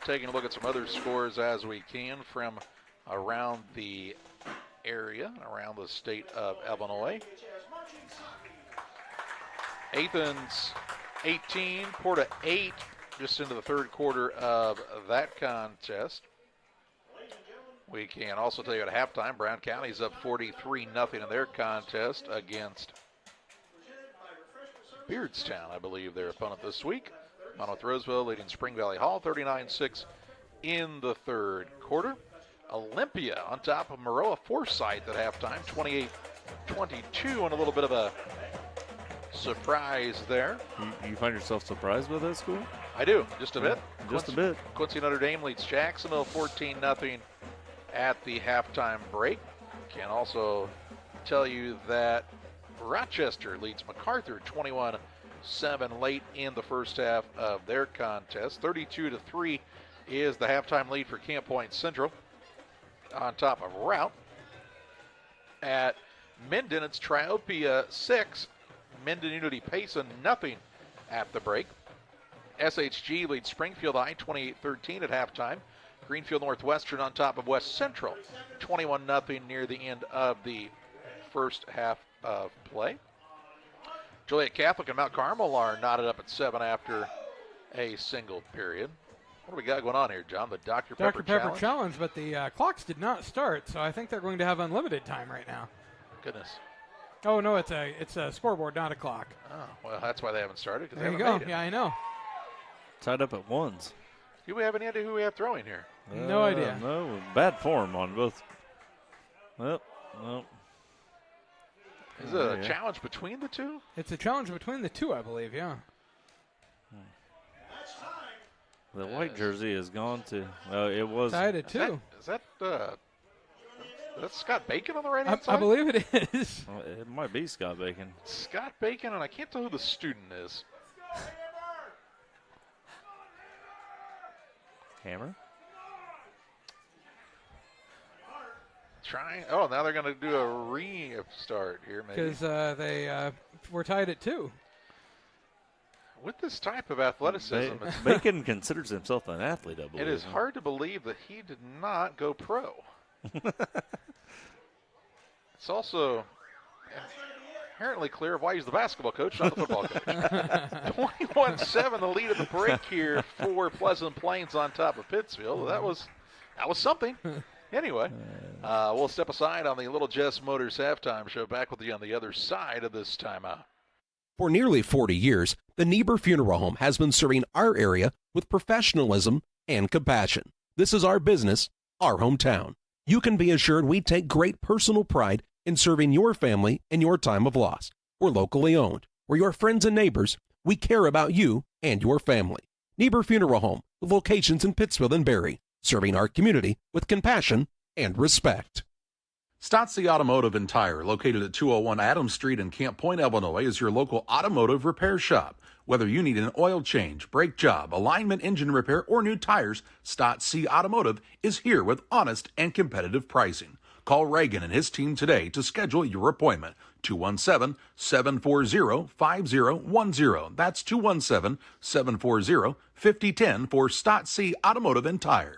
Taking a look at some other scores as we can from around the area, around the state of Illinois. Athens 18, Porta 8, just into the third quarter of that contest. We can also tell you at halftime, Brown County's up 43-0 in their contest against Beardstown, I believe, their opponent this week. Monmouth Roseville leading Spring Valley Hall 39-6 in the third quarter. Olympia on top of Maroa Forsyth at halftime, 28-22, and a little bit of a surprise there. You find yourself surprised with that score? I do, just a bit. Just a bit. Quincy Notre Dame leads Jacksonville 14-0 at the halftime break. Can also tell you that Rochester leads MacArthur 21-7 late in the first half of their contest. 32-3 is the halftime lead for Camp Point Central on top of Route. At Minden, it's Triopia 6, Minden Unity Payson 0 at the break. SHG leads Springfield High 28-13 at halftime. Greenfield Northwestern on top of West Central, 21-0 near the end of the first half of play. Joliet Catholic and Mount Carmel are knotted up at 7 after a single period. What do we got going on here, John? The Dr. Pepper Challenge, but the clocks did not start, so I think they're going to have unlimited time right now. Goodness. Oh, no, it's a scoreboard, not a clock. Oh, well, that's why they haven't started. There you go. Yeah, I know. Tied up at 1s. Do we have any idea who we have throwing here? No idea. No, bad form on both. Well, no. Is it a challenge between the two? It's a challenge between the two, I believe, yeah. The white jersey has gone to, it was. Tied at 2. Is that Scott Bacon on the right-hand side? I believe it is. Well, it might be Scott Bacon. Scott Bacon, and I can't tell who the student is. Hammer? Oh, now they're going to do a restart here, maybe. Because they were tied at 2. With this type of athleticism, Bacon considers himself an athlete, I believe. It is hard to believe that he did not go pro. It's also inherently clear of why he's the basketball coach, not the football coach. 21-7, the lead of the break here for Pleasant Plains on top of Pittsfield. That was something. Anyway, we'll step aside on the Little Jess Motors halftime show. Back with you on the other side of this timeout. For nearly 40 years, the Niebuhr Funeral Home has been serving our area with professionalism and compassion. This is our business, our hometown. You can be assured we take great personal pride in serving your family in your time of loss. We're locally owned. We're your friends and neighbors. We care about you and your family. Niebuhr Funeral Home, with locations in Pittsfield and Barry, serving our community with compassion and respect. Stotzi Automotive and Tire, located at 201 Adams Street in Camp Point, Illinois, is your local automotive repair shop. Whether you need an oil change, brake job, alignment, engine repair, or new tires, Stotzi Automotive is here with honest and competitive pricing. Call Reagan and his team today to schedule your appointment. 217-740-5010. That's 217-740-5010 for Stotzi Automotive and Tire.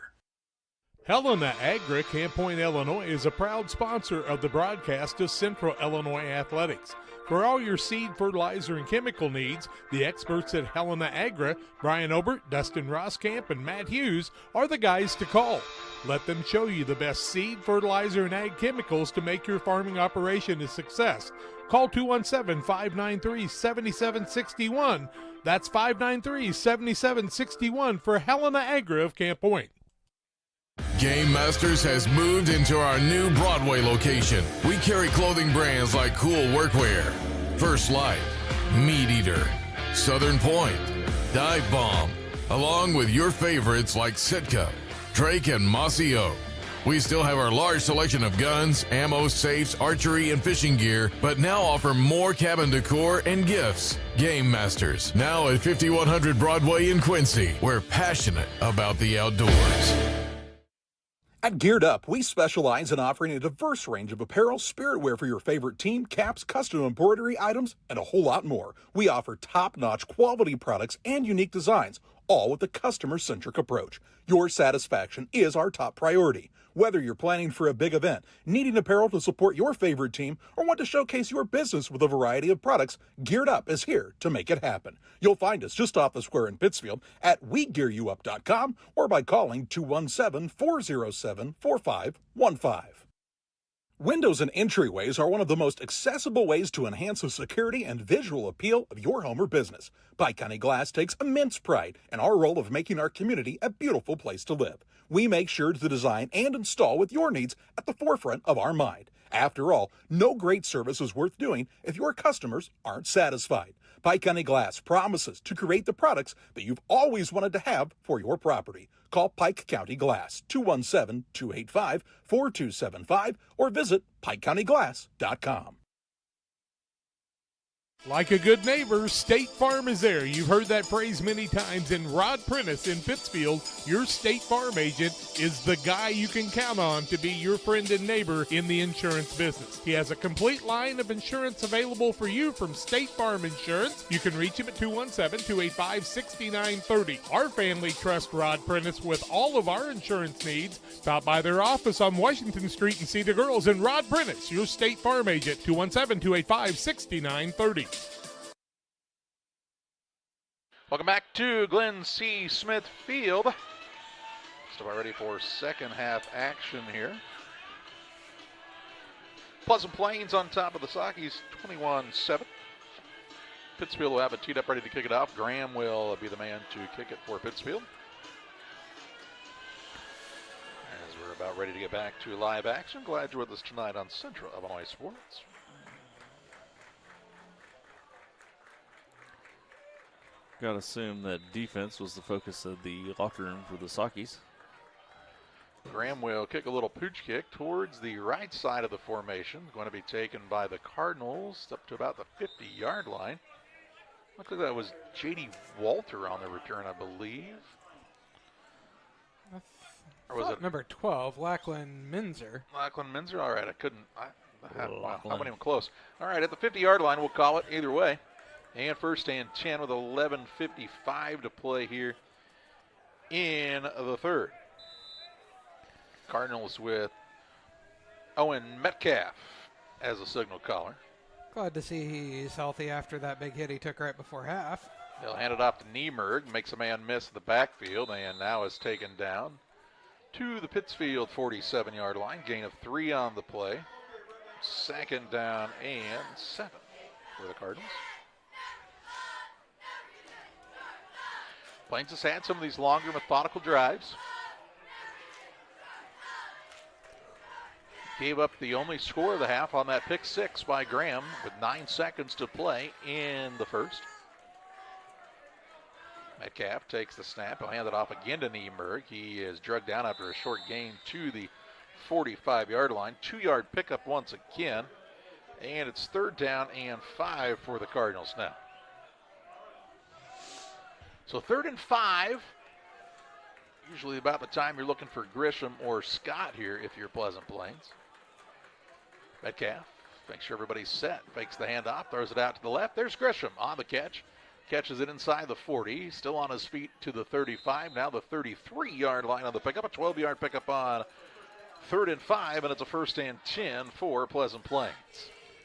Helena Agri, Camp Point, Illinois, is a proud sponsor of the broadcast of Central Illinois Athletics. For all your seed, fertilizer, and chemical needs, the experts at Helena Agri, Brian Obert, Dustin Roskamp, and Matt Hughes, are the guys to call. Let them show you the best seed, fertilizer, and ag chemicals to make your farming operation a success. Call 217-593-7761. That's 593-7761 for Helena Agri of Camp Point. Game Masters has moved into our new Broadway location. We carry clothing brands like Cool Workwear, First Light, Meat Eater, Southern Point, Dive Bomb, along with your favorites like Sitka, Drake, and Mossy Oak. We still have our large selection of guns, ammo, safes, archery, and fishing gear, but now offer more cabin decor and gifts. Game Masters, now at 5100 Broadway in Quincy. We're passionate about the outdoors. At Geared Up, we specialize in offering a diverse range of apparel, spirit wear for your favorite team, caps, custom embroidery items, and a whole lot more. We offer top-notch quality products and unique designs, all with a customer-centric approach. Your satisfaction is our top priority. Whether you're planning for a big event, needing apparel to support your favorite team, or want to showcase your business with a variety of products, Geared Up is here to make it happen. You'll find us just off the square in Pittsfield at WeGearYouUp.com or by calling 217-407-4515. Windows and entryways are one of the most accessible ways to enhance the security and visual appeal of your home or business. Pike County Glass takes immense pride in our role of making our community a beautiful place to live. We make sure to design and install with your needs at the forefront of our mind. After all, no great service is worth doing if your customers aren't satisfied. Pike County Glass promises to create the products that you've always wanted to have for your property. Call Pike County Glass, 217-285-4275, or visit PikeCountyGlass.com. Like a good neighbor, State Farm is there. You've heard that phrase many times. And Rod Prentice in Pittsfield, your State Farm agent, is the guy you can count on to be your friend and neighbor in the insurance business. He has a complete line of insurance available for you from State Farm Insurance. You can reach him at 217-285-6930. Our family trusts Rod Prentice with all of our insurance needs. Stop by their office on Washington Street and see the girls. And Rod Prentice, your State Farm agent, 217-285-6930. Welcome back to Glenn C. Smith Field. Just about ready for second half action here. Pleasant Plains on top of the Sockies, 21-7. Pittsfield will have it teed up ready to kick it off. Graham will be the man to kick it for Pittsfield. As we're about ready to get back to live action, glad you're with us tonight on Central Illinois Sports. Got to assume that defense was the focus of the locker room for the Sockies. Graham will kick a little pooch kick towards the right side of the formation. Going to be taken by the Cardinals up to about the 50-yard line. Looks like that was J.D. Walter on the return, I believe. Or was it number 12, Lachlan Minzer? Lachlan Minzer? All right, I wasn't even close. All right, at the 50-yard line, we'll call it either way. And first and 10 with 11:55 to play here in the third. Cardinals with Owen Metcalf as a signal caller. Glad to see he's healthy after that big hit he took right before half. They'll hand it off to Niemerg, makes a man miss in the backfield, and now is taken down to the Pittsfield 47-yard line. Gain of 3 on the play. Second down and 7 for the Cardinals. Plains has had some of these longer methodical drives. Gave up the only score of the half on that pick 6 by Graham with 9 seconds to play in the first. Metcalf takes the snap. He'll hand it off again to Niemerg. He is drugged down after a short gain to the 45-yard line. 2-yard pickup once again. And it's third down and 5 for the Cardinals now. So 3rd and 5. Usually about the time you're looking for Grisham or Scott here if you're Pleasant Plains. Metcalf makes sure everybody's set. Fakes the handoff, throws it out to the left. There's Grisham on the catch. Catches it inside the 40. Still on his feet to the 35. Now the 33-yard line on the pickup. A 12-yard pickup on 3rd and 5, and it's a first and 10 for Pleasant Plains.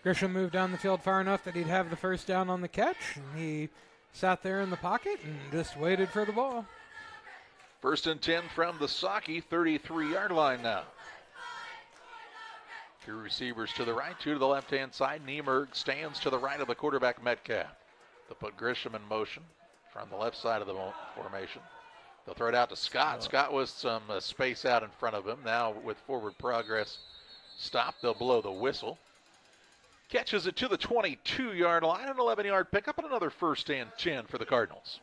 Grisham moved down the field far enough that he'd have the first down on the catch. And he sat there in the pocket and just waited for the ball. First and 10 from the Socky 33-yard line now. 2 receivers to the right, 2 to the left-hand side. Niemerg stands to the right of the quarterback, Metcalf. They'll put Grisham in motion from the left side of the formation. They'll throw it out to Scott. Scott with some space out in front of him. Now with forward progress stopped, they'll blow the whistle. Catches it to the 22-yard line, an 11-yard pickup, and another first and 10 for the Cardinals.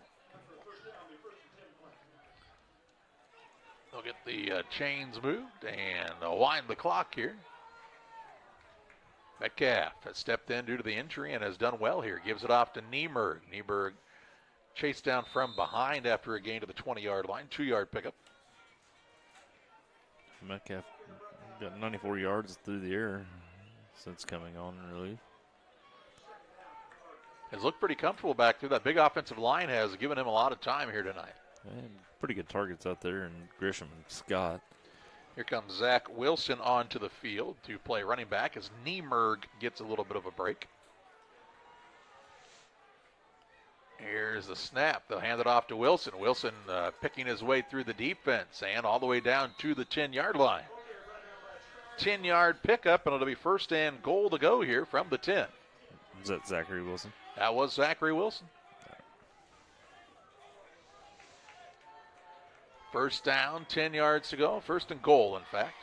They'll get the chains moved and wind the clock here. Metcalf has stepped in due to the injury and has done well here. Gives it off to Niemerg. Niemerg chased down from behind after a gain to the 20-yard line. 2-yard pickup. Metcalf got 94 yards through the air since coming on in relief. Has looked pretty comfortable back there. That big offensive line has given him a lot of time here tonight. And pretty good targets out there, and Grisham and Scott. Here comes Zach Wilson onto the field to play running back as Niemerg gets a little bit of a break. Here's the snap. They'll hand it off to Wilson. Wilson picking his way through the defense and all the way down to the 10-yard line. 10-yard pickup, and it'll be first and goal to go here from the 10. Was that Zachary Wilson? That was Zachary Wilson. First down, 10 yards to go. First and goal, in fact.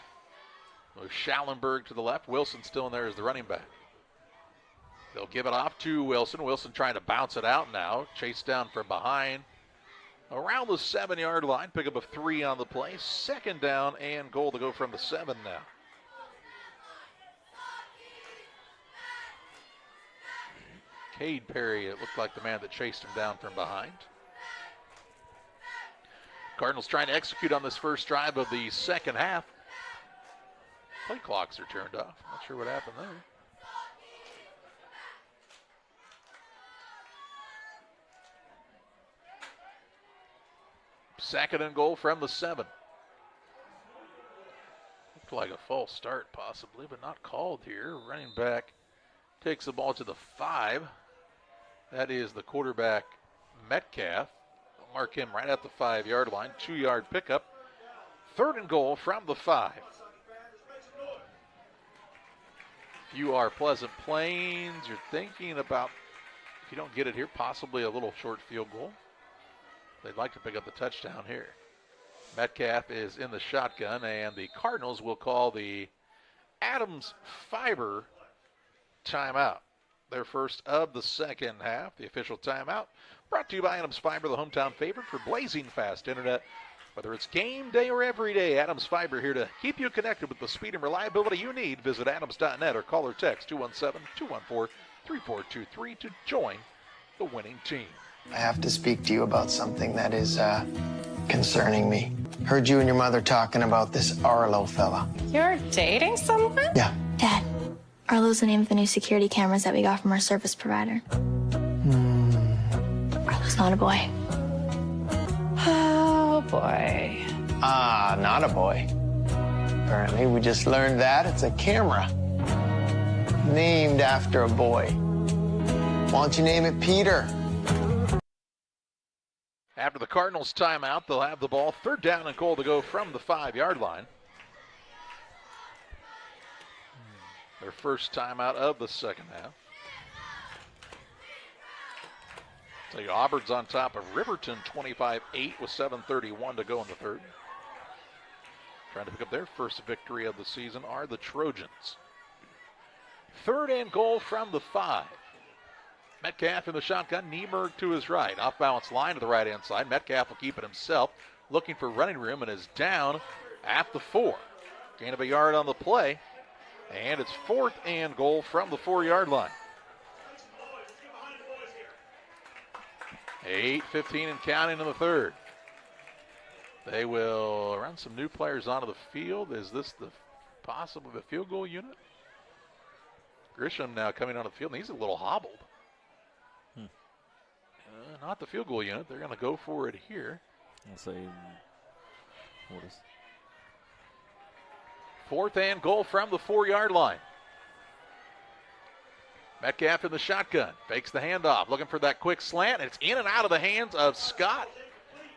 With Schallenberg to the left. Wilson still in there as the running back. They'll give it off to Wilson. Wilson trying to bounce it out now. Chased down from behind. Around the 7-yard line. Pickup of 3 on the play. Second down and goal to go from the 7 now. Cade Perry, it looked like the man that chased him down from behind. Cardinals trying to execute on this first drive of the second half. Play clocks are turned off. Not sure what happened there. Second and goal from the 7. Looked like a false start possibly, but not called here. Running back takes the ball to the 5. That is the quarterback, Metcalf. They'll mark him right at the 5-yard line. 2-yard pickup. 3rd and goal from the 5. If you are Pleasant Plains, you're thinking about, if you don't get it here, possibly a little short field goal. They'd like to pick up the touchdown here. Metcalf is in the shotgun, and the Cardinals will call the Adams Fiber timeout. Their first of the second half. The official timeout brought to you by Adams Fiber, the hometown favorite for blazing fast internet. Whether it's game day or every day, Adams Fiber here to keep you connected with the speed and reliability you need. Visit adams.net or call or text 217-214-3423 to join the winning team. I have to speak to you about something that is concerning me. Heard you and your mother talking about this Arlo fella. You're dating someone? Yeah. Dad, Arlo's the name of the new security cameras that we got from our service provider. Arlo's not a boy. Oh, boy. Ah, not a boy. Apparently, we just learned that it's a camera named after a boy. Why don't you name it Peter? After the Cardinals timeout, they'll have the ball 3rd down and goal to go from the 5-yard line. Their first timeout of the second half. So Auburn's on top of Riverton 25-8 with 7:31 to go in the 3rd. Trying to pick up their first victory of the season are the Trojans. 3rd and goal from the 5. Metcalf in the shotgun, Nieberg to his right. Off balance line to the right-hand side. Metcalf will keep it himself, looking for running room, and is down at the 4. Gain of a yard on the play, and it's 4th and goal from the 4-yard line. 8:15 and counting in the 3rd. They will run some new players onto the field. Is this possibly the field goal unit? Grisham now coming on the field, and he's a little hobbled. Not the field goal unit. They're going to go for it here. I'll say, what is 4th and goal from the 4-yard line. Metcalf in the shotgun, fakes the handoff, looking for that quick slant. It's in and out of the hands of Scott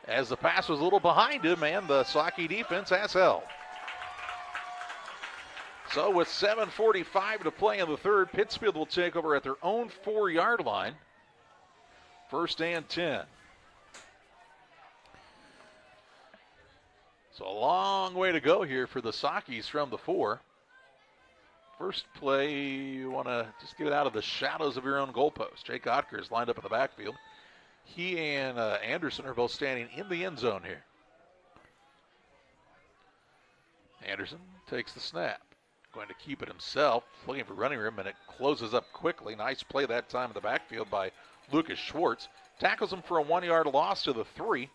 as the pass was a little behind him, and the Saukey defense has held. So with 7:45 to play in the 3rd, Pittsfield will take over at their own 4-yard line. 1st and 10. So a long way to go here for the Saukeys from the 4. First play, you want to just get it out of the shadows of your own goalpost. Jake Otker is lined up in the backfield. He and Anderson are both standing in the end zone here. Anderson takes the snap. Going to keep it himself, looking for running room, and it closes up quickly. Nice play that time in the backfield by Lucas Schwartz. Tackles him for a 1-yard loss to the 3.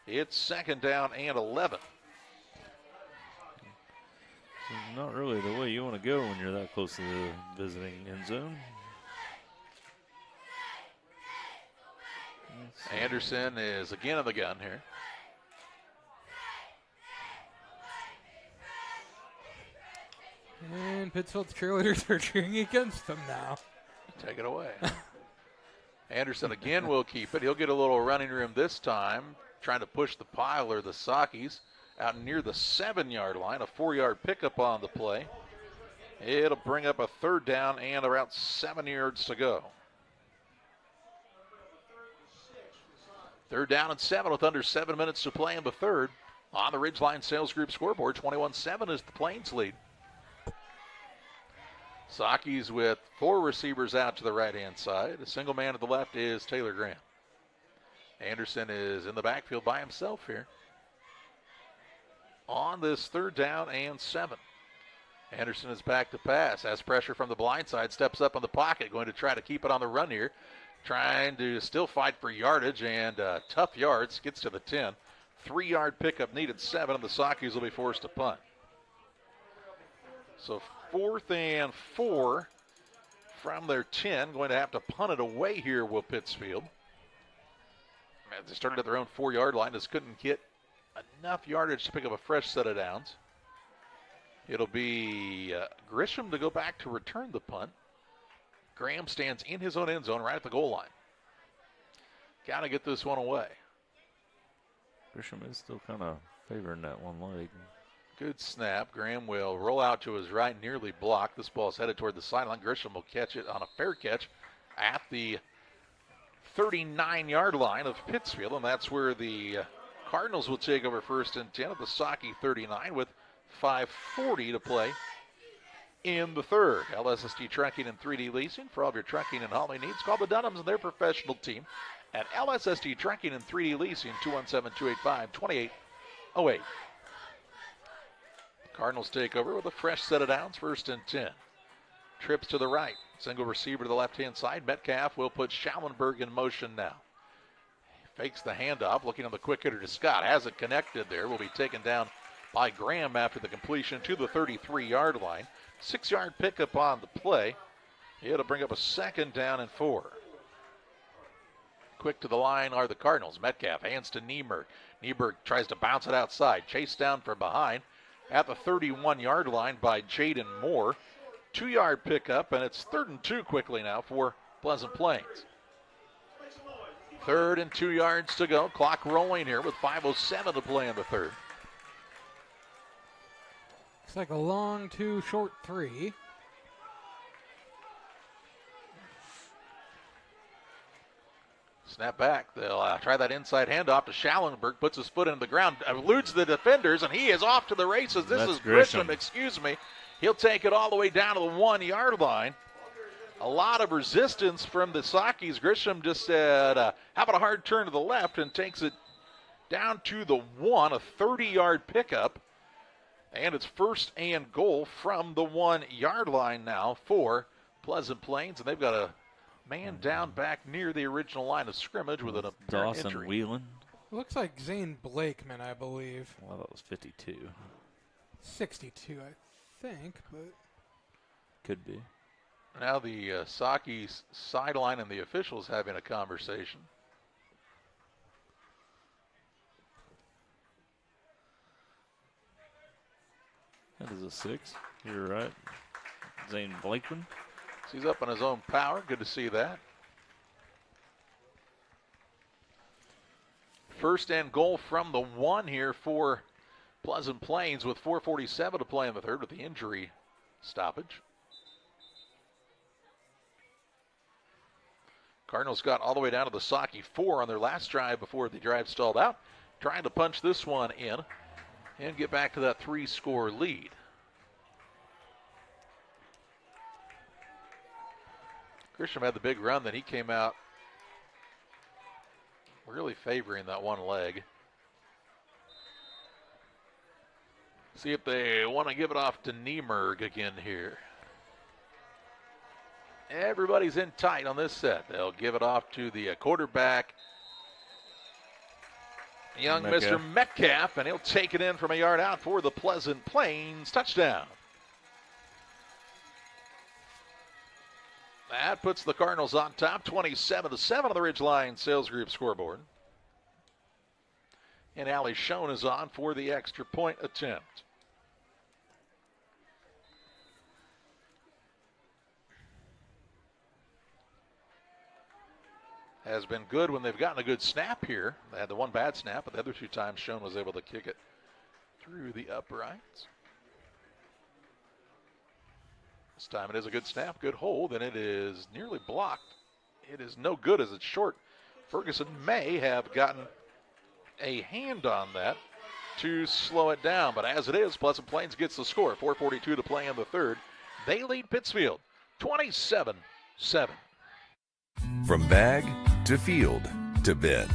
It's 2nd down and 11. not really the way you want to go when you're that close to the visiting end zone. Anderson is again in the gun here. And Pittsfield's cheerleaders are cheering against them now. Take it away. Anderson again will keep it. He'll get a little running room this time, trying to push the pile or the Saukeys out near the 7-yard line. A 4-yard pickup on the play. It'll bring up a 3rd down and around 7 yards to go. 3rd down and 7 with under 7 minutes to play in the 3rd. On the Ridgeline Sales Group scoreboard, 21-7 is the Plains lead. Saukeys with 4 receivers out to the right-hand side. A single man to the left is Taylor Graham. Anderson is in the backfield by himself here. On this 3rd down and 7. Anderson is back to pass. Has pressure from the blind side. Steps up in the pocket. Going to try to keep it on the run here. Trying to still fight for yardage and tough yards. Gets to the 10. 3-yard pickup needed 7, and the Saukeys will be forced to punt. So 4th and 4 from their 10. Going to have to punt it away here, will Pittsfield. They started at their own 4-yard line. Just couldn't get enough yardage to pick up a fresh set of downs. It'll be Grisham to go back to return the punt. Graham stands in his own end zone right at the goal line. got to get this one away. Grisham is still kind of favoring that one leg. Good snap. Graham will roll out to his right, nearly blocked. This ball is headed toward the sideline. Grisham will catch it on a fair catch at the 39-yard line of Pittsfield, and that's where the Cardinals will take over first and 10 at the Saukey 39 with 5:40 to play in the third. LSST Trucking and 3D Leasing. For all of your trucking and hauling needs, call the Dunhams and their professional team at LSST Trucking and 3D Leasing, 217-285-2808. Cardinals take over with a fresh set of downs, first and 10. Trips to the right. Single receiver to the left-hand side. Metcalf will put Schallenberg in motion now. Fakes the handoff, looking on the quick hitter to Scott. Has it connected there. Will be taken down by Graham after the completion to the 33-yard line. 6-yard pickup on the play. It'll bring up a 2nd down and 4. Quick to the line are the Cardinals. Metcalf hands to Nieberg. Nieberg tries to bounce it outside. Chased down from behind at the 31-yard line by Jaden Moore. 2-yard pickup, and it's 3rd and 2 quickly now for Pleasant Plains. 3rd and 2 yards to go. Clock rolling here with 5:07 to play in the third. Looks like a long 2, short 3. Snap back. They'll try that inside handoff to Schallenberg. Puts his foot into the ground, eludes the defenders, and he is off to the races. This is Grisham, excuse me. He'll take it all the way down to the 1-yard line. A lot of resistance from the Saukeys. Grisham just said, how about a hard turn to the left, and takes it down to the 1, a 30-yard pickup. And it's 1st and goal from the 1-yard line now for Pleasant Plains. And they've got a man down back near the original line of scrimmage with an apparent injury. Dawson Whelan. Looks like Zane Blakeman, I believe. Well, that was 52. 62, I think, but could be. Now the Saukeys sideline and the officials having a conversation. That is a 6. You're right. Zane Blakeman. He's up on his own power. Good to see that. 1st and goal from the 1 here for Pleasant Plains with 4:47 to play in the third with the injury stoppage. Cardinals got all the way down to the Saukey 4 on their last drive before the drive stalled out. Trying to punch this one in and get back to that 3-score lead. Grisham had the big run, then he came out really favoring that one leg. See if they want to give it off to Niemerg again here. Everybody's in tight on this set. They'll give it off to the quarterback, young Mr. Metcalf, and he'll take it in from a yard out for the Pleasant Plains touchdown. That puts the Cardinals on top, 27-7 on the Ridgeline Sales Group scoreboard. And Allie Schoen is on for the extra point attempt. Has been good when they've gotten a good snap here. They had the one bad snap, but the other 2 times Schoen was able to kick it through the uprights. This time it is a good snap, good hold, and it is nearly blocked. It is no good as it's short. Ferguson may have gotten a hand on that to slow it down, but as it is, Pleasant Plains gets the score. 4:42 to play in the third. They lead Pittsfield 27-7. From bag to field to bin,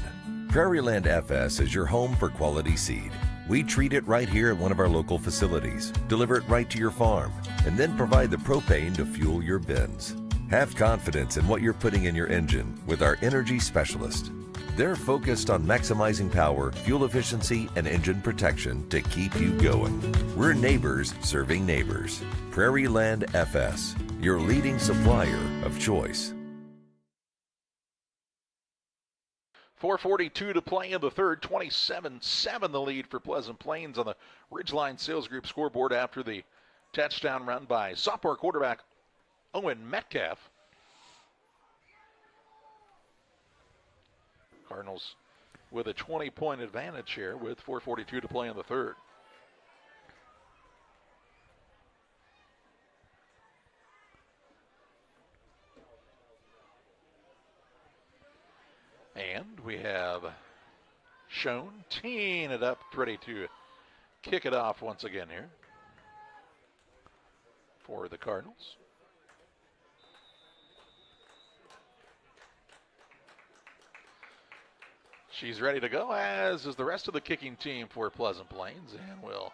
Prairieland FS is your home for quality seed. We treat it right here at one of our local facilities, deliver it right to your farm, and then provide the propane to fuel your bins. Have confidence in what you're putting in your engine with our energy specialist. They're focused on maximizing power, fuel efficiency, and engine protection to keep you going. We're neighbors serving neighbors. Prairieland FS, your leading supplier of choice. 4:42 to play in the third, 27-7 the lead for Pleasant Plains on the Ridgeline Sales Group scoreboard after the touchdown run by sophomore quarterback Owen Metcalf. Cardinals with a 20-point advantage here with 4:42 to play in the third. And we have Schoen teeing it up, ready to kick it off once again here for the Cardinals. She's ready to go, as is the rest of the kicking team for Pleasant Plains, and will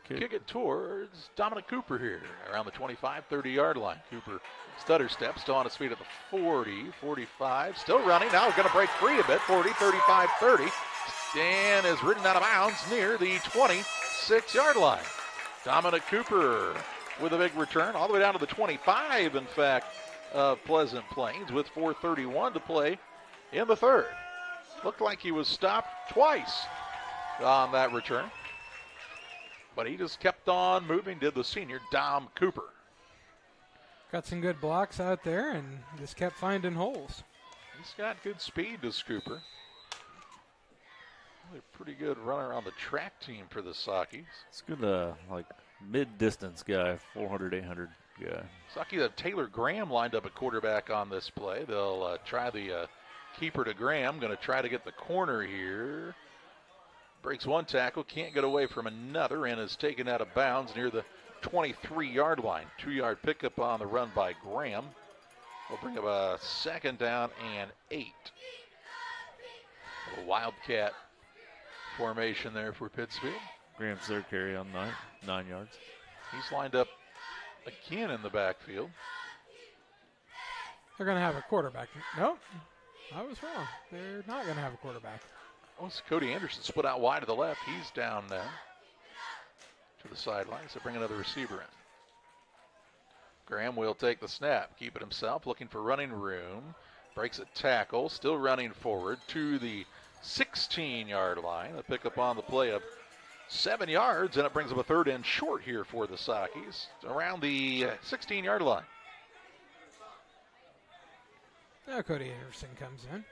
kick it towards Dominic Cooper here around the 25-30-yard line. Cooper stutter step, still on his feet at the 40, 45, still running. Now going to break free a bit, 40, 35, 30. And is ridden out of bounds near the 26-yard line. Dominic Cooper with a big return all the way down to the 25, in fact, of Pleasant Plains with 4:31 to play in the third. Looked like he was stopped twice on that return, but he just kept on moving, did the senior Dom Cooper. Got some good blocks out there and just kept finding holes. He's got good speed, does Cooper. Really pretty good runner on the track team for the Sockies. It's good, like mid-distance guy, 400, 800 guy. Socky have Taylor Graham lined up at quarterback on this play. They'll try the keeper to Graham. Going to try to get the corner here. Breaks one tackle, can't get away from another, and is taken out of bounds near the 23-yard line. 2-yard pickup on the run by Graham. We'll bring up a second down and 8. A Wildcat formation there for Pittsfield. Graham's third carry on 9 yards. He's lined up again in the backfield. They're going to have a quarterback. Nope, I was wrong. They're not going to have a quarterback. Oh, it's Cody Anderson split out wide to the left. He's down now to the sidelines. They bring another receiver in. Graham will take the snap, keep it himself, looking for running room. Breaks a tackle, still running forward to the 16-yard line. A pickup on the play of 7 yards, and it brings up a third and short here for the Sockies around the 16-yard line. Now Cody Anderson comes in.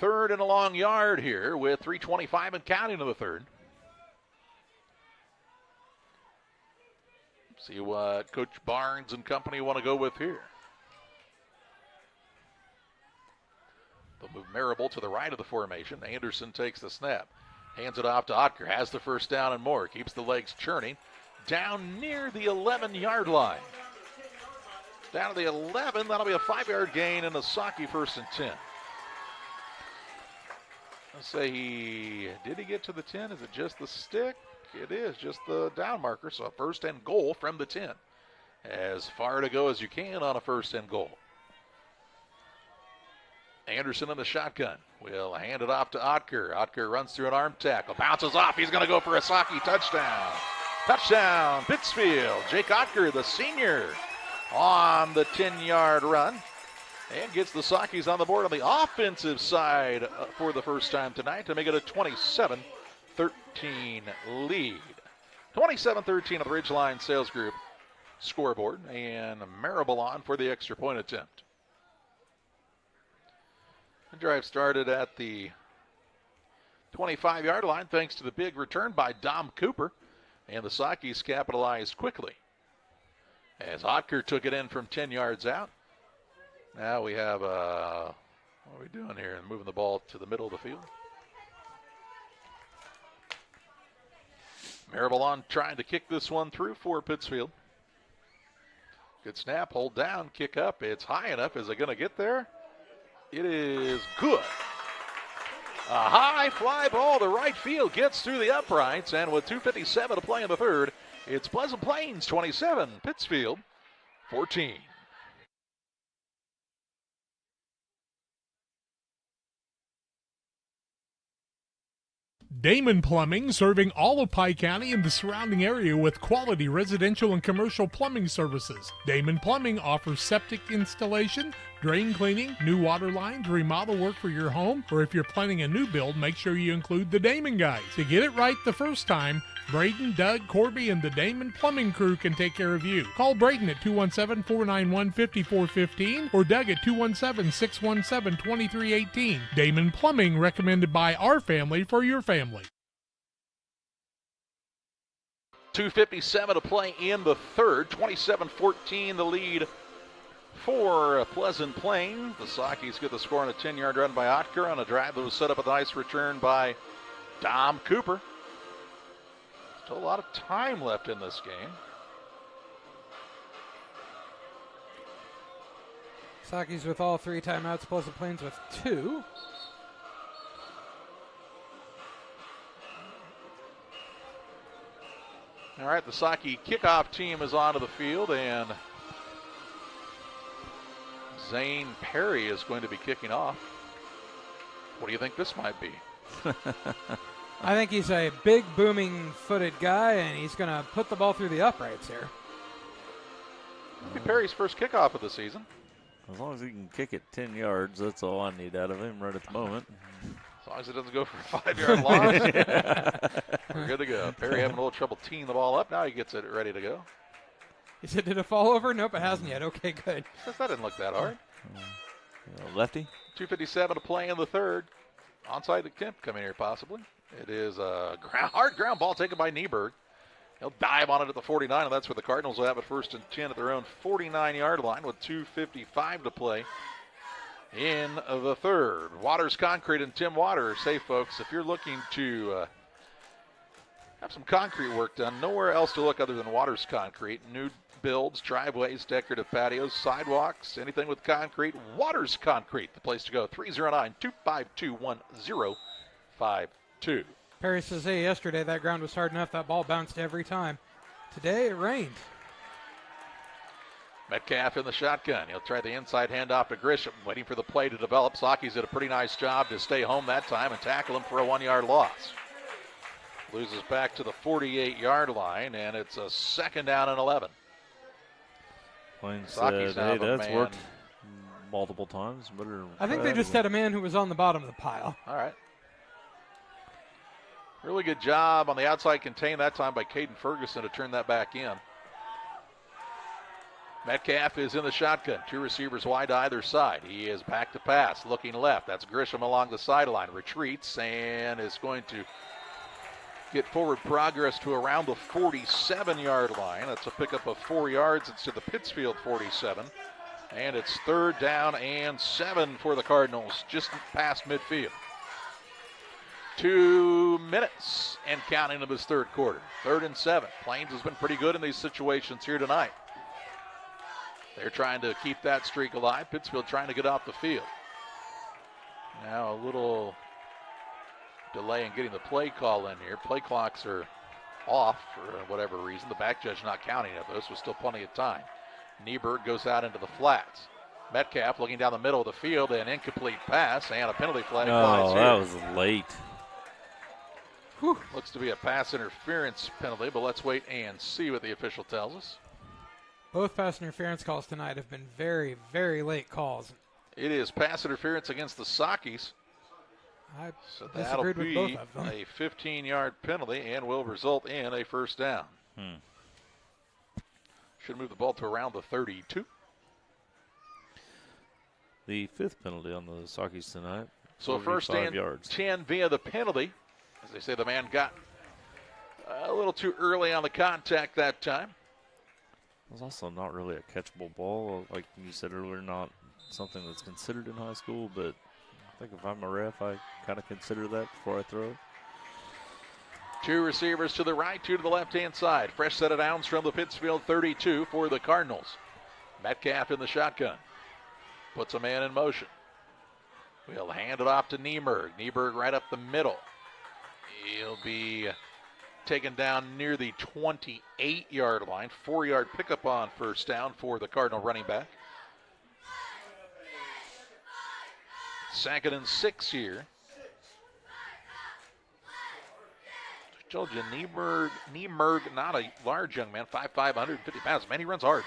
Third and a long yard here with 3:25 and counting in the third. See what Coach Barnes and company want to go with here. They'll move Marable to the right of the formation. Anderson takes the snap. Hands it off to Otker. Has the first down and more. Keeps the legs churning. Down near the 11-yard line. Down to the 11. That'll be a 5-yard gain and a Socky 1st and 10. Let's say did he get to the 10? Is it just the stick? It is just the down marker. So a 1st and goal from the 10. As far to go as you can on a 1st and goal. Anderson in the shotgun. Will hand it off to Otker. Otker runs through an arm tackle. Bounces off. He's going to go for a Socky touchdown. Touchdown, Pittsfield. Jake Otker, the senior, on the 10-yard run. And gets the Sockies on the board on the offensive side for the first time tonight to make it a 27-13 lead. 27-13 on the Ridgeline Sales Group scoreboard. And Marable on for the extra point attempt. The drive started at the 25-yard line thanks to the big return by Dom Cooper. And the Sockies capitalized quickly as Otker took it in from 10 yards out. Now we have, what are we doing here? Moving the ball to the middle of the field. Marable on trying to kick this one through for Pittsfield. Good snap, hold down, kick up. It's high enough. Is it going to get there? It is good. A high fly ball to right field gets through the uprights, and with 2:57 to play in the third, it's Pleasant Plains 27, Pittsfield 14. Damon Plumbing, serving all of Pike County and the surrounding area with quality residential and commercial plumbing services. Damon Plumbing offers septic installation, drain cleaning, new water lines, remodel work for your home, or if you're planning a new build, make sure you include the Damon guys. To get it right the first time, Braden, Doug, Corby, and the Damon Plumbing crew can take care of you. Call Braden at 217-491-5415 or Doug at 217-617-2318. Damon Plumbing, recommended by our family for your family. 2:57 to play in the third. 27-14 the lead for Pleasant Plain. The Sakis get the score on a 10-yard run by Otker on a drive that was set up with a nice return by Dom Cooper. Still a lot of time left in this game. Sakis with all 3 timeouts, Pleasant Plains with 2. All right, the Saki kickoff team is onto the field, and Zane Perry is going to be kicking off. What do you think this might be? I think he's a big, booming-footed guy, and he's going to put the ball through the uprights here. It'll be Perry's first kickoff of the season. As long as he can kick it 10 yards, that's all I need out of him right at the moment. As long as it doesn't go for a 5-yard loss, we're good to go. Perry having a little trouble teeing the ball up. Now he gets it ready to go. He said, did it fall over? Nope, it hasn't yet. Okay, good. That didn't look that hard. Lefty. 2:57 to play in the third. Onside attempt coming here possibly. It is a hard ground ball taken by Nieberg. He'll dive on it at the 49, and that's where the Cardinals will have it 1st and 10 at their own 49-yard line with 2:55 to play in the third. Waters Concrete and Tim Waters. Say, folks, if you're looking to have some concrete work done, nowhere else to look other than Waters Concrete. New builds, driveways, decorative patios, sidewalks, anything with concrete. Waters Concrete, the place to go. 309-252-1052. Perry says, hey, yesterday that ground was hard enough, that ball bounced every time. Today it rained. Metcalf in the shotgun. He'll try the inside handoff to Grisham, waiting for the play to develop. Saki's did a pretty nice job to stay home that time and tackle him for a 1-yard loss. Loses back to the 48-yard line, and it's a 2nd down and 11. Plains said, hey, that's worked multiple times. I think they just had a man who was on the bottom of the pile. All right. Really good job on the outside contain that time by Caden Ferguson to turn that back in. Metcalf is in the shotgun. 2 receivers wide either side. He is back to pass, looking left. That's Grisham along the sideline. Retreats and is going to get forward progress to around the 47-yard line. That's a pickup of 4 yards. It's to the Pittsfield 47. And it's 3rd down and 7 for the Cardinals, just past midfield. 2 minutes and counting of this third quarter. 3rd and 7. Plains has been pretty good in these situations here tonight. They're trying to keep that streak alive. Pittsfield trying to get off the field. Now a little delay in getting the play call in here. Play clocks are off for whatever reason. The back judge not counting it, but this was still plenty of time. Nieberg goes out into the flats. Metcalf looking down the middle of the field, an incomplete pass, and a penalty flag flies here. That was late. Whew. Looks to be a pass interference penalty, but let's wait and see what the official tells us. Both pass interference calls tonight have been very, very late calls. It is pass interference against the Sakis. I So that'll disagreed with be both of them. a 15-yard penalty and will result in a 1st down. Should move the ball to around the 32. The 5th penalty on the Sakis tonight. So 1st and yards. 10 via the penalty. As they say, the man got a little too early on the contact that time. It was also not really a catchable ball. Like you said earlier, not something that's considered in high school, but I think if I'm a ref, I kind of consider that before I throw it. 2 receivers to the right, 2 to the left-hand side. Fresh set of downs from the Pittsfield 32 for the Cardinals. Metcalf in the shotgun. Puts a man in motion. We'll hand it off to Nieberg. Nieberg right up the middle. He'll be taken down near the 28-yard line. 4-yard pickup on 1st down for the Cardinal running back. 2nd and 6 here. I told you, Nieberg, not a large young man, 5'5", 150 pounds. Man, he runs hard.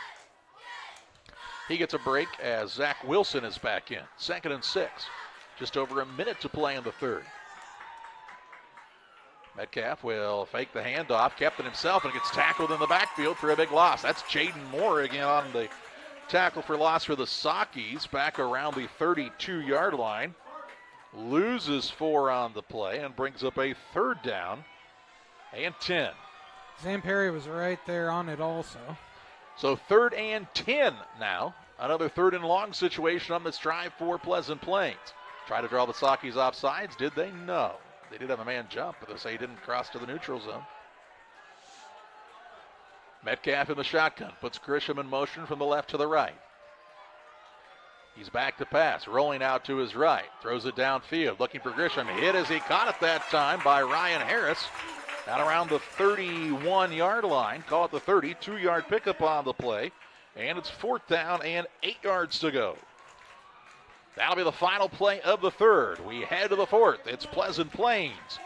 He gets a break as Zach Wilson is back in. 2nd and 6. Just over a minute to play in the third. Metcalf will fake the handoff, kept it himself, and gets tackled in the backfield for a big loss. That's Jaden Moore again on the tackle for loss for the Sockies, back around the 32-yard line. Loses 4 on the play and brings up a 3rd down and 10. Zan Perry was right there on it also. So 3rd and 10 now. Another 3rd and long situation on this drive for Pleasant Plains. Try to draw the Sockies off sides. Did they? No. They did have a man jump, but they say he didn't cross to the neutral zone. Metcalf in the shotgun. Puts Grisham in motion from the left to the right. He's back to pass. Rolling out to his right. Throws it downfield. Looking for Grisham. Hit as he caught it that time by Ryan Harris. Out around the 31-yard line. Call it the 30. 2-yard pickup on the play. And it's 4th down and 8 yards to go. That'll be the final play of the third. We head to the 4th. It's Pleasant Plains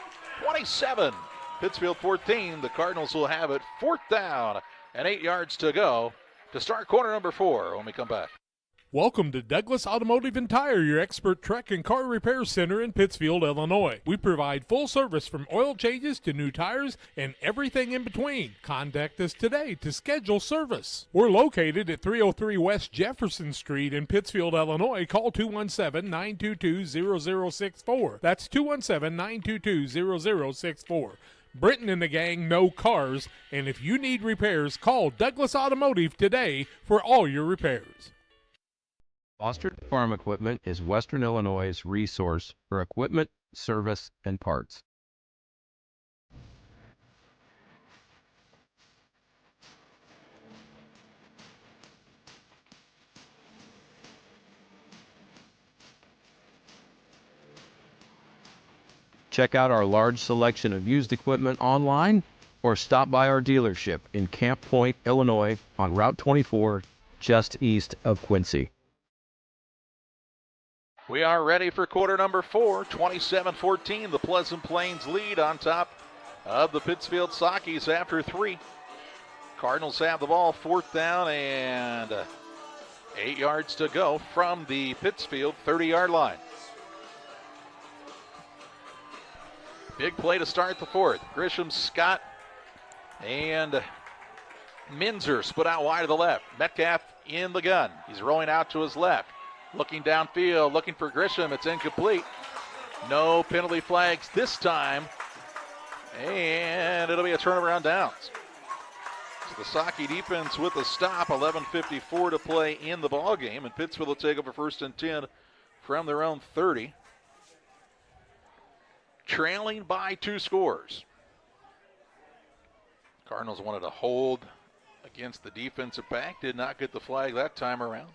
27, Pittsfield 14. The Cardinals will have it 4th down and 8 yards to go to start quarter number 4 when we come back. Welcome to Douglas Automotive and Tire, your expert truck and car repair center in Pittsfield, Illinois. We provide full service from oil changes to new tires and everything in between. Contact us today to schedule service. We're located at 303 West Jefferson Street in Pittsfield, Illinois. Call 217-922-0064. That's 217-922-0064. Britton and the gang know cars, and if you need repairs, call Douglas Automotive today for all your repairs. Foster Farm Equipment is Western Illinois' resource for equipment, service, and parts. Check out our large selection of used equipment online or stop by our dealership in Camp Point, Illinois on Route 24, just east of Quincy. We are ready for quarter number 4, 27-14. The Pleasant Plains lead on top of the Pittsfield Sockies after 3. Cardinals have the ball, 4th down and 8 yards to go from the Pittsfield 30-yard line. Big play to start the 4th. Grisham, Scott, and Minzer split out wide to the left. Metcalf in the gun. He's rolling out to his left. Looking downfield, looking for Grisham. It's incomplete. No penalty flags this time. And it'll be a turnover on downs. So the Socky defense with a stop. 11:54 to play in the ball game. And Pittsfield will take over 1st and 10 from their own 30. Trailing by 2 scores. Cardinals wanted to hold against the defensive back. Did not get the flag that time around.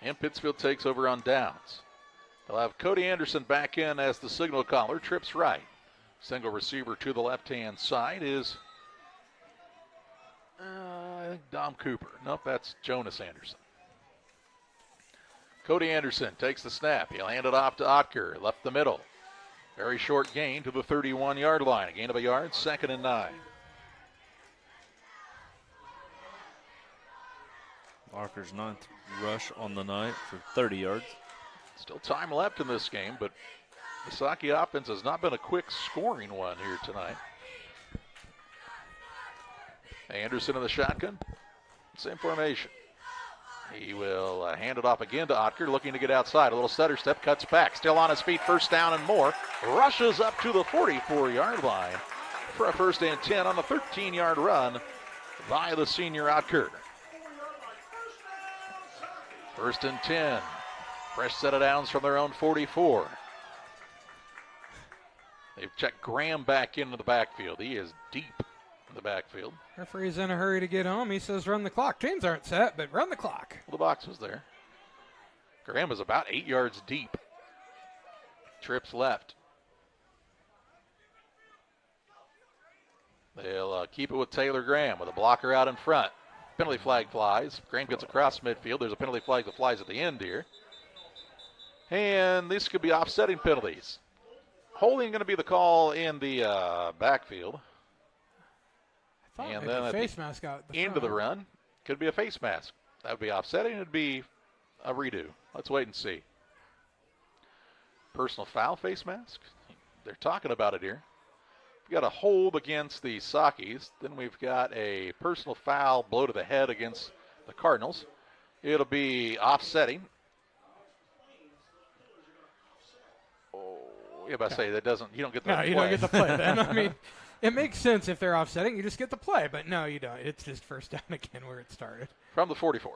And Pittsfield takes over on downs. They'll have Cody Anderson back in as the signal caller. Trips right. Single receiver to the left-hand side is I think Dom Cooper. Nope, that's Jonas Anderson. Cody Anderson takes the snap. He'll hand it off to Otker. Left the middle. Very short gain to the 31-yard line. A gain of a yard, 2nd and 9. Otker's 9th rush on the night for 30 yards. Still time left in this game, but the Socky offense has not been a quick scoring one here tonight. Anderson in the shotgun. Same formation. He will hand it off again to Otker, looking to get outside. A little stutter step, cuts back. Still on his feet, 1st down and more. Rushes up to the 44-yard line for a 1st and 10 on the 13-yard run by the senior Otker. 1st and 10. Fresh set of downs from their own 44. They've checked Graham back into the backfield. He is deep in the backfield. Referee's in a hurry to get home. He says run the clock. Chains aren't set, but run the clock. Well, the box was there. Graham is about 8 yards deep. Trips left. They'll keep it with Taylor Graham with a blocker out in front. Penalty flag flies. Graham gets across midfield. There's a penalty flag that flies at the end here. And these could be offsetting penalties. Holding going to be the call in the backfield. And then face mask out into the run. Could be a face mask. That would be offsetting. It would be a redo. Let's wait and see. Personal foul face mask. They're talking about it here. We've got a hold against the Sockies. Then we've got a personal foul blow to the head against the Cardinals. It'll be offsetting. Oh, yeah, but I say that doesn't. You don't get the play. No, you don't get the play. Then I mean, it makes sense if they're offsetting. You just get the play, but no, you don't. It's just first down again where it started. From the 44.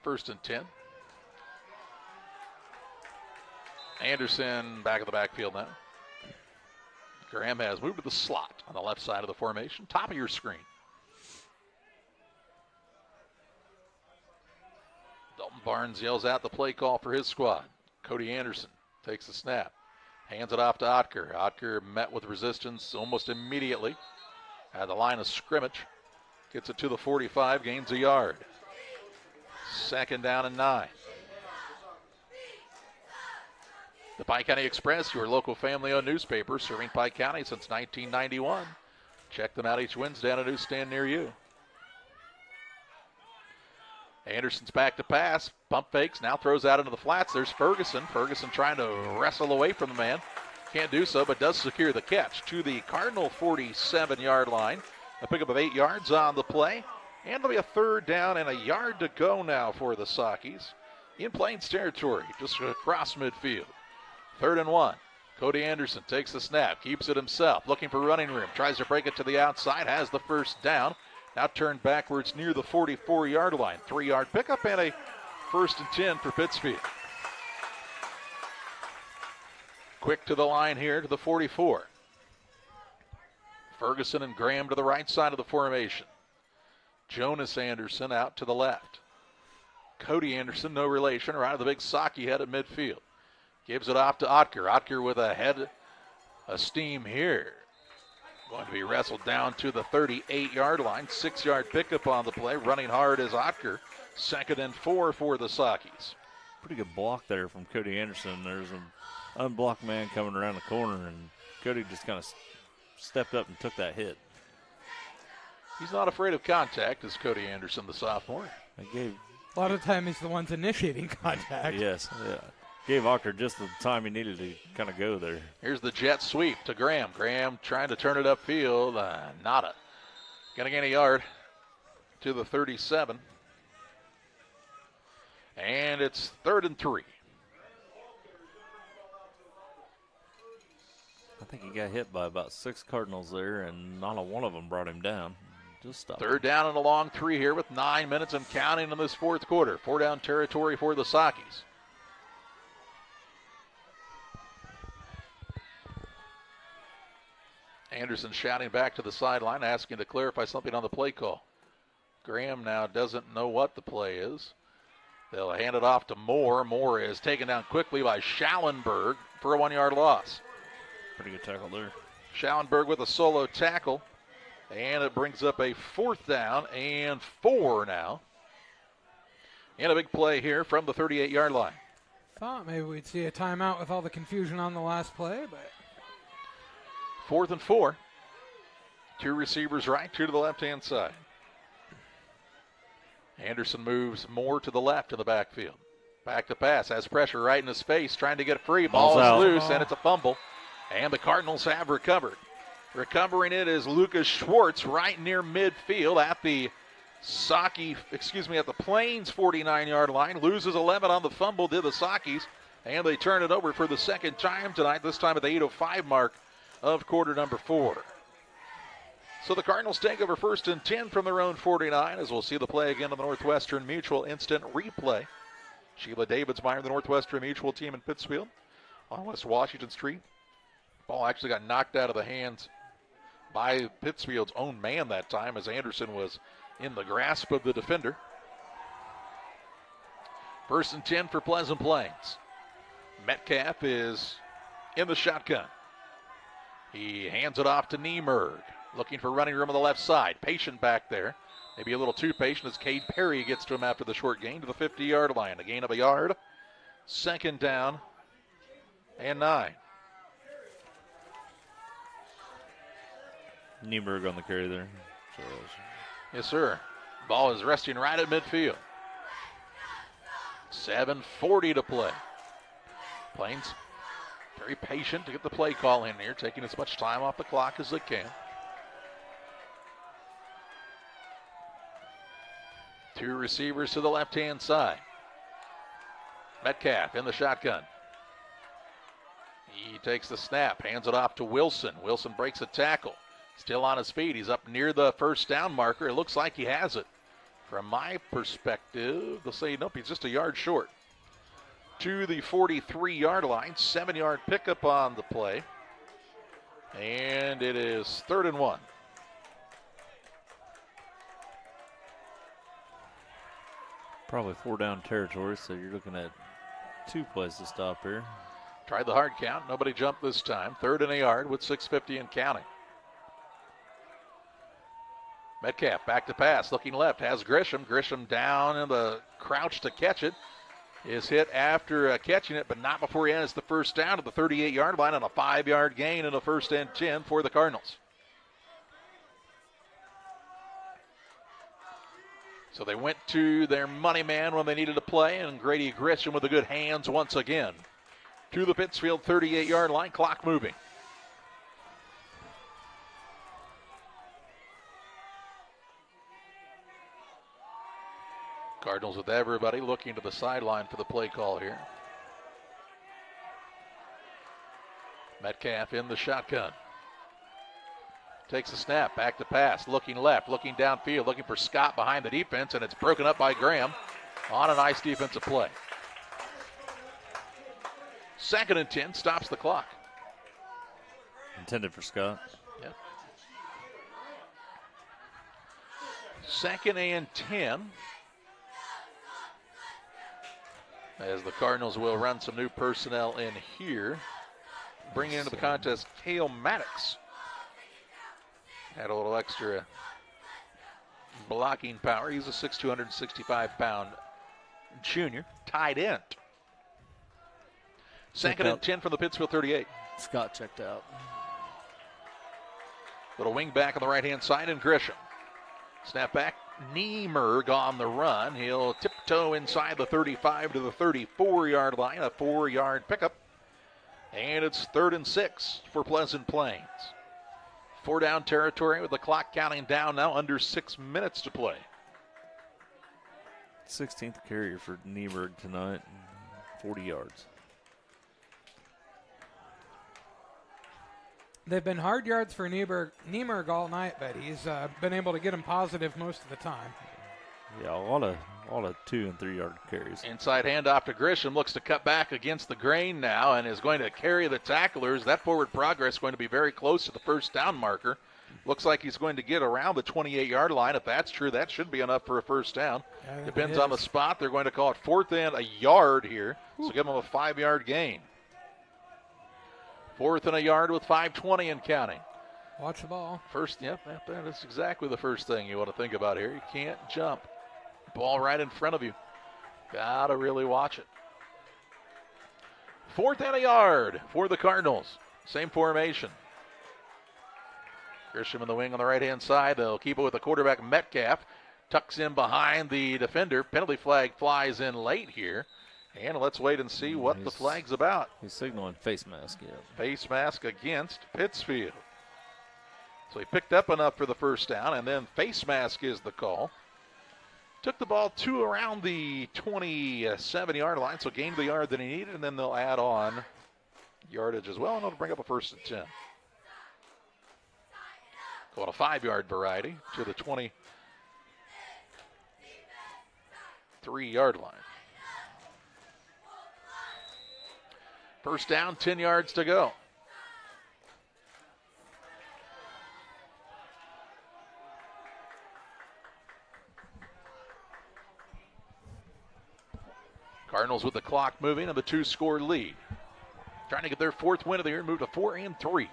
1st and 10. Anderson back of the backfield now. Graham has moved to the slot on the left side of the formation. Top of your screen. Dalton Barnes yells out the play call for his squad. Cody Anderson takes the snap. Hands it off to Otker. Otker met with resistance almost immediately at the line of scrimmage. Gets it to the 45, gains a yard. 2nd down and 9. The Pike County Express, your local family-owned newspaper, serving Pike County since 1991. Check them out each Wednesday on a newsstand near you. Anderson's back to pass. Pump fakes, now throws out into the flats. There's Ferguson. Ferguson trying to wrestle away from the man. Can't do so, but does secure the catch to the Cardinal 47-yard line. A pickup of 8 yards on the play. And it'll be a 3rd down and a yard to go now for the Sockies. In Plains territory, just across midfield. 3rd and 1. Cody Anderson takes the snap, keeps it himself, looking for running room, tries to break it to the outside, has the 1st down. Now turned backwards near the 44-yard line. 3-yard pickup and a 1st and 10 for Pittsfield. Quick to the line here to the 44. Ferguson and Graham to the right side of the formation. Jonas Anderson out to the left. Cody Anderson, no relation, right of the big Socky head at midfield. Gives it off to Otker. Otker with a head of steam here. Going to be wrestled down to the 38-yard line. 6-yard pickup on the play. Running hard is Otker. 2nd and 4 for the Sockies. Pretty good block there from Cody Anderson. There's an unblocked man coming around the corner, and Cody just kind of stepped up and took that hit. He's not afraid of contact, is Cody Anderson, the sophomore. A lot of time he's the ones initiating contact. Yes, yeah. Gave Ocker just the time he needed to kind of go there. Here's the jet sweep to Graham. Graham trying to turn it upfield. Nada. Gonna gain a yard to the 37. And it's 3rd and 3. I think he got hit by about 6 Cardinals there, and not a one of them brought him down. Just stop. 3rd down and a long 3 here with 9 minutes and counting in this 4th quarter. 4-down territory for the Sockies. Anderson shouting back to the sideline, asking to clarify something on the play call. Graham now doesn't know what the play is. They'll hand it off to Moore. Moore is taken down quickly by Schallenberg for a 1-yard loss. Pretty good tackle there. Schallenberg with a solo tackle. And it brings up a 4th down and 4 now. And a big play here from the 38-yard line. Thought maybe we'd see a timeout with all the confusion on the last play, but 4th and 4. 2 receivers right, 2 to the left-hand side. Anderson moves more to the left in the backfield. Back to pass, has pressure right in his face, trying to get free. Ball is loose, and it's a fumble. And the Cardinals have recovered. Recovering it is Lucas Schwartz right near midfield at the at the Plains 49-yard line. Loses 11 on the fumble, did the Sockies, and they turn it over for the 2nd time tonight, this time at the 8:05 mark of quarter number 4. So the Cardinals take over 1st and 10 from their own 49, as we'll see the play again on the Northwestern Mutual instant replay. Sheila Davidsmeyer, the Northwestern Mutual team in Pittsfield on West Washington Street. Ball actually got knocked out of the hands by Pittsfield's own man that time, as Anderson was in the grasp of the defender. 1st and 10 for Pleasant Plains. Metcalf is in the shotgun. He hands it off to Niemerg, looking for running room on the left side. Patient back there. Maybe a little too patient as Cade Perry gets to him after the short gain to the 50-yard line. A gain of a yard. 2nd down and 9. Nieberg on the carry there. Yes, sir. Ball is resting right at midfield. 7:40 to play. Plains very patient to get the play call in here, taking as much time off the clock as they can. Two receivers to the left-hand side. Metcalf in the shotgun. He takes the snap, hands it off to Wilson. Wilson breaks a tackle. Still on his feet. He's up near the first down marker. It looks like he has it. From my perspective, they'll say, nope, he's just a yard short. To the 43-yard line, 7-yard pickup on the play. And it is 3rd and 1. Probably 4 down territory, so you're looking at 2 plays to stop here. Tried the hard count. Nobody jumped this time. 3rd and a yard with 6:50 and counting. Metcalf back to pass. Looking left. Has Grisham. Grisham down in the crouch to catch it. Is hit after catching it, but not before he has the first down to the 38-yard line on a 5-yard gain and a 1st and 10 for the Cardinals. So they went to their money man when they needed to play, and Grady Grisham with the good hands once again. To the Pittsfield 38-yard line, clock moving. Cardinals with everybody looking to the sideline for the play call here. Metcalf in the shotgun. Takes the snap, back to pass, looking left, looking downfield, looking for Scott behind the defense, and it's broken up by Graham on a nice defensive play. 2nd and 10, stops the clock. Intended for Scott. Yep. 2nd and 10. As the Cardinals will run some new personnel in here. Bringing into the contest Cale Maddox. Had a little extra blocking power. He's a 6'2", 265-pound junior, tight end. 2nd and 10 from the Pittsfield 38. Scott checked out. Little wing back on the right-hand side, and Grisham. Snap back, Niemerg on the run. He'll tiptoe inside the 35 to the 34-yard line, a 4-yard pickup. And it's 3rd and 6 for Pleasant Plains. 4 down territory with the clock counting down now, under 6 minutes to play. 16th carrier for Niemerg tonight, 40 yards. They've been hard yards for Niemerg all night, but he's been able to get them positive most of the time. Yeah, a lot of 2 and 3 yard carries. Inside handoff to Grisham, looks to cut back against the grain now and is going to carry the tacklers. That forward progress is going to be very close to the first down marker. Looks like he's going to get around the 28-yard line. If that's true, that should be enough for a first down. Depends on the spot. They're going to call it 4th and a yard here, so give them a 5-yard gain. 4th and a yard with 5:20 and counting. Watch the ball. First, yep, that's exactly the first thing you want to think about here. You can't jump. Ball right in front of you. Got to really watch it. 4th and a yard for the Cardinals. Same formation. Grisham in the wing on the right-hand side. They'll keep it with the quarterback, Metcalf. Tucks in behind the defender. Penalty flag flies in late here. And let's wait and see what the flag's about. He's signaling face mask. Yeah. Face mask against Pittsfield. So he picked up enough for the first down, and then face mask is the call. Took the ball to around the 27-yard line, so gained the yard that he needed, and then they'll add on yardage as well, and it'll bring up a 1st and 10. Call it a 5-yard variety to the 23-yard line. First down, 10 yards to go. Cardinals with the clock moving and the 2-score lead. Trying to get their 4th win of the year, move to 4 and 3.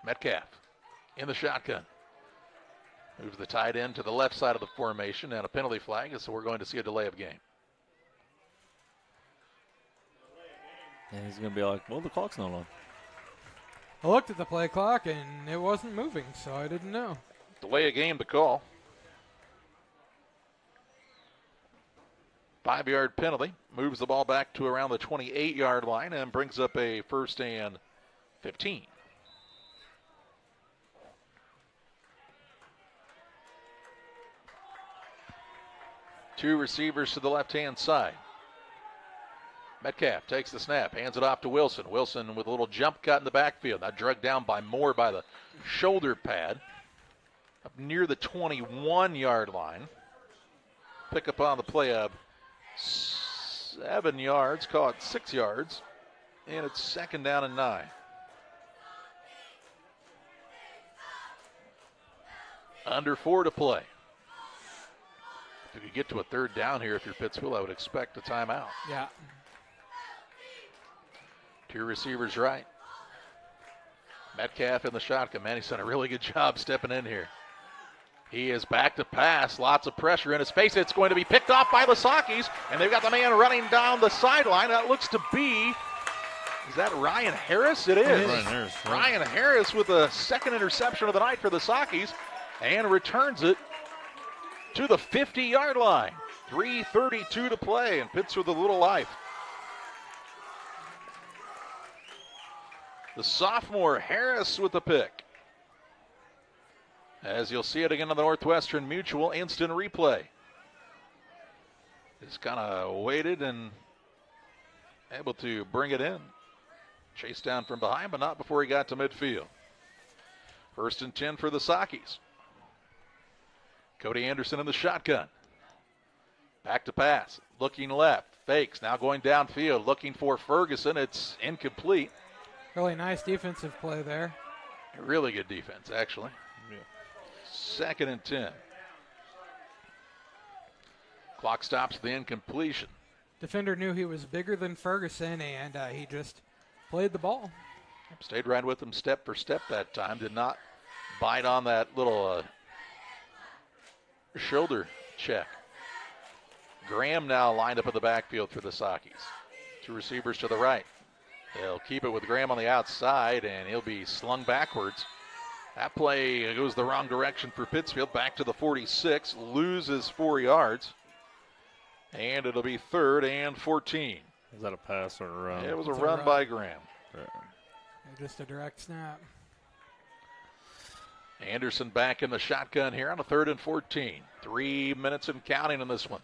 Metcalf in the shotgun. Moves the tight end to the left side of the formation, and a penalty flag, so we're going to see a delay of game. And he's going to be like, well, the clock's not on. I looked at the play clock, and it wasn't moving, so I didn't know. Delay a game to call. 5-yard penalty. Moves the ball back to around the 28-yard line and brings up a 1st and 15. Two receivers to the left-hand side. Metcalf takes the snap, hands it off to Wilson. Wilson with a little jump cut in the backfield. Now dragged down by Moore by the shoulder pad. Up near the 21-yard line. Pick up on the play of 7 yards, call it 6 yards. And it's 2nd down and 9. Under 4 to play. If you get to a 3rd down here, if you're Pittsfield, I would expect a timeout. Yeah. 2 receivers right. Metcalf in the shotgun. Man, he's done a really good job stepping in here. He is back to pass. Lots of pressure in his face. It's going to be picked off by the Sakis, and they've got the man running down the sideline. That looks to be, is that Ryan Harris? It is. Ryan Harris. Ryan Harris with the 2nd interception of the night for the Sakis, and returns it to the 50-yard line. 3:32 to play, and Pittsfield with a little life. The sophomore Harris with the pick. As you'll see it again on the Northwestern Mutual instant replay. Just kind of waited and able to bring it in. Chased down from behind, but not before he got to midfield. 1st and 10 for the Sakis. Cody Anderson in the shotgun. Back to pass. Looking left. Fakes. Now going downfield. Looking for Ferguson. It's incomplete. Really nice defensive play there. Really good defense, actually. Yeah. 2nd and 10. Clock stops at the incompletion. Defender knew he was bigger than Ferguson, and he just played the ball. Stayed right with him step for step that time. Did not bite on that little shoulder check. Graham now lined up in the backfield for the Sakis. 2 receivers to the right. They'll keep it with Graham on the outside, and he'll be slung backwards. That play goes the wrong direction for Pittsfield. Back to the 46, loses 4 yards. And it'll be 3rd and 14. Is that a pass or a run? It was a run by Graham. Just a direct snap. Anderson back in the shotgun here on a 3rd and 14. 3 minutes and counting in this one.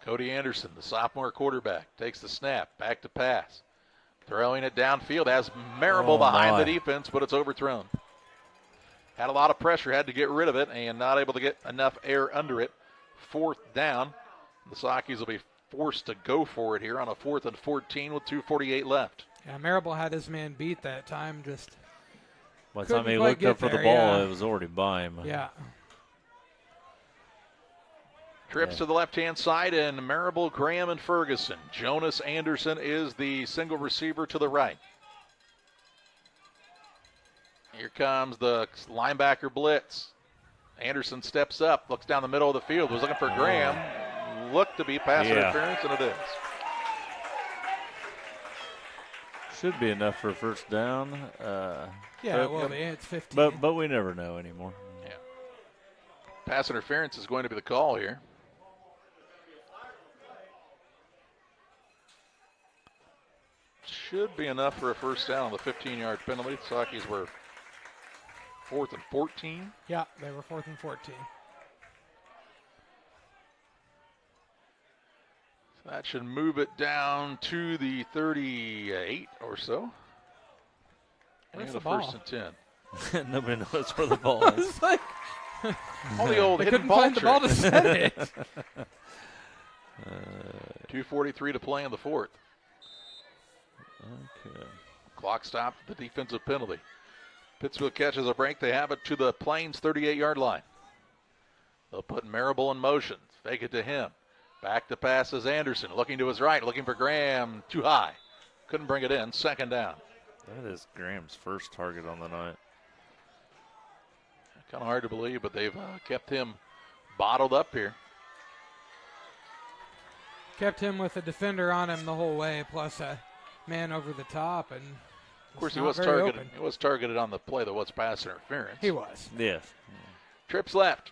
Cody Anderson, the sophomore quarterback, takes the snap, back to pass. Throwing it downfield, has Marable behind the defense, but it's overthrown. Had a lot of pressure, had to get rid of it, and not able to get enough air under it. 4th down. The Sakis will be forced to go for it here on a 4th and 14 with 2:48 left. Yeah, Marable had his man beat that time. Just by the time he looked up for the ball, it was already by him. Yeah. Trips to the left-hand side, and Marable, Graham, and Ferguson. Jonas Anderson is the single receiver to the right. Here comes the linebacker blitz. Anderson steps up, looks down the middle of the field, was looking for Graham. Looked to be pass interference, and it is. Should be enough for a 1st down. Yeah, well, it's 15. But we never know anymore. Yeah. Pass interference is going to be the call here. Should be enough for a 1st down on the 15-yard penalty. The Sakis were 4th and 14. Yeah, they were 4th and 14. So that should move it down to the 38 or so. Where's and the ball? 1st and 10. Nobody knows where the ball is. It's like all the old hidden couldn't ball find the ball to trick. set it. 2:43 to play in the 4th. Okay. Clock stopped at the defensive penalty. Pittsfield catches a break. They have it to the Plains 38-yard line. They'll put Marable in motion. Fake it to him. Back to pass is Anderson. Looking to his right. Looking for Graham. Too high. Couldn't bring it in. 2nd down. That is Graham's first target on the night. Kind of hard to believe, but they've kept him bottled up here. Kept him with a defender on him the whole way, plus a man over the top, and Of course, he was targeted. He was targeted on the play that was pass interference. He was. Yeah. Trips left.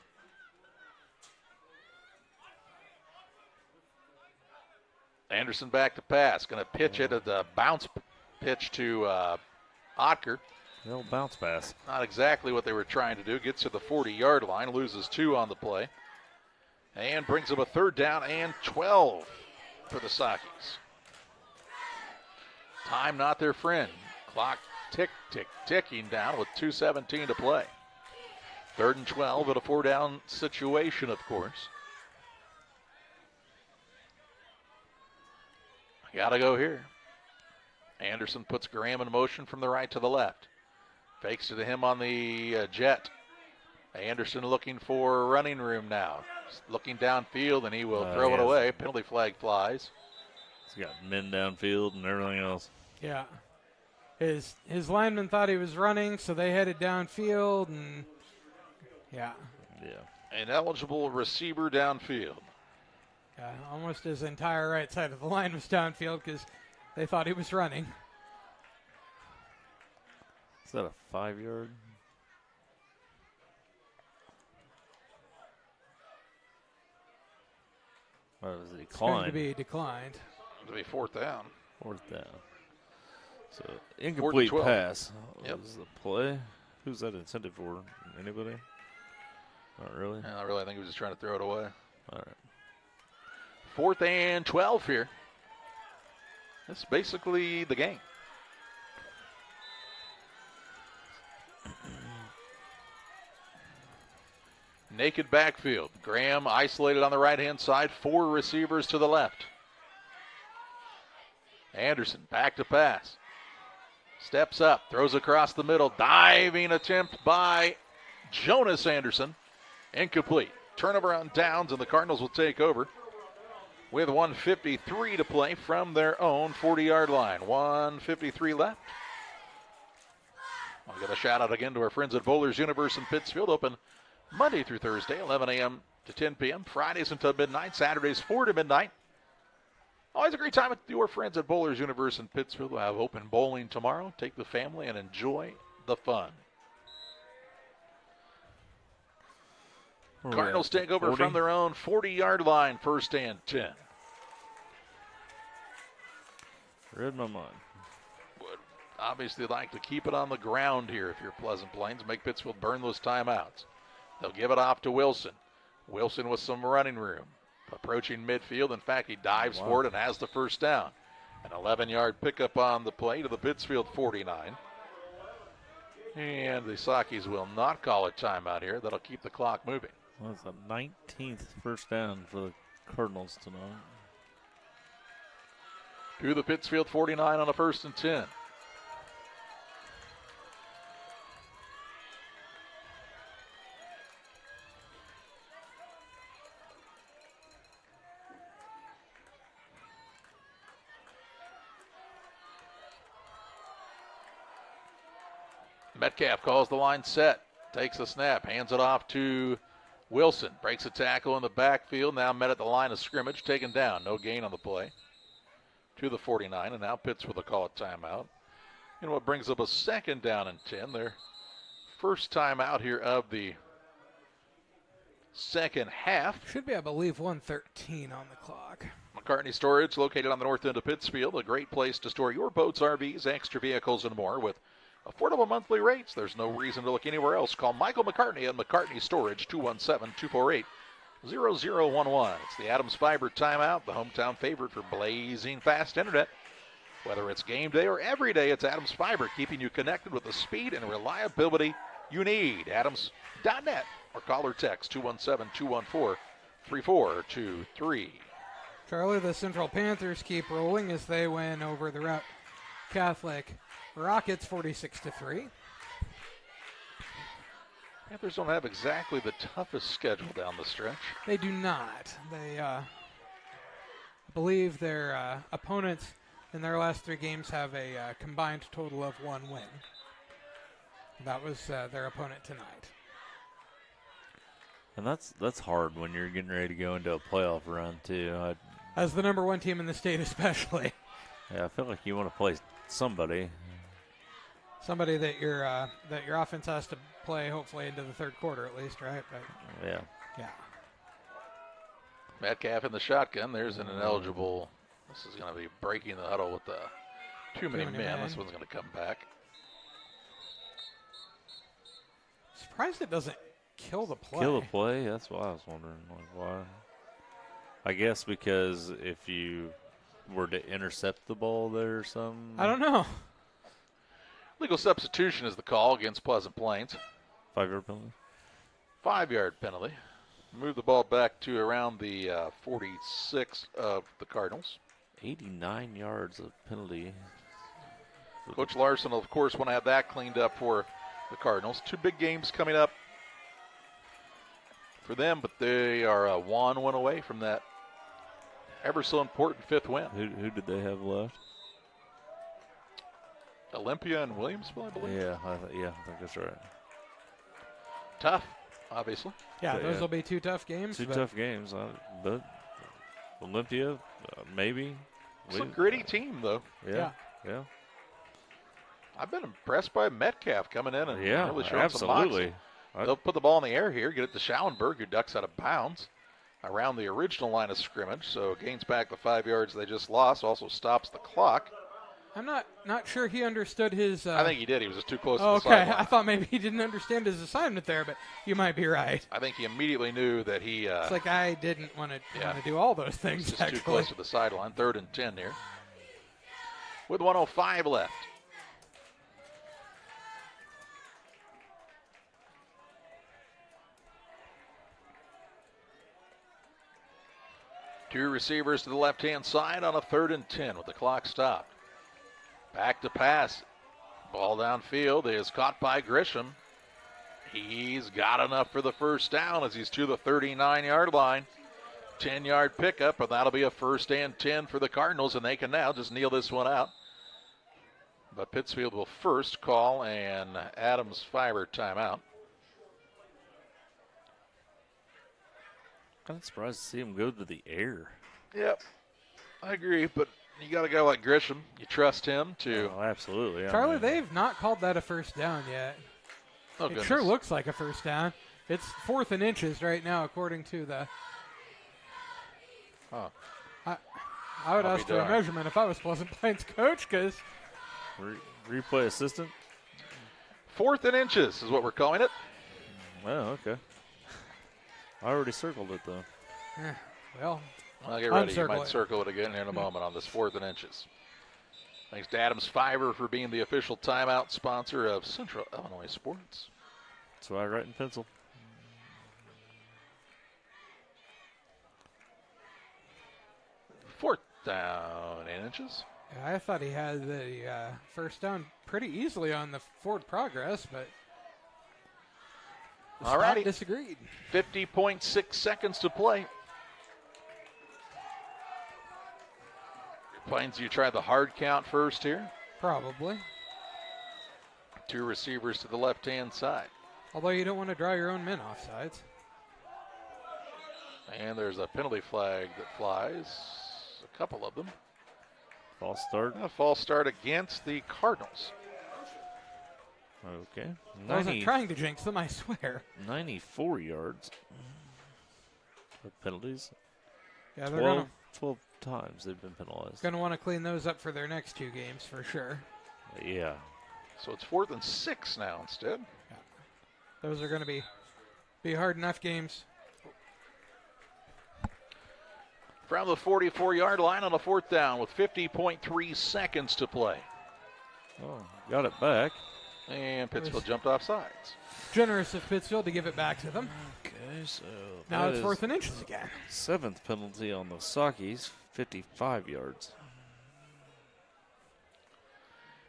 Anderson back to pass. Going to pitch it at the bounce pitch to Otker. The old bounce pass. Not exactly what they were trying to do. Gets to the 40-yard line, loses 2 on the play, and brings up a 3rd down and 12 for the Sockies. Time not their friend. Clock ticking down with 2:17 to play. 3rd and 12 at a 4-down situation, of course. Got to go here. Anderson puts Graham in motion from the right to the left. Fakes it to him on the jet. Anderson looking for running room now. Looking downfield, and he will throw it away. Penalty flag flies. He's got men downfield and everything else. Yeah. His lineman thought he was running, so they headed downfield, and yeah. Ineligible receiver downfield. Yeah, almost his entire right side of the line was downfield because they thought he was running. Is that a 5-yard? What was it? It's going to be declined. It'll be 4th down. 4th down. So, incomplete pass. Yep. Was the play? Who's that intended for? Anybody? Not really? Not really. I think he was just trying to throw it away. All right. 4th and 12 here. That's basically the game. Naked backfield. Graham isolated on the right-hand side. 4 receivers to the left. Anderson back to pass. Steps up. Throws across the middle. Diving attempt by Jonas Anderson. Incomplete. Turnover on downs, and the Cardinals will take over with 1:53 to play from their own 40-yard line. 1:53 left. I'll give a shout out again to our friends at Bowlers Universe in Pittsfield. Open Monday through Thursday, 11 a.m. to 10 p.m. Fridays until midnight. Saturdays 4 to midnight. Always a great time with your friends at Bowlers Universe in Pittsfield. We'll have open bowling tomorrow. Take the family and enjoy the fun. Cardinals take over 40? from their own 40-yard line, 1st and 10. Read my mind. Would obviously like to keep it on the ground here if you're Pleasant Plains. Make Pittsfield burn those timeouts. They'll give it off to Wilson. Wilson with some running room. Approaching midfield. In fact, he dives for it and has the 1st down. An 11-yard pickup on the play to the Pittsfield 49. And the Sockies will not call a timeout here. That'll keep the clock moving. Well, it's the 19th 1st down for the Cardinals tonight. To the Pittsfield 49 on a 1st and 10. Metcalf calls the line set, takes a snap, hands it off to Wilson. Breaks a tackle in the backfield, now met at the line of scrimmage, taken down. No gain on the play. To the 49, and now Pittsfield will call a timeout. And what brings up a 2nd down and 10. Their first timeout here of the second half. Should be, I believe, 1:13 on the clock. McCartney Storage, located on the north end of Pittsfield. A great place to store your boats, RVs, extra vehicles, and more with affordable monthly rates. There's no reason to look anywhere else. Call Michael McCartney at McCartney Storage, 217-248-0011. It's the Adams Fiber timeout, the hometown favorite for blazing fast internet. Whether it's game day or every day, it's Adams Fiber, keeping you connected with the speed and reliability you need. Adams.net or call or text 217-214-3423. Charlie, the Central Panthers keep rolling as they win over the Route Catholic Rockets 46-3. Panthers don't have exactly the toughest schedule down the stretch. They do not. They, I believe their opponents in their last 3 games have a combined total of 1 win. That was their opponent tonight. And that's hard when you're getting ready to go into a playoff run, too. As the number 1 team in the state especially. Yeah, I feel like you want to play somebody. somebody that your offense has to play hopefully into the third quarter at least, right? But, Yeah. Yeah. Metcalf in the shotgun. There's an ineligible. This is going to be breaking the huddle with the too many men. This one's going to come back. Surprised it doesn't kill the play. Kill the play? That's why I was wondering. Like, why? I guess because if you were to intercept the ball there or something. I don't know. Legal substitution is the call against Pleasant Plains. 5-yard penalty? 5-yard penalty. Move the ball back to around the 46 of the Cardinals. 89 yards of penalty. Coach Larson, of course, want to have that cleaned up for the Cardinals. 2 big games coming up for them, but they are 1 win away from that ever so important 5th win. Who did they have left? Olympia and Williamsville, I believe. Yeah, I think that's right. Tough, obviously. Yeah, those will be 2 tough games. 2 tough games, but Olympia, maybe. It's a gritty team, though. Yeah. I've been impressed by Metcalf coming in and really showing some absolutely. moxie. They'll put the ball in the air here, get it to Schauenberg, who ducks out of bounds around the original line of scrimmage. So gains back the 5 yards they just lost, also stops the clock. I'm not sure he understood his. I think he did. He was just too close to the okay, sideline. I thought maybe he didn't understand his assignment there, but you might be right. I think he immediately knew that he. It's like I didn't want to do all those things. Just actually. too close to the sideline. 3rd and 10 here. With 1:05 left. Two receivers to the left-hand side on a 3rd and 10 with the clock stopped. Back to pass. Ball downfield is caught by Grisham. He's got enough for the first down as he's to the 39-yard line. 10-yard pickup, and that'll be a 1st and 10 for the Cardinals, and they can now just kneel this one out. But Pittsfield will first call an Adams Fiber timeout. Kind of surprised to see him go to the air. Yep, I agree, but you got a guy like Grisham. You trust him to. Oh, absolutely. Charlie, they've not called that a first down yet. Oh, it goodness. sure looks like a first down. It's 4th and inches right now, according to the. Huh. I would ask for a measurement if I was Pleasant Plains coach, because. Replay assistant? 4th and inches is what we're calling it. Oh, okay. I already circled it, though. Well, I'll get ready. You might circle it again here in a moment on this 4th and inches. Thanks to Adams Fiber for being the official timeout sponsor of Central Illinois Sports. That's why I write in pencil. 4th down and inches. Yeah, I thought he had the first down pretty easily on the forward progress, but all righty. Disagreed. 50.6 seconds to play. Plains, you try the hard count first here. Probably. 2 receivers to the left-hand side. Although you don't want to draw your own men off sides. And there's a penalty flag that flies. A couple of them. False start. A false start against the Cardinals. Okay. I wasn't trying to jinx them, I swear. 94 yards of penalties. Yeah, they're 12 times they've been penalized. Going to want to clean those up for their next 2 games for sure. Yeah. So it's 4th and 6 now instead. Yeah. Those are going to be hard enough games. From the 44-yard line on a 4th down with 50.3 seconds to play. Oh, got it back. And Pittsfield jumped off sides. Generous of Pittsfield to give it back to them. Okay, so now it's 4th and inches again. 7th penalty on the Sockies, 55 yards.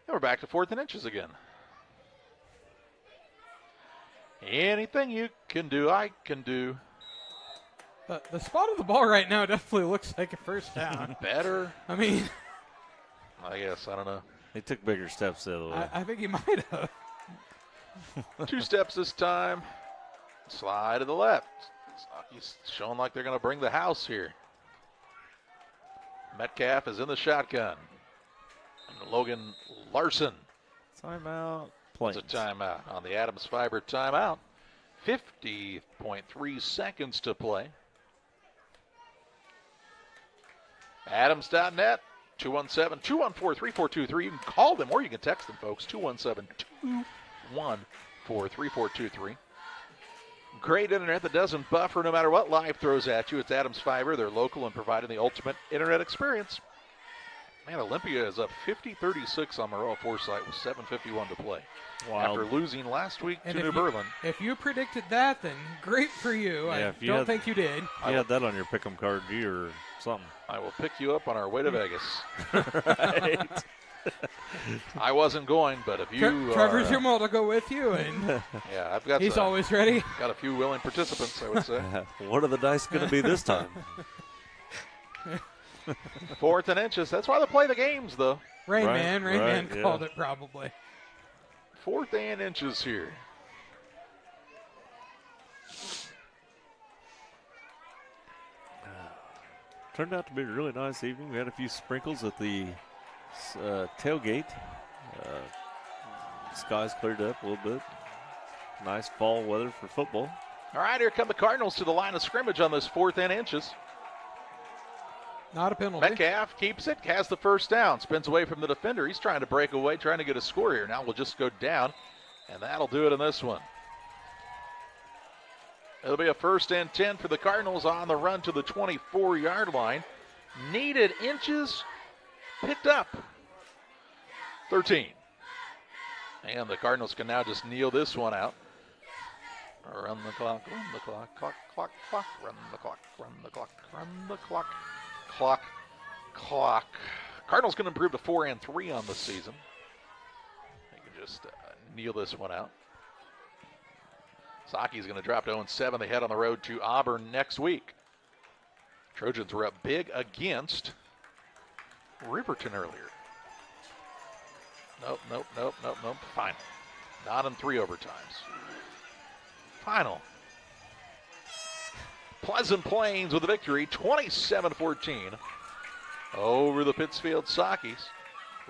And we're back to 4th and inches again. Anything you can do, I can do. The spot of the ball right now definitely looks like a first down. Better. I mean, I guess, I don't know. He took bigger steps the other way. I think he might have. 2 steps this time. Slide to the left. He's showing like they're going to bring the house here. Metcalf is in the shotgun. And Logan Larson Timeout. It's a timeout on the Adams Fiber timeout. 50.3 seconds to play. Adams.net, 217-214-3423. You can call them or you can text them, folks. 217-214-3423. Great internet that doesn't buffer no matter what life throws at you. It's Adams Fiber. They're local and providing the ultimate internet experience. Man, Olympia is up 50-36 on Maroa Forsyth with 7:51 to play. Wild. After losing last week And to if New Berlin. If you predicted that, then great for you. Yeah, I don't think you did. You had that on your pick'em card, or something. I will pick you up on our way to Vegas. Right. I wasn't going, but if you Trevor's your mole to go with you, and yeah, I've got. He's always ready. Got a few willing participants, I would say. What are the dice going to be this time? 4th and inches. That's why they play the games, though. Rain Man called it probably. 4th and inches here. Turned out to be a really nice evening. We had a few sprinkles at the tailgate. Skies cleared up a little bit. Nice fall weather for football. All right, here come the Cardinals to the line of scrimmage on this 4th and inches. Not a penalty. Metcalf keeps it, has the first down, spins away from the defender. He's trying to break away, trying to get a score here. Now we'll just go down, and that'll do it in this one. It'll be a 1st and 10 for the Cardinals on the run to the 24-yard line. Needed inches, picked up 13. And the Cardinals can now just kneel this one out. Run the clock, run the clock, clock, clock, clock, run the clock, run the clock, run the clock, clock, clock. Cardinals going to improve to 4 and 3 on the season. They can just kneel this one out. Saki's going to drop to 0-7. They head on the road to Auburn next week. Trojans were up big against Riverton earlier. Nope. Final. Not in 3 overtimes. Final. Pleasant Plains with a victory, 27-14 over the Pittsfield Sakis.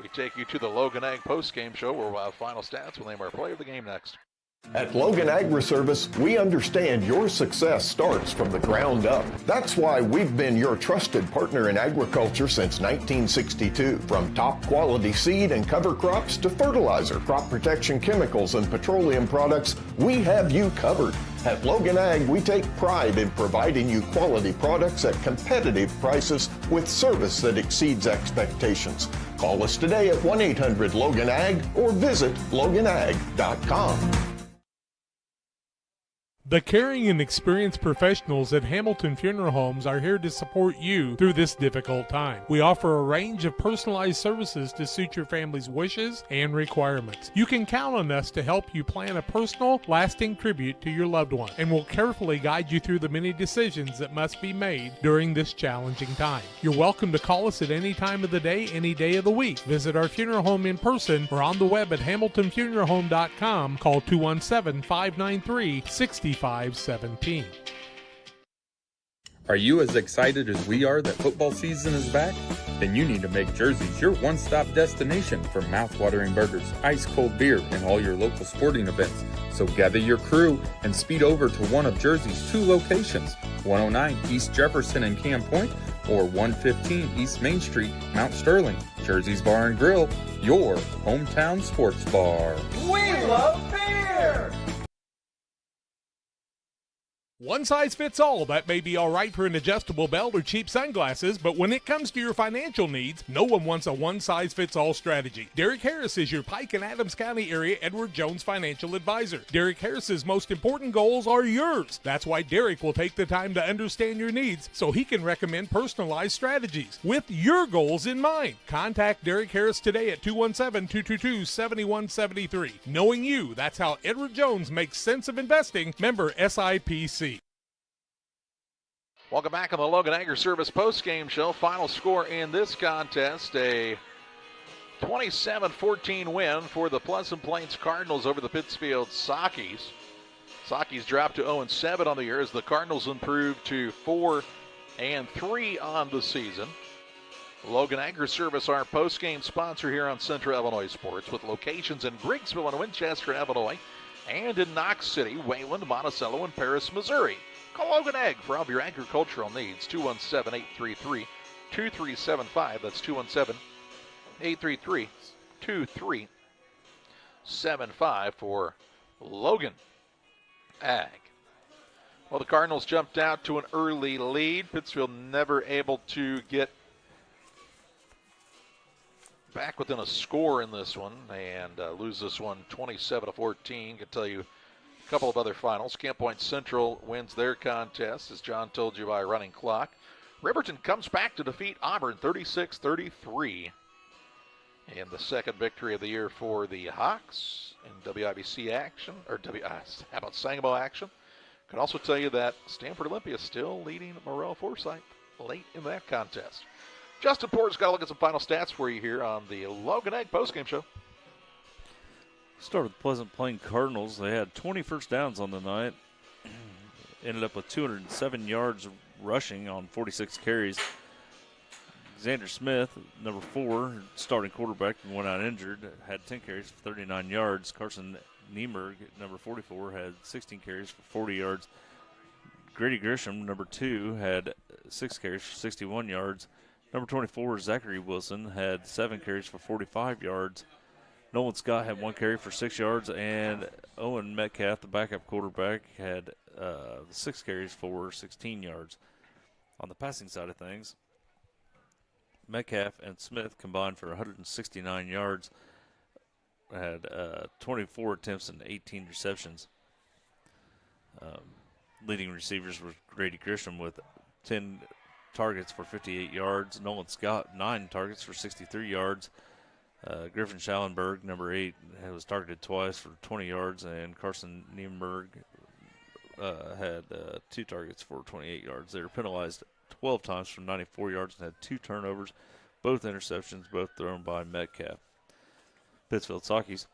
We take you to the Logan Ag postgame show where we'll have final stats. We'll name our player of the game next. At Logan Agri-Service, we understand your success starts from the ground up. That's why we've been your trusted partner in agriculture since 1962. From top quality seed and cover crops to fertilizer, crop protection chemicals, and petroleum products, we have you covered. At Logan Ag, we take pride in providing you quality products at competitive prices with service that exceeds expectations. Call us today at 1-800-LOGAN-AG or visit loganag.com. The caring and experienced professionals at Hamilton Funeral Homes are here to support you through this difficult time. We offer a range of personalized services to suit your family's wishes and requirements. You can count on us to help you plan a personal, lasting tribute to your loved one, and we'll carefully guide you through the many decisions that must be made during this challenging time. You're welcome to call us at any time of the day, any day of the week. Visit our funeral home in person or on the web at hamiltonfuneralhome.com. Call 217-593-6517. Are you as excited as we are that football season is back? Then you need to make Jersey's your one-stop destination for mouth-watering burgers, ice-cold beer, and all your local sporting events. So gather your crew and speed over to one of Jersey's 2 locations, 109 East Jefferson and Camp Point, or 115 East Main Street, Mount Sterling. Jersey's Bar and Grill, your hometown sports bar. We love beer! One size fits all. That may be all right for an adjustable belt or cheap sunglasses, but when it comes to your financial needs, no one wants a one-size-fits-all strategy. Derek Harris is your Pike and Adams County area Edward Jones financial advisor. Derek Harris's most important goals are yours. That's why Derek will take the time to understand your needs so he can recommend personalized strategies with your goals in mind. Contact Derek Harris today at 217-222-7173. Knowing you, that's how Edward Jones makes sense of investing. Member SIPC. Welcome back on the Logan Agri-Service postgame show. Final score in this contest, a 27-14 win for the Pleasant Plains Cardinals over the Pittsfield Sakis. Sakis dropped to 0-7 on the year as the Cardinals improved to 4 and 3 on the season. Logan Agri-Service, our post-game sponsor here on Central Illinois Sports, with locations in Griggsville and Winchester, Illinois, and in Knox City, Wayland, Monticello, and Paris, Missouri. Call Logan Ag for all of your agricultural needs, 217-833-2375. That's 217-833-2375 for Logan Ag. Well, the Cardinals jumped out to an early lead. Pittsfield never able to get back within a score in this one and lose this one 27-14. Can tell you a couple of other finals. Camp Point Central wins their contest, as John told you, by a running clock. Riverton comes back to defeat Auburn 36-33. And the second victory of the year for the Hawks in WIBC action, or how about Sangamo action? Can also tell you that Stanford Olympia is still leading Morel Forsyth late in that contest. Justin Porter's got to look at some final stats for you here on the Logan Ag postgame show. Start with Pleasant Plain Cardinals. They had 20 first downs on the night. Ended up with 207 yards rushing on 46 carries. Xander Smith, number 4, starting quarterback, went out injured, had 10 carries for 39 yards. Carson Niemerg, number 44, had 16 carries for 40 yards. Grady Grisham, number 2, had 6 carries for 61 yards. Number 24, Zachary Wilson, had 7 carries for 45 yards. Nolan Scott had 1 carry for 6 yards, and Owen Metcalf, the backup quarterback, had 6 carries for 16 yards. On the passing side of things, Metcalf and Smith combined for 169 yards, had 24 attempts and 18 receptions. Leading receivers were Grady Grisham with 10 targets for 58 yards. Nolan Scott, 9 targets for 63 yards. Griffin Schallenberg, number 8, was targeted twice for 20 yards, and Carson Niemerg had 2 targets for 28 yards. They were penalized 12 times for 94 yards and had 2 turnovers, both interceptions, both thrown by Metcalf. Pittsfield Sockies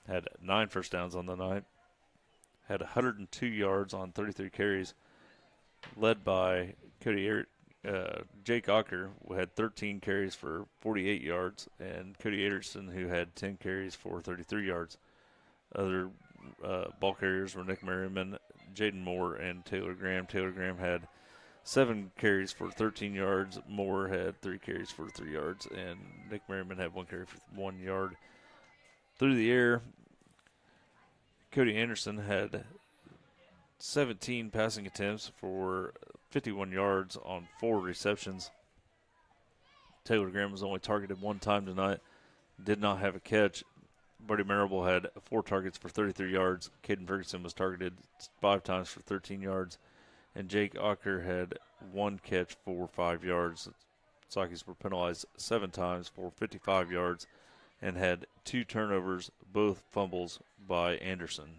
had 9 first downs on the night, had 102 yards on 33 carries, led by Jake Ocker, who had 13 carries for 48 yards, and Cody Anderson, who had 10 carries for 33 yards. Other ball carriers were Nick Merriman, Jaden Moore, and Taylor Graham. Taylor Graham had 7 carries for 13 yards. Moore had 3 carries for 3 yards, and Nick Merriman had 1 carry for 1 yard. Through the air, Cody Anderson had 17 passing attempts for 51 yards on 4 receptions. Taylor Graham was only targeted 1 time tonight, did not have a catch. Buddy Marable had 4 targets for 33 yards. Caden Ferguson was targeted 5 times for 13 yards. And Jake Ocker had 1 catch for 5 yards. Sockies were penalized 7 times for 55 yards and had 2 turnovers, both fumbles by Anderson.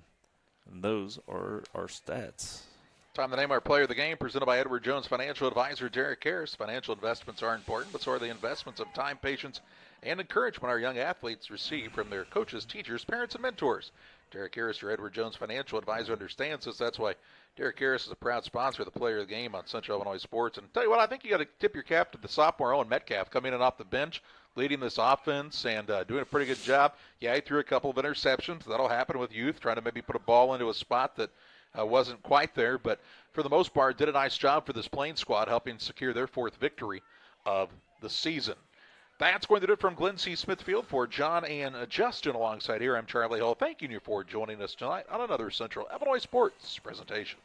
And those are our stats. Time to name our player of the game, presented by Edward Jones Financial Advisor Derek Harris. Financial investments are important, but so are the investments of time, patience, and encouragement our young athletes receive from their coaches, teachers, parents, and mentors. Derek Harris, your Edward Jones Financial Advisor, understands this. That's why Derek Harris is a proud sponsor of the player of the game on Central Illinois Sports. And tell you what, I think you got to tip your cap to the sophomore Owen Metcalf coming in off the bench, leading this offense and doing a pretty good job. Yeah, he threw a couple of interceptions. That'll happen with youth, trying to maybe put a ball into a spot that wasn't quite there. But for the most part, did a nice job for this Plains squad, helping secure their 4th victory of the season. That's going to do it from Glen C. Smithfield. For John and Justin alongside here, I'm Charlie Hull. Thanking you for joining us tonight on another Central Illinois Sports presentation.